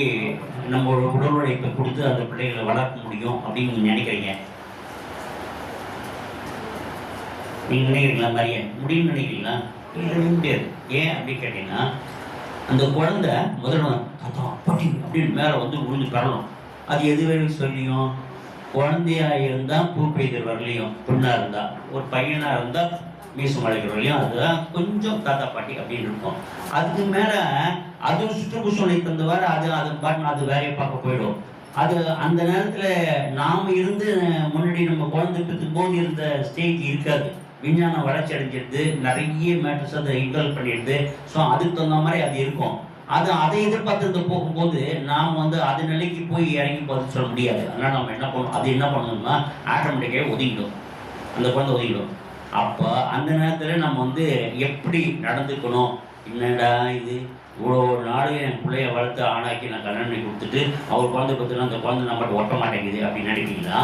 நம்மளோட உடல் உழைப்பை கொடுத்து அந்த பிள்ளைகளை வளர்க்க முடியும் அப்படின்னு நீங்கள் நினைக்கிறீங்க? நீங்கள் நினைக்கிறீங்களா? மாதிரியே முடியும்னு நினைக்கிறீங்களா? இல்லை, முடியாது. ஏன் அப்படின்னு கேட்டிங்கன்னா, அந்த குழந்தை முதல்ல தாத்தா பாட்டி அப்படின்னு மேலே வந்து விழுந்து பெறணும். அது எது வரைக்கும் சொல்லியும், குழந்தையா இருந்தால் பூ பெய்தல் வரலையும், பெண்ணாக இருந்தால், ஒரு பையனாக இருந்தால் மீசம் வளைக்கிற வரலையும் அதுதான் கொஞ்சம் தாத்தா பாட்டி அப்படின்னு இருக்கும். அதுக்கு மேலே அது சுற்றுப்புசூழலை தந்தவாறு அது பாட்டு அது வேலையை பார்க்க போயிடும். அது அந்த நேரத்தில் நாம் இருந்து முன்னாடி நம்ம குழந்தை பெற்றும் போது இருந்த ஸ்டேஜ் இருக்காது. விஞ்ஞானம் வளர்ச்சி அடைஞ்சிருது, நிறைய மேட்டர்ஸ் அதை இன்வால்வ் பண்ணிடுது. ஸோ அதுக்கு தகுந்த மாதிரி அது இருக்கும். அதை எதிர்பார்த்து போகும்போது நாம் வந்து அது நிலைக்கு போய் இறங்கி பதில் சொல்ல முடியாது. அதனால் நம்ம என்ன பண்ணணும், அது என்ன பண்ணணும்னா ஆட்டோமேட்டிக்காக ஒதுங்கிடும், அந்த குழந்தை ஒதுங்கிடும். அப்போ அந்த நேரத்தில் நம்ம வந்து எப்படி நடந்துக்கணும், என்னடா இது இவ்வளோ நாள் என் பிள்ளைய வளர்த்து ஆணாக்கி நான் கல்யாணம் பண்ணி கொடுத்துட்டு அவர் குழந்தை பார்த்துனா அந்த குழந்தை நம்மகிட்ட ஒட்ட மாட்டேங்குது அப்படின்னு நினைக்கிறீங்களா?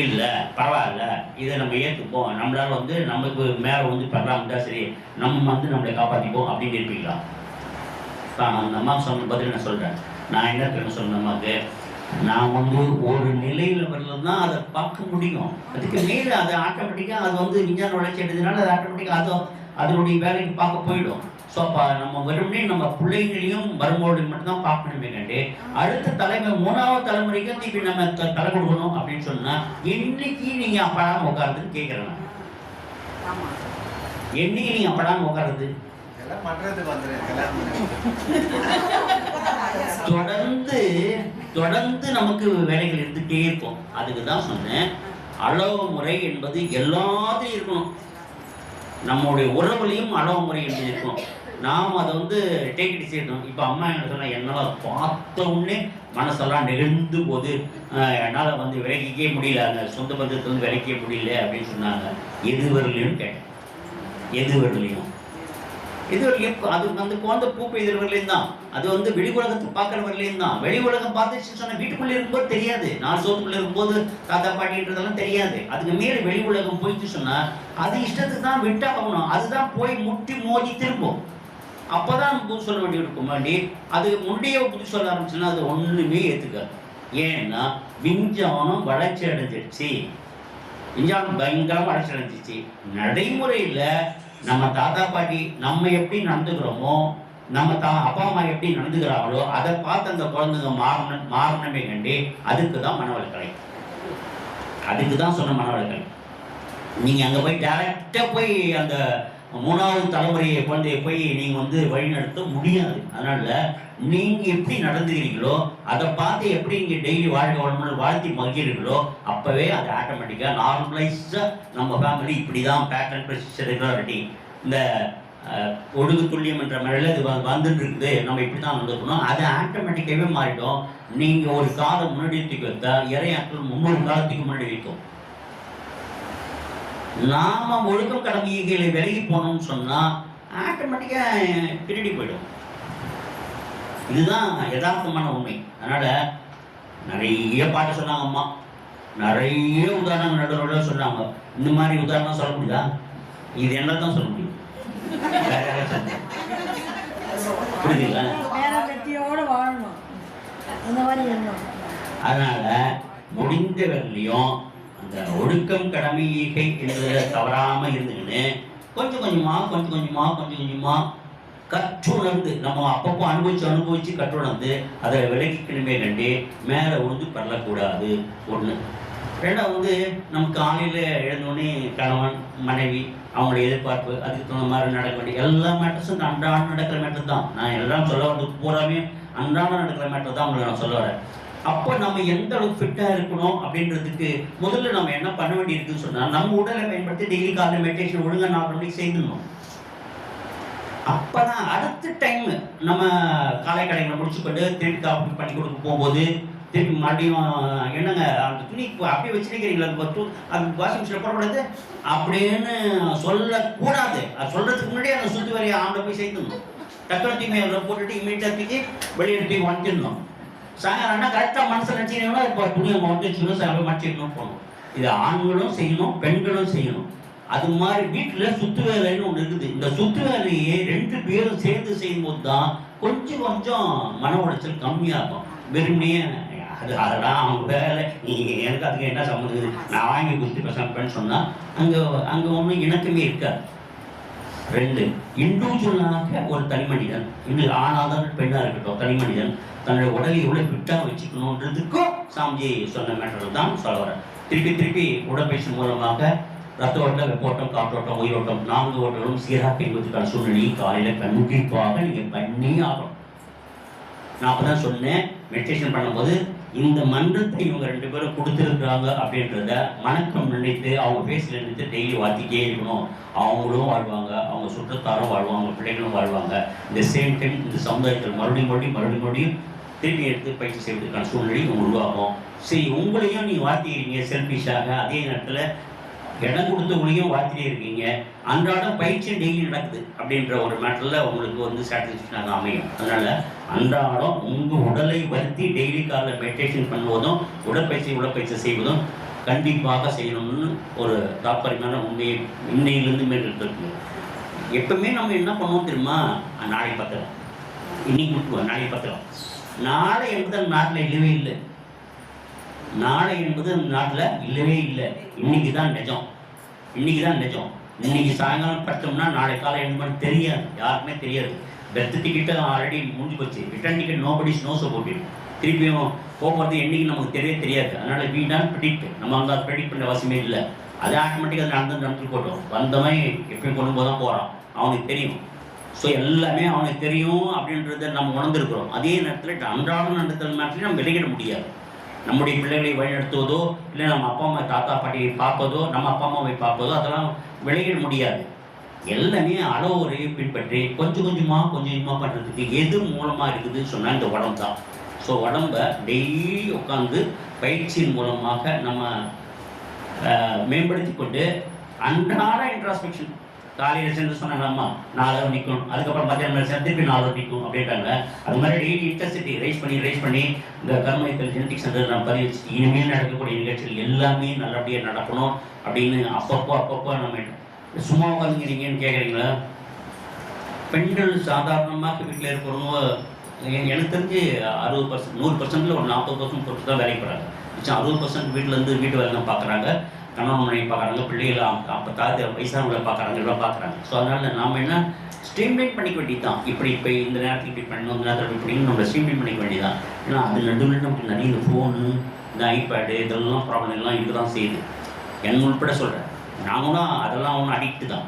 இல்லை, பரவாயில்ல, இதை நம்ம ஏற்றுப்போம், நம்மளால் வந்து நமக்கு மேலே வந்து பரவாயில்ல சரி நம்ம வந்து நம்மளை காப்பாற்றிப்போம் அப்படின்னு இருப்பீங்களா? அந்த அம்மா சொன்ன பதில் நான் சொல்கிறேன். நான் என்ன இருக்கேன்னு சொன்ன அம்மாவுக்கு, நான் வந்து ஒரு நிலையில் வரலாம் தான் அதை பார்க்க முடியும். அதுக்கு மேலே அது ஆட்டோமேட்டிக்காக அது வந்து விஞ்ஞான வளர்ச்சி அடைஞ்சதுனால அது ஆட்டோமேட்டிக்காக அதனுடைய வேலைக்கு பார்க்க போயிடும். ஸோ அப்போ நம்ம வெறுமனே நம்ம பிள்ளைகளையும் வரும்போது மட்டும்தான் பார்க்கணுமே கண்டு அடுத்த தலைமை 3வது தலைமுறைக்கு திருப்பி நம்ம தலை கொடுக்கணும் அப்படின்னு சொன்னால் என்னைக்கு நீங்கள் அப்படாமல் உட்காருதுன்னு கேட்குறேன். என்னைக்கு நீங்கள் அப்படாமல் உட்காருது? தொடர்ந்து நமக்கு வேலைகள் இருந்துகிட்டே இருக்கும். அதுக்கு தான் சொன்னேன், அளவு முறை என்பது எல்லாத்தையும் இருக்கணும். நம்மளுடைய உறவுலையும் அளவு முறை என்பது இருக்கணும். நாம் அதை வந்து டேக் செய்யணும். இப்போ அம்மா என்ன சொன்னால், என்னால் பார்த்த உடனே மனசெல்லாம் நெகிழ்ந்து போது என்னால் வந்து விலகிக்கவே முடியல, அந்த சொந்த பந்தத்தை வந்து விலகிக்க முடியல அப்படின்னு சொன்னாங்க. எது வரலையும் கேட்டேன், எது வரலையும் இது அது அந்த குழந்தை பூ பெய்தல் வரலையும் தான், அது வந்து வெளி உலகத்தை பார்க்குற வரலையும் தான். வெளி உலகம் பார்த்துச்சு சொன்னால் வீட்டுக்குள்ளே இருக்கும்போது தெரியாது, நான் சோத்துக்குள்ளே இருக்கும்போது தாத்தா பாட்டின்றதெல்லாம் தெரியாது. அதுக்கு மேலே வெளி உலகம் போயிட்டு சொன்னால் அது இஷ்டத்துக்கு தான் விட்டாகணும். அதுதான் போய் முட்டி மோதி திரும்பும். அப்போ தான் புது சொல்ல வேண்டி இருக்கும். வேண்டி அது முன்னையே புது சொல்ல ஆரம்பிச்சுன்னா அது ஒன்றுமே ஏற்றுக்காது. ஏன்னா விஞ்ஞானம் வளர்ச்சி அடைஞ்சிருச்சு, விஞ்ஞானம் பயங்கரமாக வளர்ச்சி அடைஞ்சிச்சு. நடைமுறையில் நம்ம தாத்தா பாட்டி நம்ம எப்படி நடந்துக்கிறோமோ, நம்ம அப்பா அம்மா எப்படி நடந்துக்கிறாங்களோ அதை பார்த்து அந்த குழந்தைங்க மாறணுமே கண்டு அதுக்கு தான் மனவளக்கலை. அதுக்கு தான் சொன்ன மனவளக்கலை. நீங்கள் அங்கே போய் டைரெக்டாக போய் அந்த 3வது தலைமுறையை குழந்தைய போய் நீங்கள் வந்து வழிநடத்த முடியாது. அதனால் நீங்கள் எப்படி நடந்துக்கிறீங்களோ அதை பார்த்து எப்படி நீங்கள் டெய்லி வாழ்த்தி மகிழ்கிறீங்களோ அப்போவே அது ஆட்டோமேட்டிக்காக நார்மலைஸாக நம்ம ஃபேமிலி இப்படி தான் பேட்டர்ன் ரெகுலாரிட்டி இந்த ஒழுங்கு துல்லியம் என்ற முறையில் இது வந்துட்டு இருக்குது, நம்ம இப்படி தான் வந்துக்கணும், அது ஆட்டோமேட்டிக்காகவே மாறிடும். நீங்கள் ஒரு காலம் முன்னாடி தூக்கி வைத்தா இறையாற்றல் 300 காலத்துக்கு முன்னாடி வைக்கும். நாம ஒழுக்கம் கடமைகளை விலகி போனோம்னு சொன்னால் ஆட்டோமேட்டிக்காக பின்னாடி போயிடும். இதுதான் யதார்த்தமான உண்மை. அதனால் நிறைய பாட்டு சொன்னாங்க அம்மா, நிறைய உதாரணம் நடுவில் சொன்னாங்க. இந்த மாதிரி உதாரணம் சொல்ல முடியுதா? இது என்ன தான் சொல்ல முடியும், புரியுதுங்களா? அதனால முடிந்த வரலையும் அந்த ஒழுக்கம் கடமை ஈகை என்பதில் தவறாமல் இருந்துக்கின்னு கொஞ்சம் கொஞ்சமாக கற்றுணர்ந்து நம்ம அப்பப்போ அனுபவிச்சு கற்றுணர்ந்து அதை விலகிக்கணுமே கண்டு மேலே உழுந்து பரலக்கூடாது. ஒன்று. ரெண்டாவது வந்து நமக்கு காலையில் எழுந்தோடனே கணவன் மனைவி அவங்களுடைய எதிர்பார்ப்பு அதுக்கு தகுந்த மாதிரி நடக்க வேண்டிய எல்லா மேட்டர்ஸும் அன்றாடம் நடக்கிற மேட்டர் தான். நான் எல்லாம் சொல்ல வரது பூராமே அன்றாடம் நடக்கிற மேட்டர் தான் உங்களுக்கு நான் சொல்ல வரேன். அப்போ நம்ம எந்த அளவுக்கு ஃபிட்டாக இருக்கணும் அப்படின்றதுக்கு முதல்ல நம்ம என்ன பண்ண வேண்டியிருக்குன்னு சொன்னால், நம்ம உடலை பயன்படுத்தி டெய்லி காலையில் மெடிடேஷன் ஒழுங்காக 4 மணிக்கு செய்துடணும். அப்போ தான் அடுத்த டைம் நம்ம காலை கடைகளை முடிச்சுக்கொண்டு திருப்பி காப்பி பண்ணி கொடுக்க போகும்போது திருப்பி மறுபடியும் என்னங்க அந்த துணி அப்படியே வச்சுருக்கிறீங்களா, அது வாஷிங் மிஷினில் போடக்கூடாது அப்படின்னு சொல்லக்கூடாது. அது சொல்கிறதுக்கு முன்னாடியே அந்த சுற்றி வரைய ஆண்டை போய் செய்துடணும். டக்குனு தூக்கி அதில் போட்டுட்டு இமீடியட்டாக தூக்கி வெளியே தூக்கி வந்துடணும். சாயங்காலம் கரெக்டாக மனசில் நினச்சிங்கன்னா இப்போ துணியை வந்து வச்சுக்கணும், சாயங்காலம் மடிச்சிக்கணும் போகணும். இது ஆண்களும் செய்யணும், பெண்களும் செய்யணும். அது மாதிரி வீட்டில் சுத்து வேலைன்னு ஒன்று இருக்குது. இந்த சுத்து வேலையை 2 பேரும் சேர்ந்து செய்யும்போது தான் கொஞ்சம் கொஞ்சம் மன உளைச்சல் கம்மியாகும். வெறுமனே அதெல்லாம் அவங்க வேலை, எனக்கு அதுக்கு என்ன சம்மந்தம், நான் வாங்கி கொடுத்து பேசுறேன்னு சொன்னால் அங்கே ஒன்றும் இணக்கமே இருக்காது. 2 இண்டிவிஜுவலாக ஒரு தனி மனிதன், இது ஆணாதான் பெண்ணாக இருக்கட்டும், தனி மனிதன் தன்னுடைய உடலை எவ்வளோ ஃபிட்டாக வச்சுக்கணுன்றதுக்கும் சாமிஜி சொன்ன மேட்டர் தான் சொல்ல வரேன். திருப்பி உடற்பயிற்சி மூலமாக ரத்த ஓட்டம், வெப்போட்டம், காற்றோட்டம், உயிரோட்டம் 4 ஓட்டங்களும் சீராக என்பதற்கான சூழ்நிலையை காலையில் கண்டிப்பாக நீங்கள் பண்ணி ஆகணும். நான் அப்போ தான் சொன்னேன், மெடிடேஷன் பண்ணும்போது இந்த மன்றத்தை இவங்க 2 பேரும் கொடுத்துருக்குறாங்க அப்படின்றத வணக்கம் நினைத்து அவங்க பேசி நினைத்து டெய்லி வாத்திக்கிட்டே இருக்கணும். அவங்களும் வாழ்வாங்க, அவங்க சுற்றத்தாரும் வாழ்வாங்க, அவங்க பிள்ளைகளும் வாழ்வாங்க. இந்த சேம் டைம் இந்த சமுதாயத்தில் மறுபடியும் திருப்பி எடுத்து பயிற்சி செய்வதற்கான சூழ்நிலை உருவாகும். சரி, உங்களையும் நீங்கள் வாத்திக்கிறீங்க செல்ஃபிஷாக, அதே நேரத்தில் இடம் கொடுத்தவங்களையும் வாத்திட்டே இருக்கீங்க. அன்றாடம் பயிற்சி டெய்லி நடக்குது அப்படின்ற ஒரு மேட்டரில் உங்களுக்கு வந்து சாட்டிஸ்ஃபேக்ஷனாக அமையும். அதனால் அன்றாடம் உங்கள் உடலை வருத்தி டெய்லி காலையில் மெடிடேஷன் பண்ணுவதும் உடற்பயிற்சி செய்வதும் கண்டிப்பாக செய்யணும்னு ஒரு தாற்பயமான உண்மையை இன்னையிலேருந்து மேற்கொண்டு எப்பவுமே நம்ம என்ன பண்ணுவோம் தெரியுமா, நாளை பார்த்துக்கலாம், இன்னைக்கு விட்டுருவோம், நாளை பார்த்துக்கலாம். நாளை என்பது நாட்டில் இல்லவே இல்லை. நாளை என்பது நாட்டில் இல்லவே இல்லை. இன்னைக்கு தான் நிஜம். இன்னைக்கு சாயங்காலம் பட்டோம்னா நாளை காலை என்னன்னு தெரியாது, யாருக்குமே தெரியாது. பெர்த் டிக்கெட்டு ஆல்ரெடி முடிஞ்சு போச்சு, return ticket nobody's nose about it. திருப்பியும் போக்குவரத்து என்னைக்கு நமக்கு தெரியாது. அதனால் வி டான் ப்ரெடிக்ட், நம்ம அங்கே ப்ரெடிக்ட் பண்ண அவசியமே இல்லை. அது ஆட்டோமேட்டிக்காக நடந்து போட்டோம். வந்தவன் எப்பயும் கொண்டு போய் தான் போகிறான், அவனுக்கு தெரியும். ஸோ எல்லாமே அவனுக்கு தெரியும் அப்படின்றத நம்ம உணர்ந்துருக்கிறோம். அதே நேரத்தில் அன்றாடம் நடத்துகிற நேரத்துலையும் நம்ம விலகிட முடியாது. நம்முடைய பிள்ளைகளை வழிநடத்துவதோ, இல்லை நம்ம அப்பா அம்மா தாத்தா பாட்டியை பார்ப்பதோ, நம்ம அப்பா அம்மாவை பார்ப்பதோ அதெல்லாம் விலகிட முடியாது. எல்லாமே அளவுரையை பின்பற்றி கொஞ்சம் கொஞ்சமாக பண்ணுறதுக்கு எது மூலமாக இருக்குதுன்னு சொன்னால் இந்த உடம்பு தான். ஸோ உடம்பை டெய்லி உட்காந்து பயிற்சியின் மூலமாக நம்ம மேம்படுத்தி கொண்டு அன்றாட இன்ட்ராஸ்பெக்ஷன். காலையில் சேர்ந்து சொன்னாங்க அம்மா 4 ஹவர் நிற்கும், அதுக்கப்புறம் மத்தியானம் சேர்ந்து திருப்பி 4 ஹவர் நிற்கும் அப்படின்ட்டாங்க. அது மாதிரி டெய்லி இன்டென்சிட்டி ரைஸ் பண்ணி இந்த கர்மயத்தில் ஜெனடிக் சென்டர் நான் பதிவு வச்சு இனிமேல் நடக்கக்கூடிய நிகழ்ச்சிகள் எல்லாமே நல்லபடியாக நடக்கணும் அப்படின்னு அப்பப்போ நம்ம சும்மா உட்காந்துங்கிறீங்கன்னு கேட்குறீங்களா? பெண்கள் சாதாரணமாக வீட்டில் இருக்கிறவங்க எனக்கு தெரிஞ்சு 60%, 100%ல் ஒரு 40% பொறுத்து தான் வேலைக்கு போகிறாங்க. மிச்சம் 60% வீட்டிலேருந்து வீட்டு வேலை தான் பார்க்குறாங்க, கணவன் மனைவி பார்க்குறாங்க, பிள்ளைகளை அப்போ தாத்தா வயசானவங்களை பார்க்குறாங்க, எல்லாம் பார்க்குறாங்க. ஸோ அதனால் நாம் என்ன ஸ்ட்ரீம்லைன் பண்ணிக்க வேண்டியது தான். இப்படி இந்த நேரத்துக்கு இப்படி பண்ணணும், இந்த நேரத்தில் இப்படின்னு நம்ம ஸ்ட்ரீம்லைன் பண்ணிக்க வேண்டியது தான். ஏன்னா அது நடுவில் நமக்கு நிறைய இந்த ஃபோனு, இந்த ஐபேடு இதெல்லாம் ப்ராப்ளம் எல்லாம் இருக்க தான் செய்யுது. என் உள்பட சொல்கிறேன், நாங்களும் அதெல்லாம் ஒன்றும் அடிக்ட்டு தான்.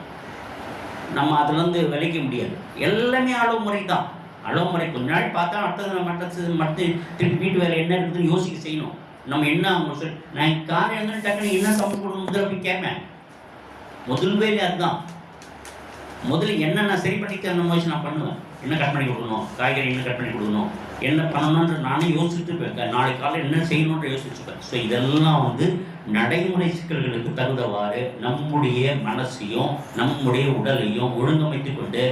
நம்ம அதுலேருந்து விளைக்க முடியாது. எல்லாமே அளவு முறை தான். அளவு முறை கொஞ்ச நாள் பார்த்தா அடுத்தது திருப்பி வீட்டு வேலை என்ன இருக்குதுன்னு யோசிக்க செய்யணும். நம்ம என்ன அவங்க நான் காலையில் இருந்தாலும் டக்குனு என்ன சமைச்சு கொடுக்கணும் முதல்ல போய் கேட்பேன். முதல் வேலை அதுதான். முதல்ல என்ன நான் சரி பண்ணிக்க அந்த மாதிரி நான் பண்ணுவேன். என்ன கட் பண்ணி கொடுக்கணும், காய்கறி என்ன கட் பண்ணி கொடுக்கணும், என்ன பண்ணணுன்ற நானே யோசிச்சுட்டு இருப்பேன். நாளைக்கு காலையில் என்ன செய்யணுன்ற யோசிச்சுப்பேன். ஸோ இதெல்லாம் வந்து நடைமுறை சிக்கல்களுக்கு தகுந்தவாறு நம்முடைய மனசையும் நம்முடைய உடலையும் ஒழுங்கமைத்து கொண்டு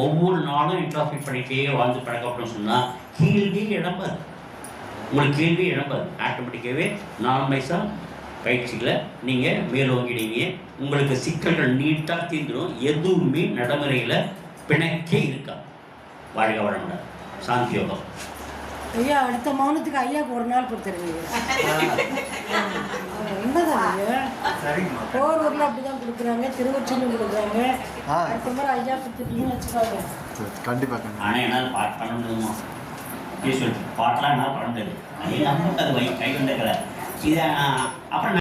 ஒவ்வொரு நாளும் இன்ட்ராஸ்பெக்ட் பண்ணிகிட்டே வாழ்ந்து பழக்கப்படும் சொன்னால் கேள்வி இடம்பாது. உங்களுக்கு கேள்வி இடம்பாது. ஆட்டோமேட்டிக்காகவே நார்மலைஸாக பயிற்சிகளை நீங்கள் மேலோங்கிடுவீங்க. உங்களுக்கு சிக்கல்கள் நீட்டாக தீர்ந்துடும். எதுவுமே நடைமுறையில் பிணக்கே இருக்கா. வாழ்க வளமுடன். சாந்தி யோகம். ஐயா அடுத்த மௌனத்துக்கு ஐயாவுக்கு ஒரு நாள் கொடுத்துருவீங்க. என்னதான் போர் ஊரில் அப்படி தான் கொடுக்குறாங்க, திருவொற்றிலும் கொடுக்குறாங்க. அடுத்த முறை ஐயா கொடுத்துட்டீங்கன்னு வச்சுக்கோங்க. கண்டிப்பாக. ஆனால் என்னால் பாட்டு பண்ணணுமா பாட்டெலாம் என்னால் பண்ண முடியாது. அது நமக்கு அது கை கொண்டுக்கிற இதை அப்புறம்